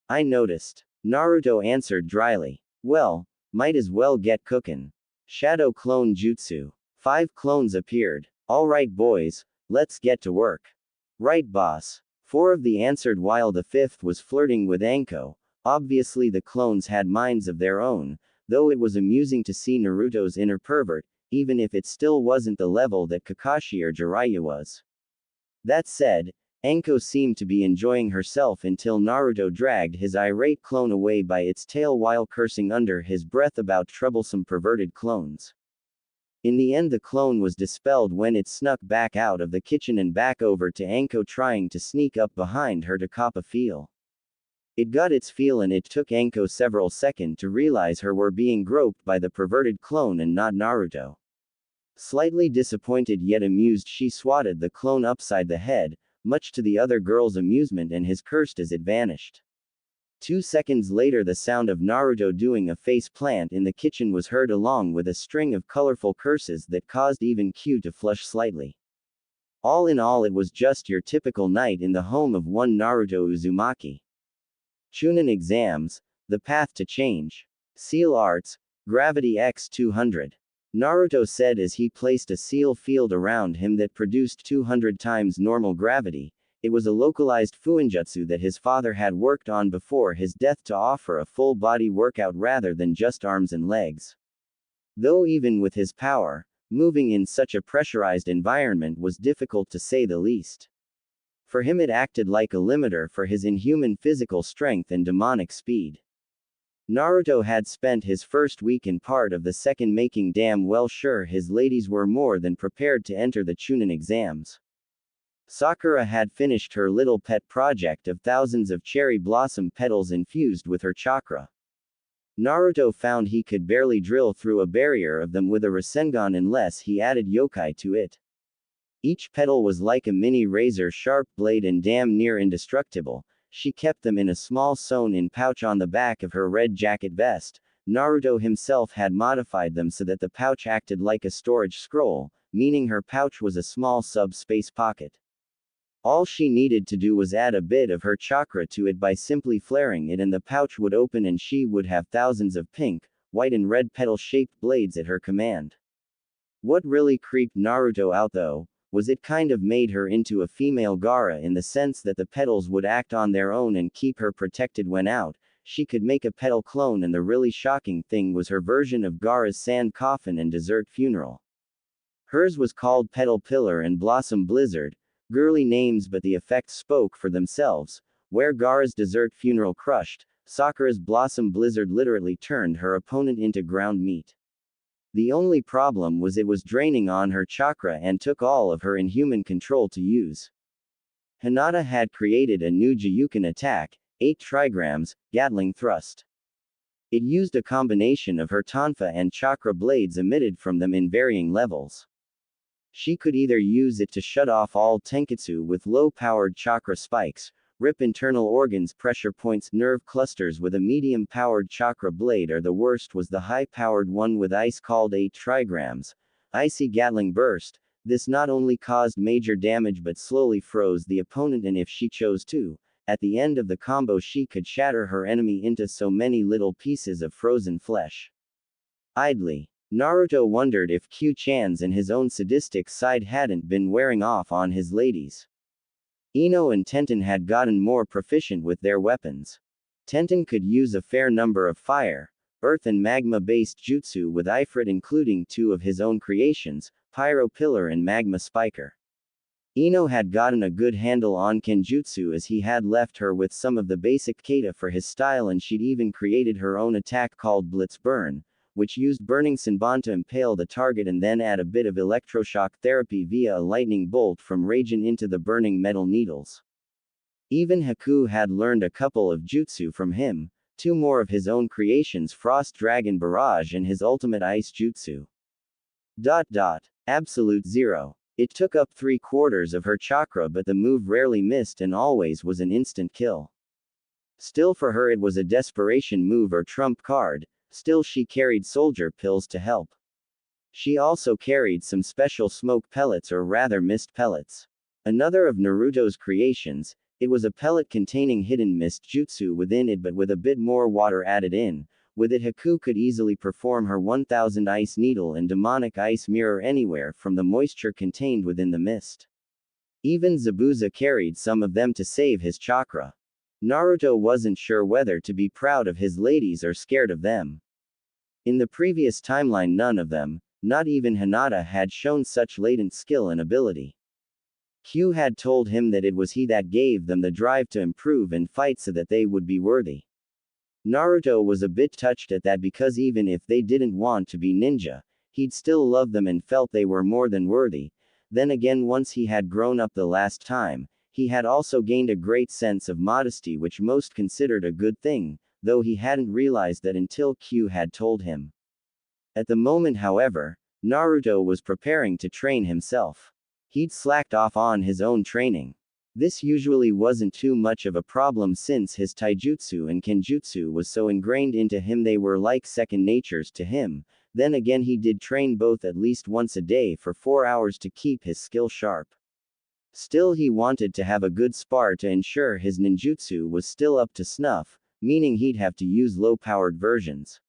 I noticed. Naruto answered dryly. Well, might as well get cookin'. Shadow clone jutsu. 5 clones appeared. Alright boys, let's get to work. Right boss. 4 of the answered while the 5th was flirting with Anko. Obviously the clones had minds of their own, though it was amusing to see Naruto's inner pervert, even if it still wasn't the level that Kakashi or Jiraiya was. That said, Anko seemed to be enjoying herself until Naruto dragged his irate clone away by its tail while cursing under his breath about troublesome perverted clones. In the end, the clone was dispelled when it snuck back out of the kitchen and back over to Anko, trying to sneak up behind her to cop a feel. It got its feel and it took Anko several seconds to realize her were being groped by the perverted clone and not Naruto. Slightly disappointed yet amused, she swatted the clone upside the head, much to the other girl's amusement and his cursed as it vanished. 2 seconds later, the sound of Naruto doing a face plant in the kitchen was heard, along with a string of colorful curses that caused even Q to flush slightly. All in all, it was just your typical night in the home of one Naruto Uzumaki. Chunin exams, the path to change. Seal arts, gravity x 200. Naruto said as he placed a seal field around him that produced 200 times normal gravity. It was a localized fuinjutsu that his father had worked on before his death to offer a full-body workout rather than just arms and legs. Though even with his power, moving in such a pressurized environment was difficult to say the least. For him, it acted like a limiter for his inhuman physical strength and demonic speed. Naruto had spent his first week and part of the second making damn well sure his ladies were more than prepared to enter the Chunin exams. Sakura had finished her little pet project of thousands of cherry blossom petals infused with her chakra. Naruto found he could barely drill through a barrier of them with a Rasengan unless he added yokai to it. Each petal was like a mini razor-sharp blade and damn near indestructible. She kept them in a small sewn-in pouch on the back of her red jacket vest. Naruto himself had modified them so that the pouch acted like a storage scroll, meaning her pouch was a small sub-space pocket. All she needed to do was add a bit of her chakra to it by simply flaring it, and the pouch would open and she would have thousands of pink, white and red petal-shaped blades at her command. What really creeped Naruto out though, was it kind of made her into a female Gaara in the sense that the petals would act on their own and keep her protected when out. she could make a petal clone, and the really shocking thing was her version of Gaara's sand coffin and dessert funeral. Hers was called Petal Pillar and Blossom Blizzard, girly names, but the effects spoke for themselves. Where Gaara's dessert funeral crushed, Sakura's Blossom Blizzard literally turned her opponent into ground meat. The only problem was it was draining on her chakra and took all of her inhuman control to use. Hinata had created a new Jiyuken attack, 8 trigrams, Gatling Thrust. It used a combination of her tonfa and chakra blades emitted from them in varying levels. She could either use it to shut off all tenketsu with low-powered chakra spikes, rip internal organs, pressure points, nerve clusters with a medium-powered chakra blade, or the worst was the high-powered one with ice called 8 trigrams, Icy Gatling Burst. This not only caused major damage but slowly froze the opponent, and if she chose to, at the end of the combo she could shatter her enemy into so many little pieces of frozen flesh. Idly, Naruto wondered if Q-chan's and his own sadistic side hadn't been wearing off on his ladies. Ino and Tenten had gotten more proficient with their weapons. Tenten could use a fair number of fire, earth and magma-based jutsu with Ifrit, including 2 of his own creations, Pyro Pillar and Magma Spiker. Ino had gotten a good handle on Kenjutsu, as he had left her with some of the basic kata for his style, and she'd even created her own attack called Blitz Burn, which used burning Senbon to impale the target and then add a bit of electroshock therapy via a lightning bolt from Raijin into the burning metal needles. Even Haku had learned a couple of jutsu from him, 2 more of his own creations, Frost Dragon Barrage and his ultimate ice jutsu. Absolute zero. It took up 3/4 of her chakra, but the move rarely missed and always was an instant kill. Still, for her it was a desperation move or trump card. Still, she carried soldier pills to help. She also carried some special smoke pellets, or rather mist pellets. Another of Naruto's creations, it was a pellet containing hidden mist jutsu within it, but with a bit more water added in. With it, Haku could easily perform her 1000 ice needle and demonic ice mirror anywhere from the moisture contained within the mist. Even Zabuza carried some of them to save his chakra. Naruto wasn't sure whether to be proud of his ladies or scared of them. In the previous timeline, none of them, not even Hinata, had shown such latent skill and ability. Q had told him that it was he that gave them the drive to improve and fight so that they would be worthy. Naruto was a bit touched at that, because even if they didn't want to be ninja, he'd still love them and felt they were more than worthy. Then again, once he had grown up the last time, he had also gained a great sense of modesty, which most considered a good thing, though he hadn't realized that until Q had told him. At the moment, however, Naruto was preparing to train himself. He'd slacked off on his own training. This usually wasn't too much of a problem, since his taijutsu and kenjutsu was so ingrained into him they were like second natures to him. Then again, he did train both at least once a day for 4 hours to keep his skill sharp. Still, he wanted to have a good spar to ensure his ninjutsu was still up to snuff, meaning he'd have to use low-powered versions.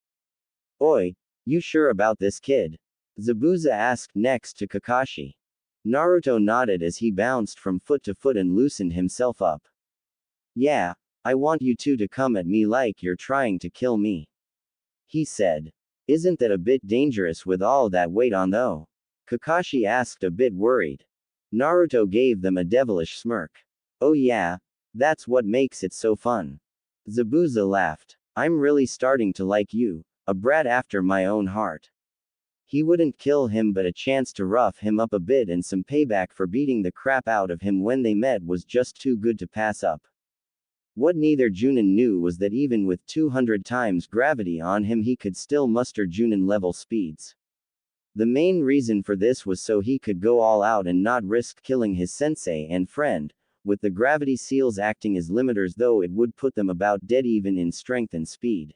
"Oi, you sure about this, kid?" Zabuza asked next to Kakashi. Naruto nodded as he bounced from foot to foot and loosened himself up. "Yeah, I want you two to come at me like you're trying to kill me," he said. "Isn't that a bit dangerous with all that weight on, though?" Kakashi asked, a bit worried. Naruto gave them a devilish smirk. "Oh yeah, that's what makes it so fun." Zabuza laughed. "I'm really starting to like you, a brat after my own heart." He wouldn't kill him, but a chance to rough him up a bit and some payback for beating the crap out of him when they met was just too good to pass up. What neither Chunin knew was that even with 200 times gravity on him, he could still muster Chunin level speeds. The main reason for this was so he could go all out and not risk killing his sensei and friend, with the gravity seals acting as limiters, though it would put them about dead even in strength and speed.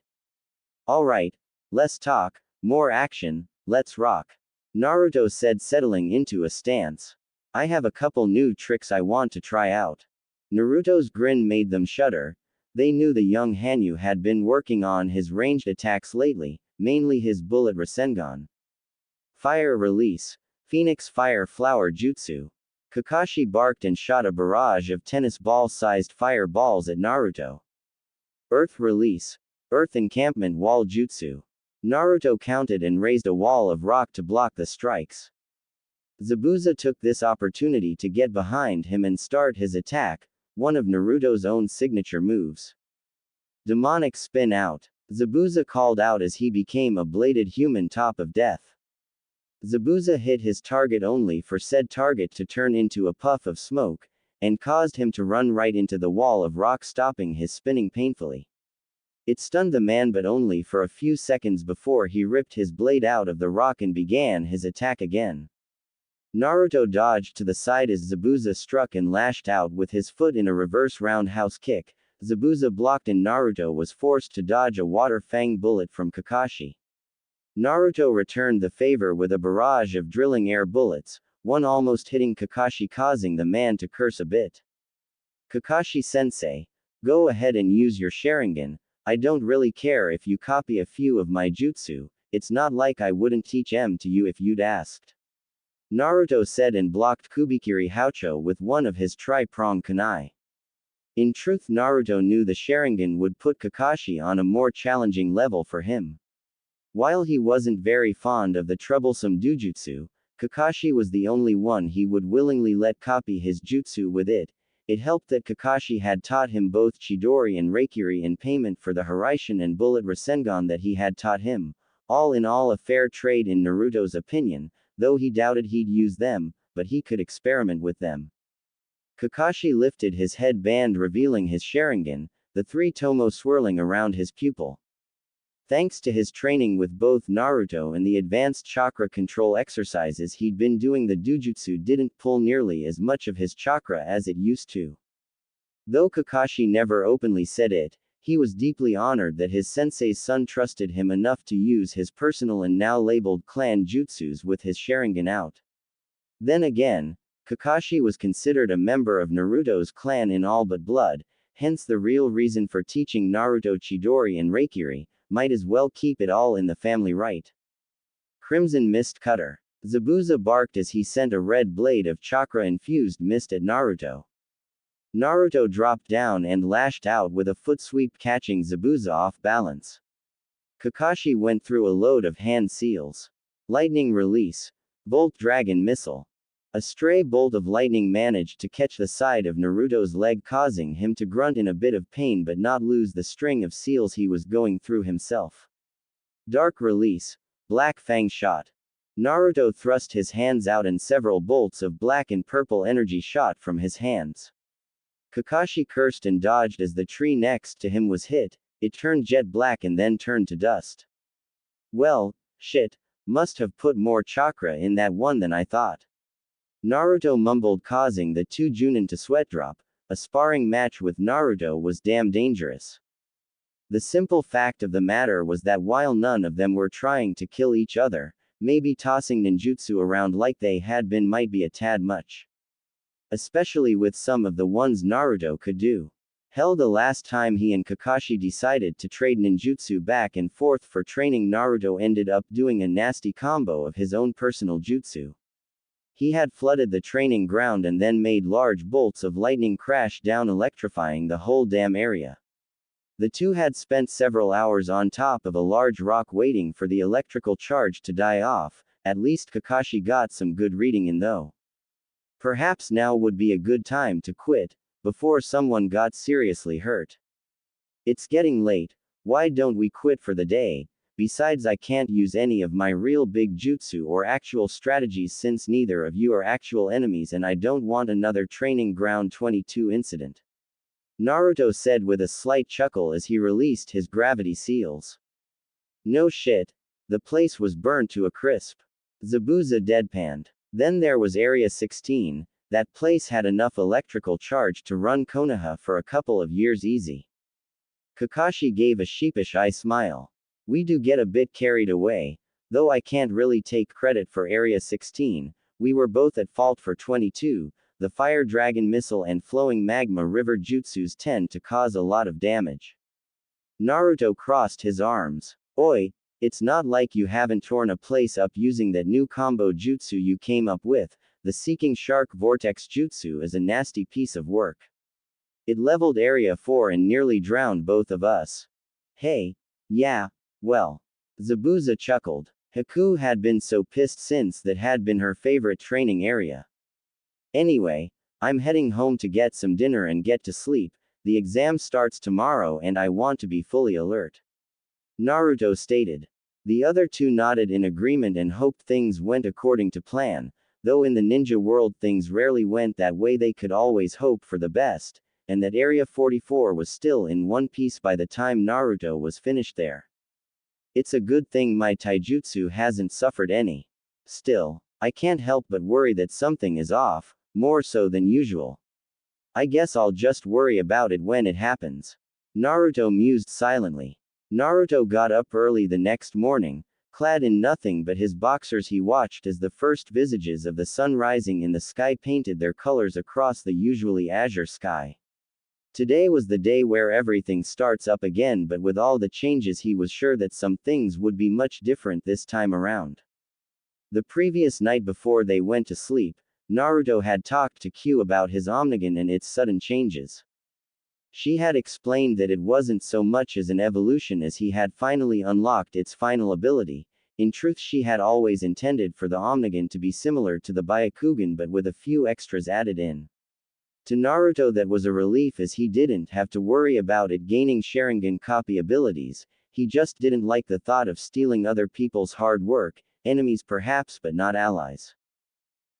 "Alright, less talk, more action. Let's rock," Naruto said, settling into a stance. "I have a couple new tricks I want to try out." Naruto's grin made them shudder. They knew the young Hanyu had been working on his ranged attacks lately, mainly his bullet Rasengan. Fire Release. Phoenix Fire Flower Jutsu. Kakashi barked and shot a barrage of tennis ball-sized fireballs at Naruto. Earth Release. Earth Encampment Wall Jutsu. Naruto counted and raised a wall of rock to block the strikes. Zabuza took this opportunity to get behind him and start his attack, one of Naruto's own signature moves. Demonic Spin Out. Zabuza called out as he became a bladed human top of death. Zabuza hit his target only for said target to turn into a puff of smoke, and caused him to run right into the wall of rock, stopping his spinning painfully. It stunned the man, but only for a few seconds before he ripped his blade out of the rock and began his attack again. Naruto dodged to the side as Zabuza struck and lashed out with his foot in a reverse roundhouse kick. Zabuza blocked and Naruto was forced to dodge a water fang bullet from Kakashi. Naruto returned the favor with a barrage of drilling air bullets, one almost hitting Kakashi, causing the man to curse a bit. Kakashi-sensei, go ahead and use your Sharingan. I don't really care if you copy a few of my jutsu, it's not like I wouldn't teach them to you if you'd asked. Naruto said and blocked Kubikiri Haucho with one of his tri-prong kunai. In truth, Naruto knew the Sharingan would put Kakashi on a more challenging level for him. While he wasn't very fond of the troublesome Dujutsu, Kakashi was the only one he would willingly let copy his jutsu with it. It helped that Kakashi had taught him both Chidori and Reikiri in payment for the Hiraishin and Bullet Rasengan that he had taught him. All in all, a fair trade in Naruto's opinion, though he doubted he'd use them, but he could experiment with them. Kakashi lifted his headband, revealing his Sharingan, the three tomo swirling around his pupil. Thanks to his training with both Naruto and the advanced chakra control exercises he'd been doing, the Dujutsu didn't pull nearly as much of his chakra as it used to. Though Kakashi never openly said it, he was deeply honored that his sensei's son trusted him enough to use his personal and now labeled clan jutsus with his Sharingan out. Then again, Kakashi was considered a member of Naruto's clan in all but blood, hence the real reason for teaching Naruto Chidori and Reikiri. Might as well keep it all in the family, right? Crimson Mist Cutter. Zabuza barked as he sent a red blade of chakra-infused mist at Naruto. Naruto dropped down and lashed out with a foot sweep, catching Zabuza off balance. Kakashi went through a load of hand seals. Lightning Release. Bolt Dragon Missile. A stray bolt of lightning managed to catch the side of Naruto's leg, causing him to grunt in a bit of pain but not lose the string of seals he was going through himself. Dark Release. Black Fang Shot. Naruto thrust his hands out and several bolts of black and purple energy shot from his hands. Kakashi cursed and dodged as the tree next to him was hit. It turned jet black and then turned to dust. Well, shit, must have put more chakra in that one than I thought. Naruto mumbled, causing the two Chunin to sweat drop. A sparring match with Naruto was damn dangerous. The simple fact of the matter was that while none of them were trying to kill each other, maybe tossing ninjutsu around like they had been might be a tad much. Especially with some of the ones Naruto could do. Hell, the last time he and Kakashi decided to trade ninjutsu back and forth for training, Naruto ended up doing a nasty combo of his own personal jutsu. He had flooded the training ground and then made large bolts of lightning crash down, electrifying the whole damn area. The two had spent several hours on top of a large rock waiting for the electrical charge to die off. At least Kakashi got some good reading in though. Perhaps now would be a good time to quit, before someone got seriously hurt. It's getting late, why don't we quit for the day? Besides, I can't use any of my real big jutsu or actual strategies since neither of you are actual enemies, and I don't want another Training Ground 22 incident. Naruto said with a slight chuckle as he released his gravity seals. No shit. The place was burnt to a crisp. Zabuza deadpanned. Then there was Area 16, that place had enough electrical charge to run Konoha for a couple of years easy. Kakashi gave a sheepish eye smile. We do get a bit carried away, though I can't really take credit for Area 16, we were both at fault for 22, the Fire Dragon Missile and Flowing Magma River jutsus tend to cause a lot of damage. Naruto crossed his arms. Oi, it's not like you haven't torn a place up using that new combo jutsu you came up with. The Seeking Shark Vortex jutsu is a nasty piece of work. It leveled Area 4 and nearly drowned both of us. Hey. Yeah. Well. Zabuza chuckled. Haku had been so pissed since that had been her favorite training area. Anyway, I'm heading home to get some dinner and get to sleep. The exam starts tomorrow and I want to be fully alert. Naruto stated. The other two nodded in agreement and hoped things went according to plan, though in the ninja world things rarely went that way. They could always hope for the best, and that Area 44 was still in one piece by the time Naruto was finished there. It's a good thing my taijutsu hasn't suffered any. Still, I can't help but worry that something is off, more so than usual. I guess I'll just worry about it when it happens. Naruto mused silently. Naruto got up early the next morning, clad in nothing but his boxers. He watched as the first visages of the sun rising in the sky painted their colors across the usually azure sky. Today was the day where everything starts up again, but with all the changes he was sure that some things would be much different this time around. The previous night before they went to sleep, Naruto had talked to Q about his Omnigan and its sudden changes. She had explained that it wasn't so much as an evolution as he had finally unlocked its final ability. In truth, she had always intended for the Omnigan to be similar to the Byakugan but with a few extras added in. To Naruto that was a relief, as he didn't have to worry about it gaining Sharingan copy abilities. He just didn't like the thought of stealing other people's hard work, enemies perhaps but not allies.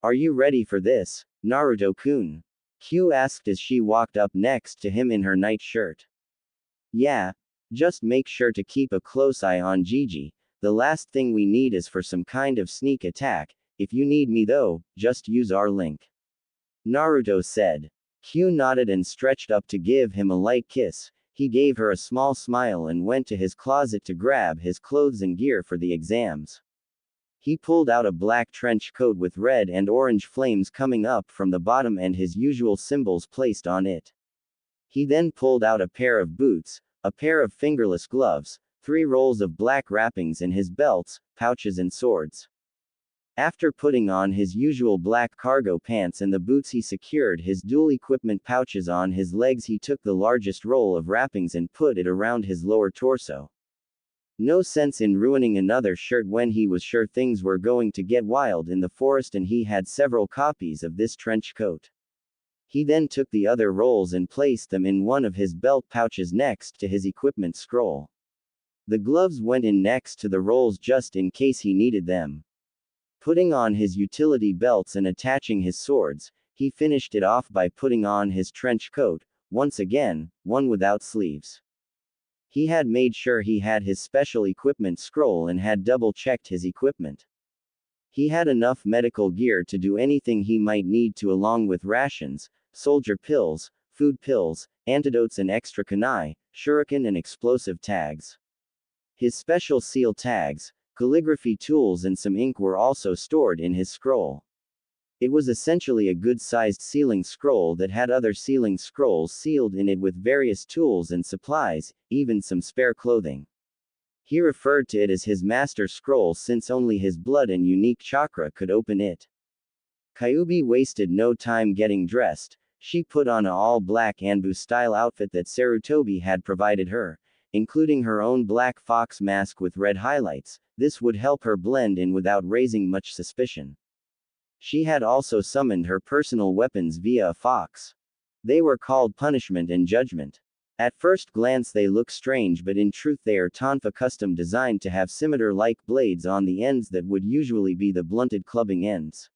Are you ready for this, Naruto-kun? Q asked as she walked up next to him in her night shirt. Yeah. Just make sure to keep a close eye on Gigi. The last thing we need is for some kind of sneak attack. If you need me though, just use our link. Naruto said. Q nodded and stretched up to give him a light kiss. He gave her a small smile and went to his closet to grab his clothes and gear for the exams. He pulled out a black trench coat with red and orange flames coming up from the bottom and his usual symbols placed on it. He then pulled out a pair of boots, a pair of fingerless gloves, 3 rolls of black wrappings and his belts, pouches and swords. After putting on his usual black cargo pants and the boots, he secured his dual equipment pouches on his legs. He took the largest roll of wrappings and put it around his lower torso. No sense in ruining another shirt when he was sure things were going to get wild in the forest, and he had several copies of this trench coat. He then took the other rolls and placed them in one of his belt pouches next to his equipment scroll. The gloves went in next to the rolls just in case he needed them. Putting on his utility belts and attaching his swords, he finished it off by putting on his trench coat, once again, one without sleeves. He had made sure he had his special equipment scroll and had double-checked his equipment. He had enough medical gear to do anything he might need to, along with rations, soldier pills, food pills, antidotes and extra kunai, shuriken and explosive tags. His special seal tags, calligraphy tools and some ink were also stored in his scroll. It was essentially a good-sized sealing scroll that had other sealing scrolls sealed in it with various tools and supplies, even some spare clothing. He referred to it as his master scroll since only his blood and unique chakra could open it. Kyuubi wasted no time getting dressed. She put on an all-black Anbu-style outfit that Sarutobi had provided her, including her own black fox mask with red highlights. This would help her blend in without raising much suspicion. She had also summoned her personal weapons via a fox. They were called Punishment and Judgment. At first glance they look strange, but in truth they are tonfa custom designed to have scimitar-like blades on the ends that would usually be the blunted clubbing ends.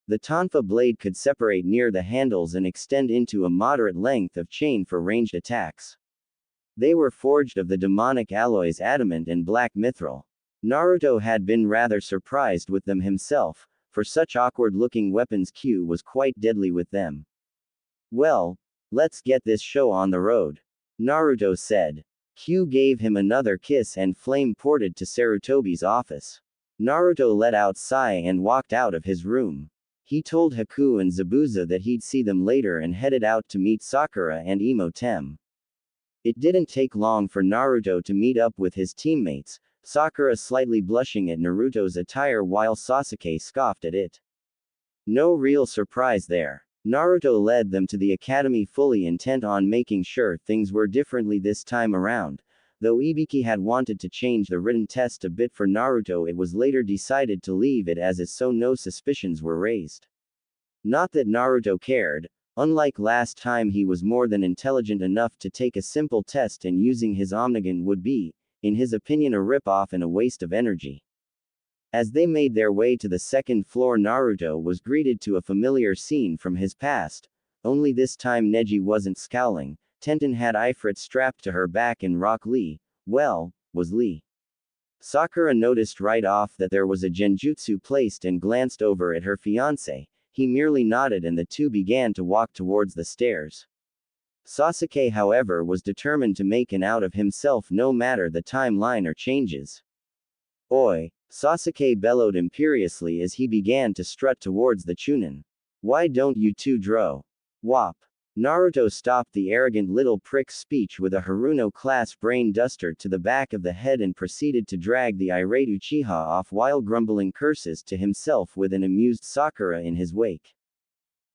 The tonfa blade could separate near the handles and extend into a moderate length of chain for ranged attacks. They were forged of the demonic alloys adamant and black mithril. Naruto had been rather surprised with them himself. For such awkward-looking weapons, Q was quite deadly with them. Well, let's get this show on the road, Naruto said. Q gave him another kiss and flame ported to Sarutobi's office. Naruto let out a sigh and walked out of his room. He told Haku and Zabuza that he'd see them later and headed out to meet Sakura and Imo-tem. It didn't take long for Naruto to meet up with his teammates, Sakura slightly blushing at Naruto's attire while Sasuke scoffed at it. No real surprise there. Naruto led them to the academy fully intent on making sure things were differently this time around. Though Ibiki had wanted to change the written test a bit for Naruto, it was later decided to leave it as is so no suspicions were raised. Not that Naruto cared. Unlike last time, he was more than intelligent enough to take a simple test, and using his Omnigan would be, in his opinion, a rip-off and a waste of energy. As they made their way to the second floor, Naruto was greeted to a familiar scene from his past, only this time Neji wasn't scowling. Tenten had Ifrit strapped to her back, and Rock Lee, well, was Lee. Sakura noticed right off that there was a genjutsu placed and glanced over at her fiancé. He merely nodded and the two began to walk towards the stairs. Sasuke, however, was determined to make an out of himself no matter the timeline or changes. Oi! Sasuke bellowed imperiously as he began to strut towards the Chunin. Why don't you two draw? Wop! Naruto stopped the arrogant little prick's speech with a Haruno-class brain duster to the back of the head and proceeded to drag the irate Uchiha off while grumbling curses to himself with an amused Sakura in his wake.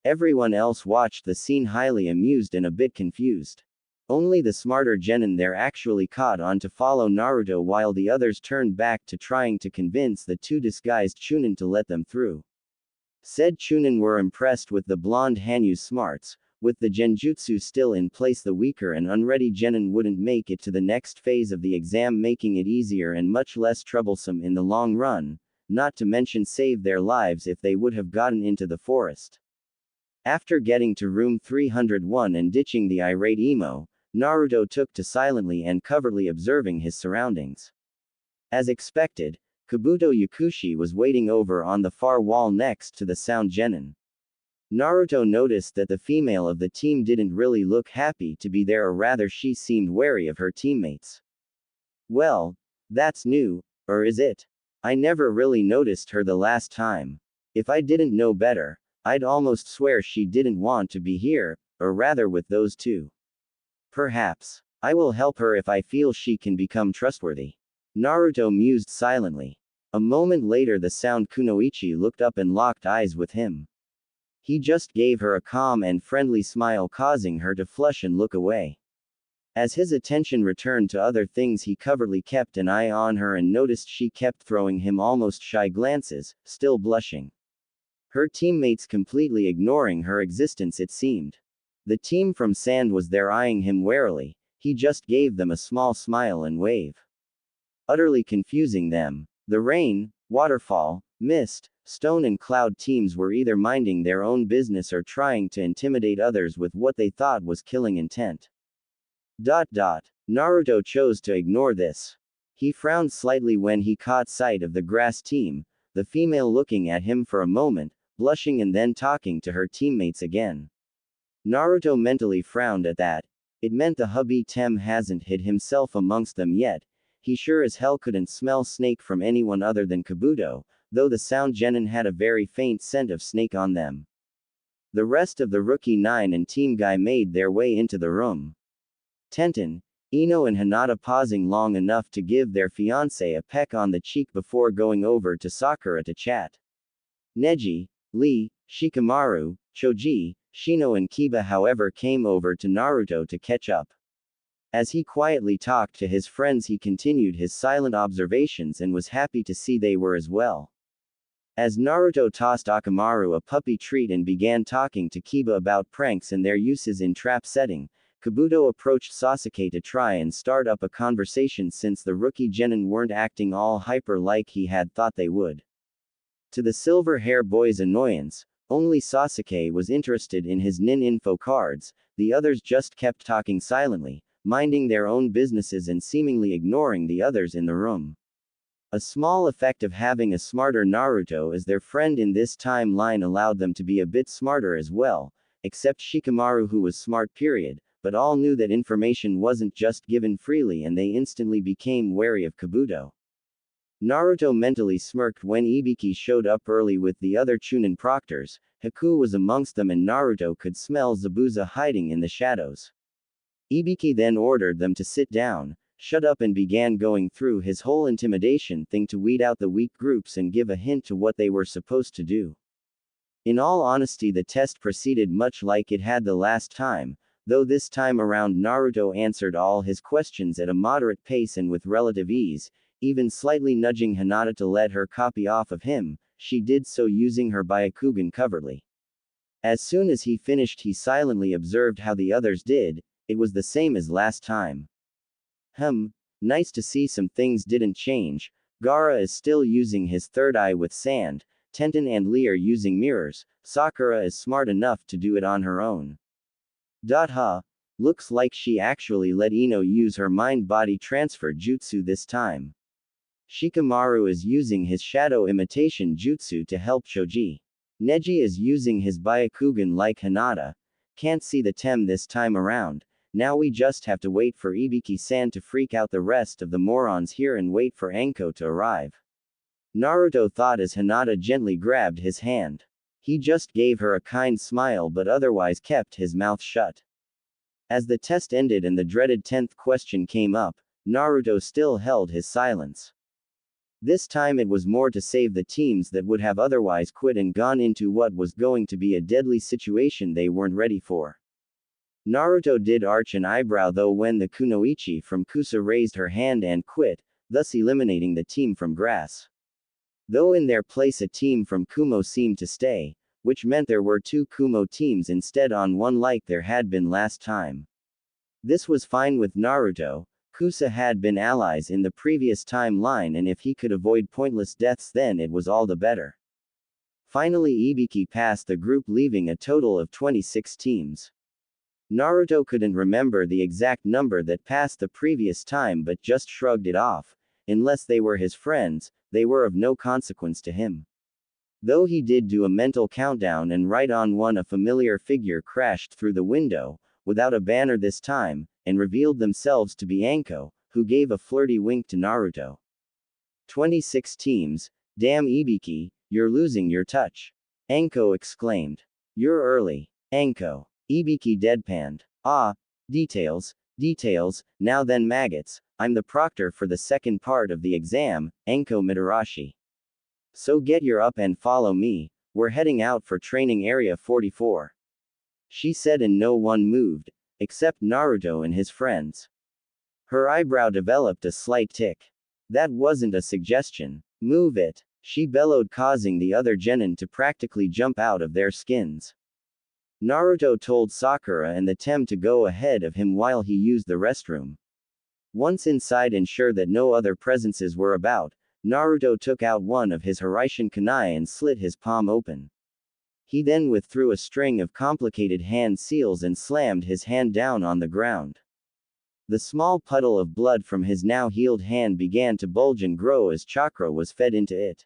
Everyone else watched the scene highly amused and a bit confused. Only the smarter genin there actually caught on to follow Naruto, while the others turned back to trying to convince the two disguised Chunin to let them through. Said Chunin were impressed with the blonde Hanyu's smarts. With the genjutsu still in place, the weaker and unready genin wouldn't make it to the next phase of the exam, making it easier and much less troublesome in the long run, not to mention save their lives if they would have gotten into the forest. After getting to room 301 and ditching the irate emo, Naruto took to silently and covertly observing his surroundings. As expected, Kabuto Yakushi was waiting over on the far wall next to the sound genin. Naruto noticed that the female of the team didn't really look happy to be there, or rather she seemed wary of her teammates. Well, that's new, or is it? I never really noticed her the last time. If I didn't know better, I'd almost swear she didn't want to be here, or rather with those two. Perhaps. I will help her if I feel she can become trustworthy. Naruto mused silently. A moment later, the sound Kunoichi looked up and locked eyes with him. He just gave her a calm and friendly smile, causing her to flush and look away. As his attention returned to other things, he covertly kept an eye on her and noticed she kept throwing him almost shy glances, still blushing. Her teammates completely ignoring her existence, it seemed. The team from Sand was there eyeing him warily. He just gave them a small smile and wave, utterly confusing them. The rain, waterfall, mist, stone and cloud teams were either minding their own business or trying to intimidate others with what they thought was killing intent. Naruto chose to ignore this. He frowned slightly when he caught sight of the grass team, the female looking at him for a moment, blushing and then talking to her teammates again. Naruto mentally frowned at that. It meant the hubby Tem hasn't hid himself amongst them yet. He sure as hell couldn't smell snake from anyone other than Kabuto, though the sound genin had a very faint scent of snake on them. The rest of the rookie 9 and team guy made their way into the room. Tenten, Ino and Hinata pausing long enough to give their fiancé a peck on the cheek before going over to Sakura to chat. Neji, Lee, Shikamaru, Choji, Shino and Kiba however came over to Naruto to catch up. As he quietly talked to his friends, he continued his silent observations and was happy to see they were as well. As Naruto tossed Akamaru a puppy treat and began talking to Kiba about pranks and their uses in trap setting, Kabuto approached Sasuke to try and start up a conversation since the rookie genin weren't acting all hyper like he had thought they would. To the silver hair boy's annoyance, only Sasuke was interested in his nin info cards, the others just kept talking silently, minding their own businesses and seemingly ignoring the others in the room. A small effect of having a smarter Naruto as their friend in this timeline allowed them to be a bit smarter as well, except Shikamaru, who was smart period, but all knew that information wasn't just given freely and they instantly became wary of Kabuto. Naruto mentally smirked when Ibiki showed up early with the other Chunin proctors. Haku was amongst them and Naruto could smell Zabuza hiding in the shadows. Ibiki then ordered them to sit down, shut up and began going through his whole intimidation thing to weed out the weak groups and give a hint to what they were supposed to do. In all honesty, the test proceeded much like it had the last time, though this time around Naruto answered all his questions at a moderate pace and with relative ease, even slightly nudging Hinata to let her copy off of him. She did so using her Byakugan covertly. As soon as he finished, he silently observed how the others did. It was the same as last time. Nice to see some things didn't change. Gaara is still using his third eye with sand, Tenten and Lee are using mirrors, Sakura is smart enough to do it on her own. Looks like she actually let Ino use her mind-body transfer jutsu this time. Shikamaru is using his shadow imitation jutsu to help Choji. Neji is using his Byakugan like Hinata. Can't see the Tem this time around. Now we just have to wait for Ibiki-san to freak out the rest of the morons here and wait for Anko to arrive. Naruto thought as Hinata gently grabbed his hand. He just gave her a kind smile but otherwise kept his mouth shut. As the test ended and the dreaded 10th question came up, Naruto still held his silence. This time it was more to save the teams that would have otherwise quit and gone into what was going to be a deadly situation they weren't ready for. Naruto did arch an eyebrow though when the kunoichi from Kusa raised her hand and quit, thus eliminating the team from grass. Though in their place a team from Kumo seemed to stay, which meant there were 2 Kumo teams instead on one like there had been last time. This was fine with Naruto. Kusa had been allies in the previous timeline and if he could avoid pointless deaths then it was all the better. Finally Ibiki passed the group leaving a total of 26 teams. Naruto couldn't remember the exact number that passed the previous time but just shrugged it off. Unless they were his friends, they were of no consequence to him. Though he did do a mental countdown and right on one a familiar figure crashed through the window, without a banner this time, and revealed themselves to be Anko, who gave a flirty wink to Naruto. 26 teams, damn Ibiki, you're losing your touch. Anko exclaimed. You're early. Anko. Ibiki deadpanned. Details, now then maggots, I'm the proctor for the second part of the exam, Anko Mitarashi. So get your up and follow me, we're heading out for training area 44. She said and no one moved, except Naruto and his friends. Her eyebrow developed a slight tick. That wasn't a suggestion. Move it, she bellowed causing the other genin to practically jump out of their skins. Naruto told Sakura and the Tem to go ahead of him while he used the restroom. Once inside and sure that no other presences were about, Naruto took out one of his Hiraishin kunai and slit his palm open. He then withdrew a string of complicated hand seals and slammed his hand down on the ground. The small puddle of blood from his now healed hand began to bulge and grow as chakra was fed into it.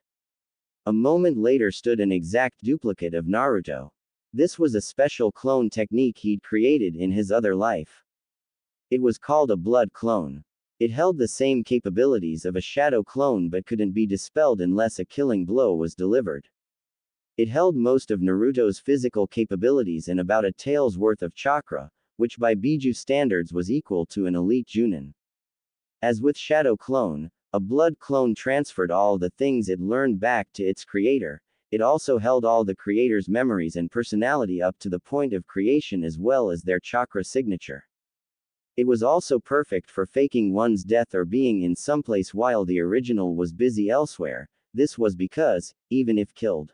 A moment later stood an exact duplicate of Naruto. This was a special clone technique he'd created in his other life. It was called a blood clone. It held the same capabilities of a shadow clone but couldn't be dispelled unless a killing blow was delivered. It held most of Naruto's physical capabilities and about a tael's worth of chakra, which by Biju standards was equal to an elite Chunin. As with Shadow Clone, a blood clone transferred all the things it learned back to its creator. It also held all the creator's memories and personality up to the point of creation as well as their chakra signature. It was also perfect for faking one's death or being in someplace while the original was busy elsewhere. This was because, even if killed,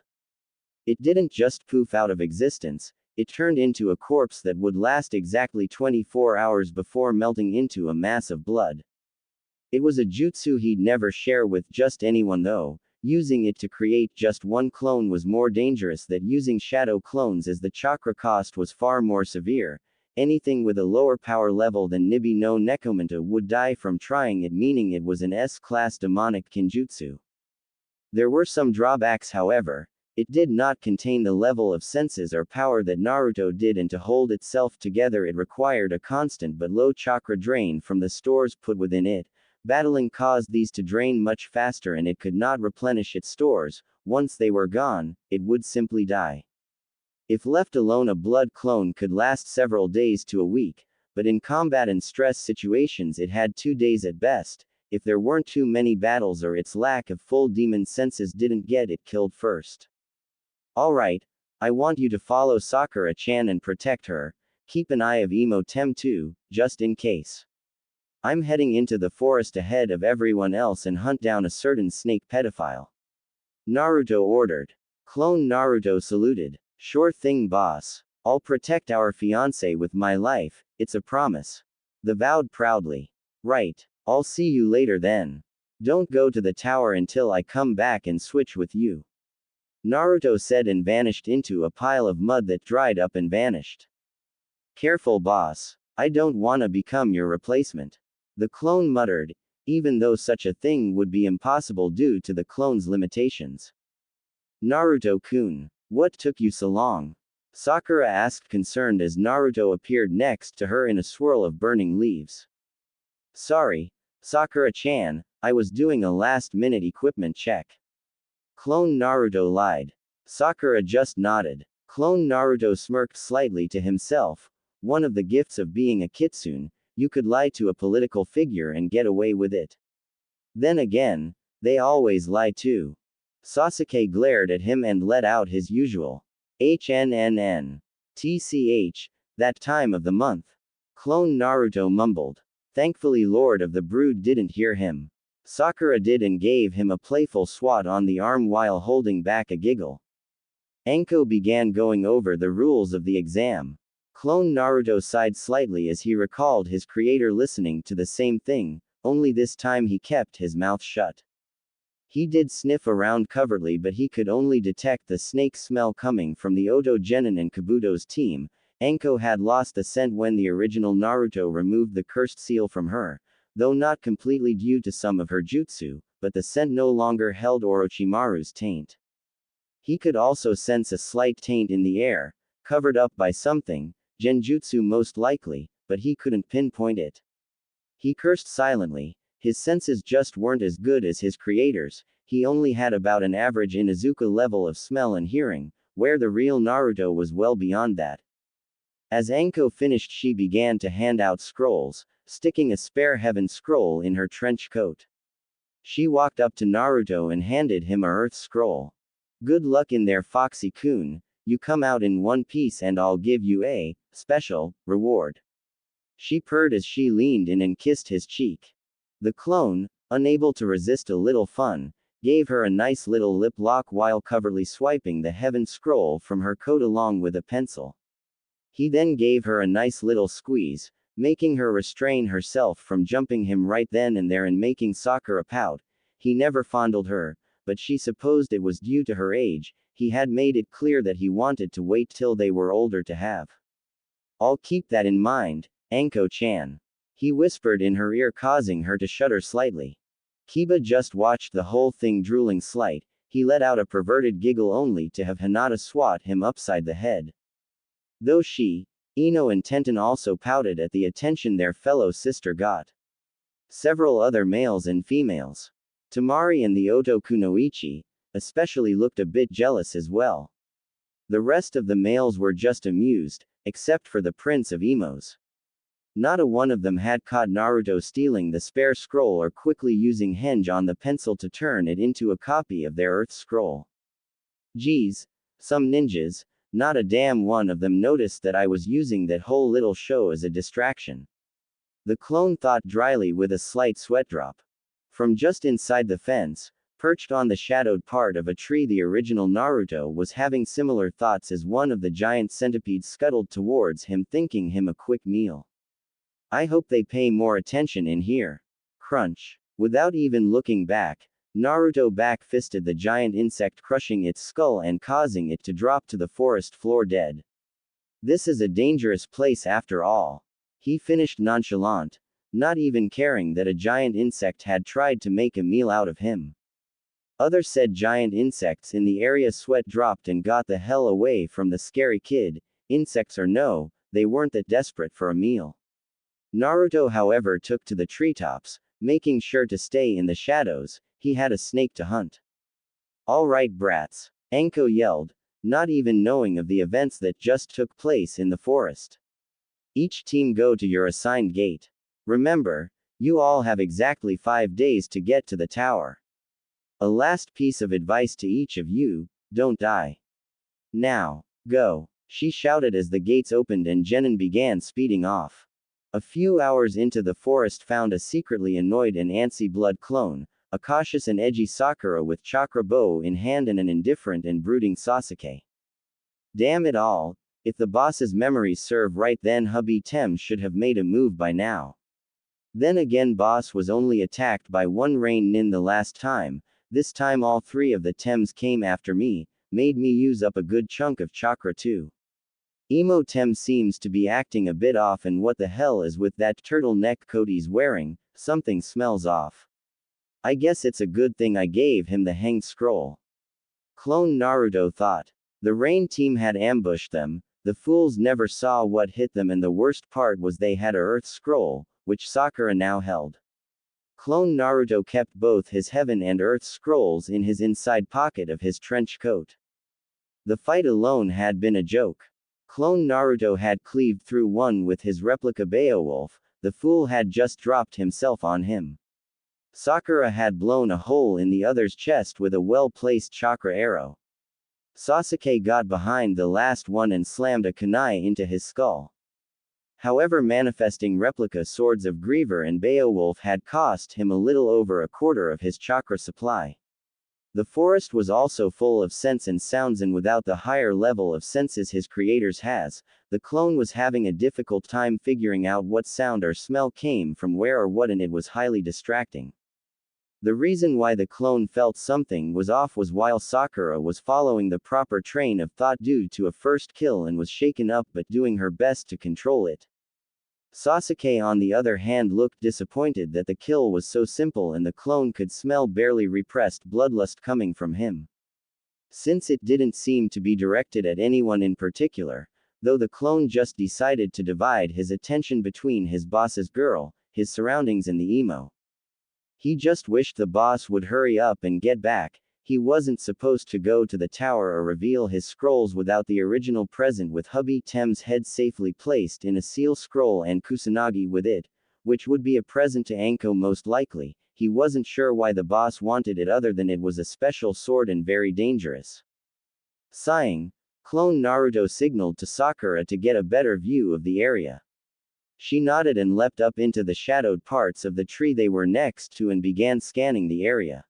it didn't just poof out of existence, it turned into a corpse that would last exactly 24 hours before melting into a mass of blood. It was a jutsu he'd never share with just anyone though. Using it to create just one clone was more dangerous than using shadow clones as the chakra cost was far more severe. Anything with a lower power level than Nibi no Nekomata would die from trying it, meaning it was an S-class demonic kinjutsu. There were some drawbacks however. It did not contain the level of senses or power that Naruto did, and to hold itself together it required a constant but low chakra drain from the stores put within it. Battling caused these to drain much faster and it could not replenish its stores. Once they were gone, it would simply die. If left alone, a blood clone could last several days to a week, but in combat and stress situations it had 2 days at best, if there weren't too many battles or its lack of full demon senses didn't get it killed first. Alright, I want you to follow Sakura-chan and protect her. Keep an eye of Imo-tem too, just in case. I'm heading into the forest ahead of everyone else and hunt down a certain snake pedophile. Naruto ordered. Clone Naruto saluted. Sure thing, boss. I'll protect our fiancé with my life, it's a promise. The vowed proudly. Right. I'll see you later then. Don't go to the tower until I come back and switch with you. Naruto said and vanished into a pile of mud that dried up and vanished. Careful, boss. I don't wanna become your replacement. The clone muttered, even though such a thing would be impossible due to the clone's limitations. Naruto-kun, what took you so long? Sakura asked, concerned as Naruto appeared next to her in a swirl of burning leaves. Sorry, Sakura-chan, I was doing a last-minute equipment check. Clone Naruto lied. Sakura just nodded. Clone Naruto smirked slightly to himself. One of the gifts of being a kitsune, you could lie to a political figure and get away with it. Then again, they always lie too. Sasuke glared at him and let out his usual HNNN. TCH, that time of the month. Clone Naruto mumbled. Thankfully Lord of the Brood didn't hear him. Sakura did and gave him a playful swat on the arm while holding back a giggle. Anko began going over the rules of the exam. Clone Naruto sighed slightly as he recalled his creator listening to the same thing, only this time he kept his mouth shut. He did sniff around covertly, but he could only detect the snake smell coming from the Oto Genin and Kabuto's team. Anko had lost the scent when the original Naruto removed the cursed seal from her, though not completely due to some of her jutsu, but the scent no longer held Orochimaru's taint. He could also sense a slight taint in the air, covered up by something, genjutsu most likely, but he couldn't pinpoint it. He cursed silently. His senses just weren't as good as his creator's. He only had about an average Inuzuka level of smell and hearing, where the real Naruto was well beyond that. As Anko finished, she began to hand out scrolls, sticking a spare heaven scroll in her trench coat. She walked up to Naruto and handed him a earth scroll. Good luck in there, Foxy-kun. You come out in one piece and I'll give you a special reward. She purred as she leaned in and kissed his cheek. The clone, unable to resist a little fun, gave her a nice little lip lock while covertly swiping the heaven scroll from her coat along with a pencil. He then gave her a nice little squeeze, making her restrain herself from jumping him right then and there and making Sakura pout. He never fondled her, but she supposed it was due to her age. He had made it clear that he wanted to wait till they were older to have. I'll keep that in mind, Anko-chan. He whispered in her ear, causing her to shudder slightly. Kiba just watched the whole thing, drooling slight. He let out a perverted giggle only to have Hinata swat him upside the head. Though she, Ino and Tenten also pouted at the attention their fellow sister got. Several other males and females, Tamari and the Oto Kunoichi, especially, looked a bit jealous as well. The rest of the males were just amused, except for the Prince of Emos. Not a one of them had caught Naruto stealing the spare scroll or quickly using henge on the pencil to turn it into a copy of their earth scroll. Geez, some ninjas, not a damn one of them noticed that I was using that whole little show as a distraction. The clone thought dryly with a slight sweat drop. From just inside the fence, perched on the shadowed part of a tree, the original Naruto was having similar thoughts as one of the giant centipedes scuttled towards him, thinking him a quick meal. I hope they pay more attention in here. Crunch. Without even looking back, Naruto back-fisted the giant insect, crushing its skull and causing it to drop to the forest floor dead. This is a dangerous place after all. He finished nonchalant, not even caring that a giant insect had tried to make a meal out of him. Other said giant insects in the area sweat dropped and got the hell away from the scary kid. Insects or no, they weren't that desperate for a meal. Naruto, however, took to the treetops, making sure to stay in the shadows. He had a snake to hunt. All right, brats, Anko yelled, not even knowing of the events that just took place in the forest. Each team go to your assigned gate. Remember, you all have exactly 5 days to get to the tower. A last piece of advice to each of you, don't die. Now. Go! She shouted as the gates opened and Genin began speeding off. A few hours into the forest found a secretly annoyed and antsy blood clone, a cautious and edgy Sakura with chakra bow in hand and an indifferent and brooding Sasuke. Damn it all, if the boss's memories serve right then hubby Tem should have made a move by now. Then again boss was only attacked by one rain nin the last time, this time all three of the Tems came after me, made me use up a good chunk of chakra too. Emo Tem seems to be acting a bit off and what the hell is with that turtleneck coat he's wearing, something smells off. I guess it's a good thing I gave him the hanged scroll. Clone Naruto thought. The rain team had ambushed them, the fools never saw what hit them and the worst part was they had a earth scroll, which Sakura now held. Clone Naruto kept both his heaven and earth scrolls in his inside pocket of his trench coat. The fight alone had been a joke. Clone Naruto had cleaved through one with his replica Beowulf, the fool had just dropped himself on him. Sakura had blown a hole in the other's chest with a well-placed chakra arrow. Sasuke got behind the last one and slammed a kunai into his skull. However, manifesting replica swords of Griever and Beowulf had cost him a little over a quarter of his chakra supply. The forest was also full of scents and sounds, and without the higher level of senses his creators has, the clone was having a difficult time figuring out what sound or smell came from where or what, and it was highly distracting. The reason why the clone felt something was off was while Sakura was following the proper train of thought due to a first kill and was shaken up but doing her best to control it. Sasuke on the other hand looked disappointed that the kill was so simple and the clone could smell barely repressed bloodlust coming from him. Since it didn't seem to be directed at anyone in particular, though the clone just decided to divide his attention between his boss's girl, his surroundings and the emo. He just wished the boss would hurry up and get back. He wasn't supposed to go to the tower or reveal his scrolls without the original present with hubby Tem's head safely placed in a seal scroll and Kusanagi with it, which would be a present to Anko most likely. He wasn't sure why the boss wanted it other than it was a special sword and very dangerous. Sighing, Clone Naruto signaled to Sakura to get a better view of the area. She nodded and leapt up into the shadowed parts of the tree they were next to and began scanning the area.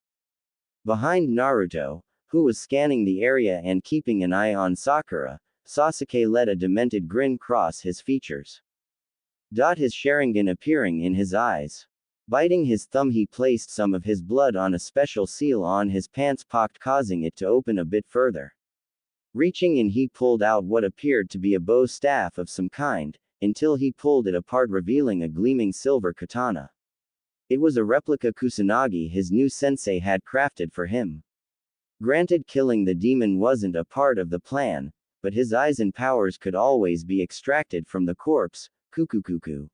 Behind Naruto, who was scanning the area and keeping an eye on Sakura, Sasuke let a demented grin cross his features. His Sharingan appearing in his eyes. Biting his thumb, he placed some of his blood on a special seal on his pants pocket, causing it to open a bit further. Reaching in, he pulled out what appeared to be a bow staff of some kind, until he pulled it apart, revealing a gleaming silver katana. It was a replica Kusanagi his new sensei had crafted for him. Granted, killing the demon wasn't a part of the plan, but his eyes and powers could always be extracted from the corpse. Kukukuku.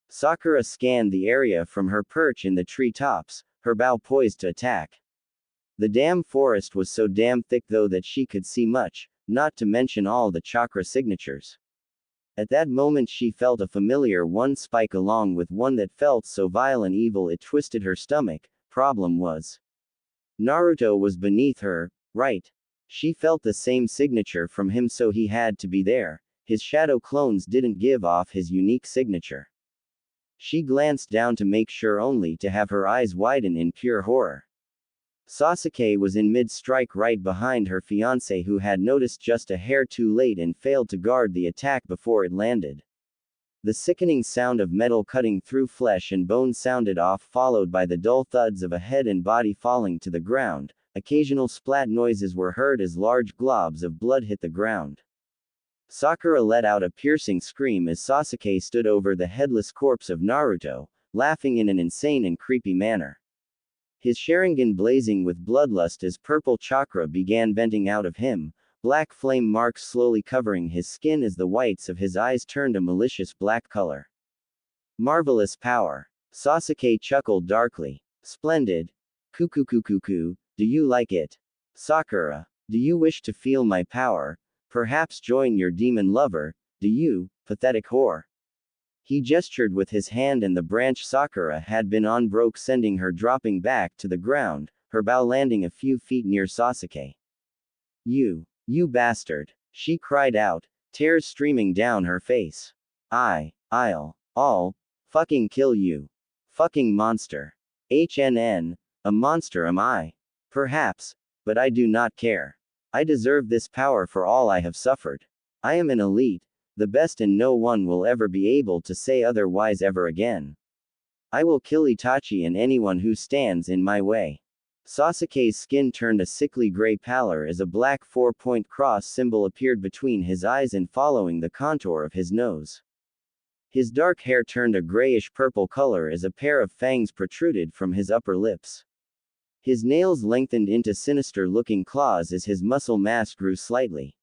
Sakura scanned the area from her perch in the tree tops, her bow poised to attack. The damn forest was so damn thick though that she could see much, not to mention all the chakra signatures. At that moment she felt a familiar one spike along with one that felt so vile and evil it twisted her stomach. Problem was, Naruto was beneath her, right? She felt the same signature from him, so he had to be there. His shadow clones didn't give off his unique signature. She glanced down to make sure, only to have her eyes widen in pure horror. Sasuke was in mid-strike right behind her fiancé, who had noticed just a hair too late and failed to guard the attack before it landed. The sickening sound of metal cutting through flesh and bone sounded off, followed by the dull thuds of a head and body falling to the ground. Occasional splat noises were heard as large globs of blood hit the ground. Sakura let out a piercing scream as Sasuke stood over the headless corpse of Naruto, laughing in an insane and creepy manner. His Sharingan blazing with bloodlust as purple chakra began venting out of him, black flame marks slowly covering his skin as the whites of his eyes turned a malicious black color. Marvelous power. Sasuke chuckled darkly. Splendid. Kukukukuku, do you like it? Sakura, do you wish to feel my power? Perhaps join your demon lover, do you, pathetic whore? He gestured with his hand and the branch Sakura had been on broke, sending her dropping back to the ground, her bow landing a few feet near Sasuke. You bastard. She cried out, tears streaming down her face. I'll fucking kill you. Fucking monster. A monster am I. Perhaps, but I do not care. I deserve this power for all I have suffered. I am an elite, the best, and no one will ever be able to say otherwise ever again. I will kill Itachi and anyone who stands in my way. Sasuke's skin turned a sickly gray pallor as a black four-point cross symbol appeared between his eyes and following the contour of his nose. His dark hair turned a grayish-purple color as a pair of fangs protruded from his upper lips. His nails lengthened into sinister-looking claws as his muscle mass grew slightly.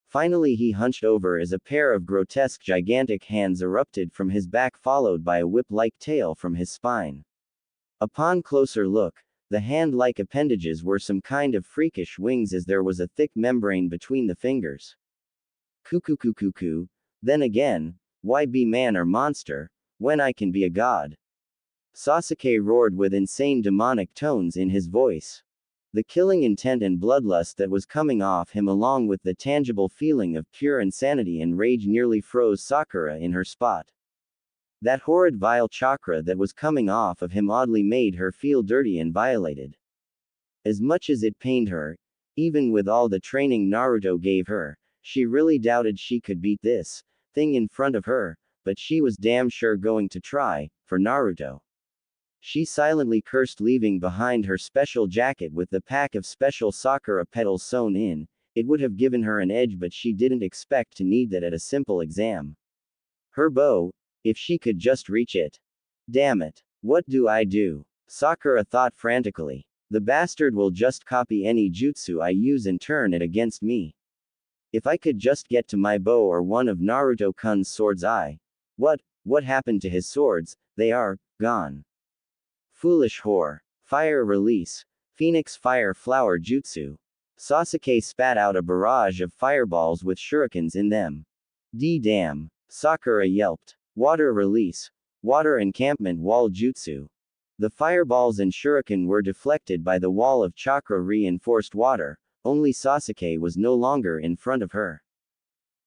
Finally he hunched over as a pair of grotesque gigantic hands erupted from his back, followed by a whip-like tail from his spine. Upon closer look, the hand-like appendages were some kind of freakish wings, as there was a thick membrane between the fingers. Cuckoo. Then again, why be man or monster, when I can be a god? Sasuke roared with insane demonic tones in his voice. The killing intent and bloodlust that was coming off him, along with the tangible feeling of pure insanity and rage, nearly froze Sakura in her spot. That horrid vile chakra that was coming off of him oddly made her feel dirty and violated. As much as it pained her, even with all the training Naruto gave her, she really doubted she could beat this thing in front of her, but she was damn sure going to try, for Naruto. She silently cursed, leaving behind her special jacket with the pack of special Sakura petals sewn in. It would have given her an edge, but she didn't expect to need that at a simple exam. Her bow, if she could just reach it. Damn it. What do I do? Sakura thought frantically. The bastard will just copy any jutsu I use and turn it against me. If I could just get to my bow or one of Naruto-kun's swords. What happened to his swords? They are gone. Foolish whore. Fire release. Phoenix Fire Flower Jutsu. Sasuke spat out a barrage of fireballs with shurikens in them. Damn. Sakura yelped. Water release. Water encampment wall jutsu. The fireballs and shuriken were deflected by the wall of chakra reinforced water, only Sasuke was no longer in front of her.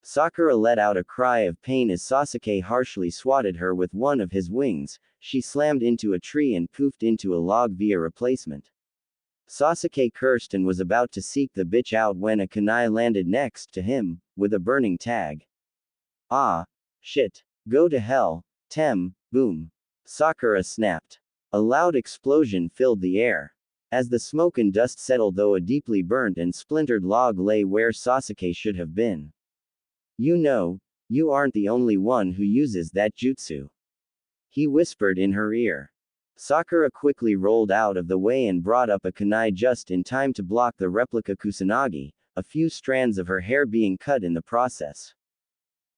Sakura let out a cry of pain as Sasuke harshly swatted her with one of his wings. She slammed into a tree and poofed into a log via replacement. Sasuke cursed and was about to seek the bitch out when a kunai landed next to him, with a burning tag. Ah. Shit. Go to hell. Boom. Sakura snapped. A loud explosion filled the air. As the smoke and dust settled, though a deeply burnt and splintered log lay where Sasuke should have been. You know, you aren't the only one who uses that jutsu. He whispered in her ear. Sakura quickly rolled out of the way and brought up a kunai just in time to block the replica Kusanagi, a few strands of her hair being cut in the process.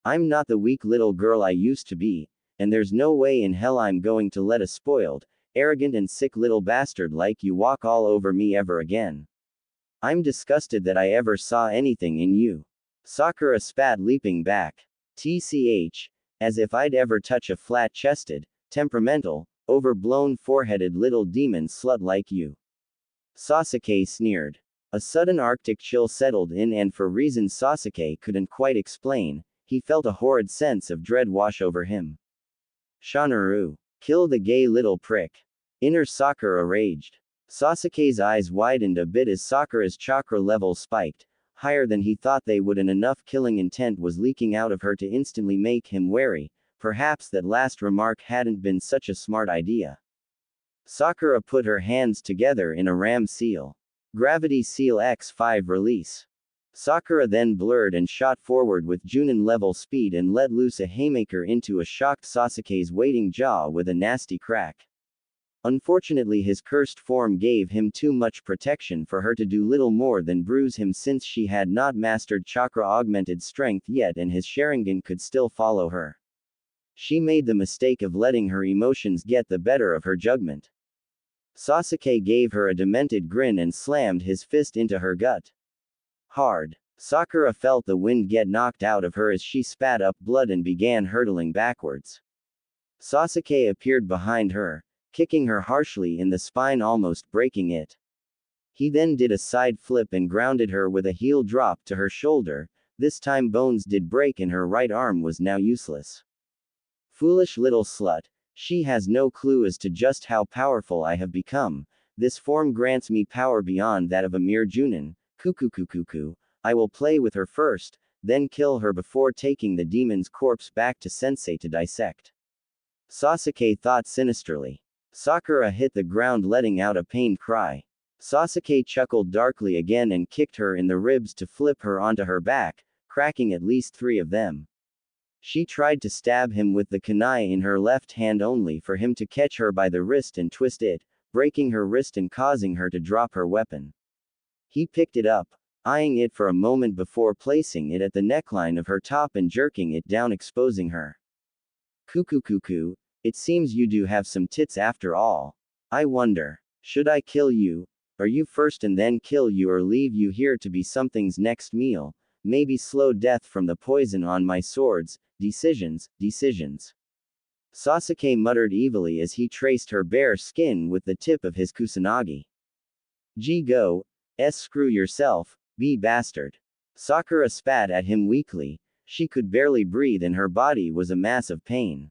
I'm not the weak little girl I used to be, and there's no way in hell I'm going to let a spoiled, arrogant and sick little bastard like you walk all over me ever again. I'm disgusted that I ever saw anything in you. Sakura spat, leaping back. TCH, as if I'd ever touch a flat-chested, temperamental, overblown foreheaded little demon slut like you. Sasuke sneered. A sudden arctic chill settled in, and for reasons Sasuke couldn't quite explain, he felt a horrid sense of dread wash over him. Shanaru. Kill the gay little prick. Inner Sakura raged. Sasuke's eyes widened a bit as Sakura's chakra level spiked, higher than he thought they would, and enough killing intent was leaking out of her to instantly make him wary. Perhaps that last remark hadn't been such a smart idea. Sakura put her hands together in a ram seal. Gravity Seal X5 release. Sakura then blurred and shot forward with Chunin level speed and let loose a haymaker into a shocked Sasuke's waiting jaw with a nasty crack. Unfortunately, his cursed form gave him too much protection for her to do little more than bruise him, since she had not mastered chakra augmented strength yet and his Sharingan could still follow her. She made the mistake of letting her emotions get the better of her judgment. Sasuke gave her a demented grin and slammed his fist into her gut. Hard. Sakura felt the wind get knocked out of her as she spat up blood and began hurtling backwards. Sasuke appeared behind her, kicking her harshly in the spine, almost breaking it. He then did a side flip and grounded her with a heel drop to her shoulder, This time bones did break and her right arm was now useless. Foolish little slut, she has no clue as to just how powerful I have become. This form grants me power beyond that of a mere Chunin. Cuckoo. I will play with her first, then kill her before taking the demon's corpse back to Sensei to dissect. Sasuke thought sinisterly. Sakura hit the ground letting out a pained cry. Sasuke chuckled darkly again and kicked her in the ribs to flip her onto her back, cracking at least 3 of them. She tried to stab him with the kunai in her left hand only for him to catch her by the wrist and twist it, breaking her wrist and causing her to drop her weapon. He picked it up, eyeing it for a moment before placing it at the neckline of her top and jerking it down, exposing her. Cuckoo, it seems you do have some tits after all. I wonder, should I kill you, or you first and then kill you, or leave you here to be something's next meal, maybe slow death from the poison on my swords, decisions. Sasuke muttered evilly as he traced her bare skin with the tip of his kusanagi. Go, screw yourself, bastard. Sakura spat at him weakly, she could barely breathe and her body was a mass of pain.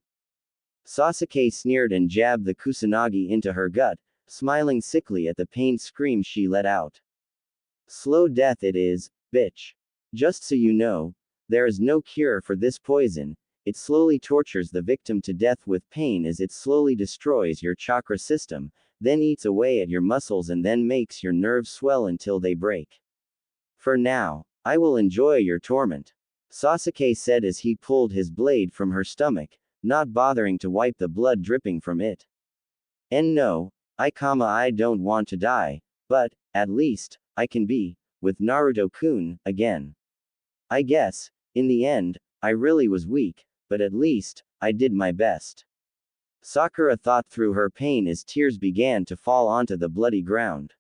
Sasuke sneered and jabbed the kusanagi into her gut, smiling sickly at the pained scream she let out. Slow death it is, bitch. Just so you know, there is no cure for this poison. It slowly tortures the victim to death with pain as it slowly destroys your chakra system, then eats away at your muscles and then makes your nerves swell until they break. For now, I will enjoy your torment. Sasuke said as he pulled his blade from her stomach, not bothering to wipe the blood dripping from it. And no, I don't want to die, but, at least, I can be, with Naruto-kun, again. I guess, in the end, I really was weak, but at least, I did my best. Sakura thought through her pain as tears began to fall onto the bloody ground.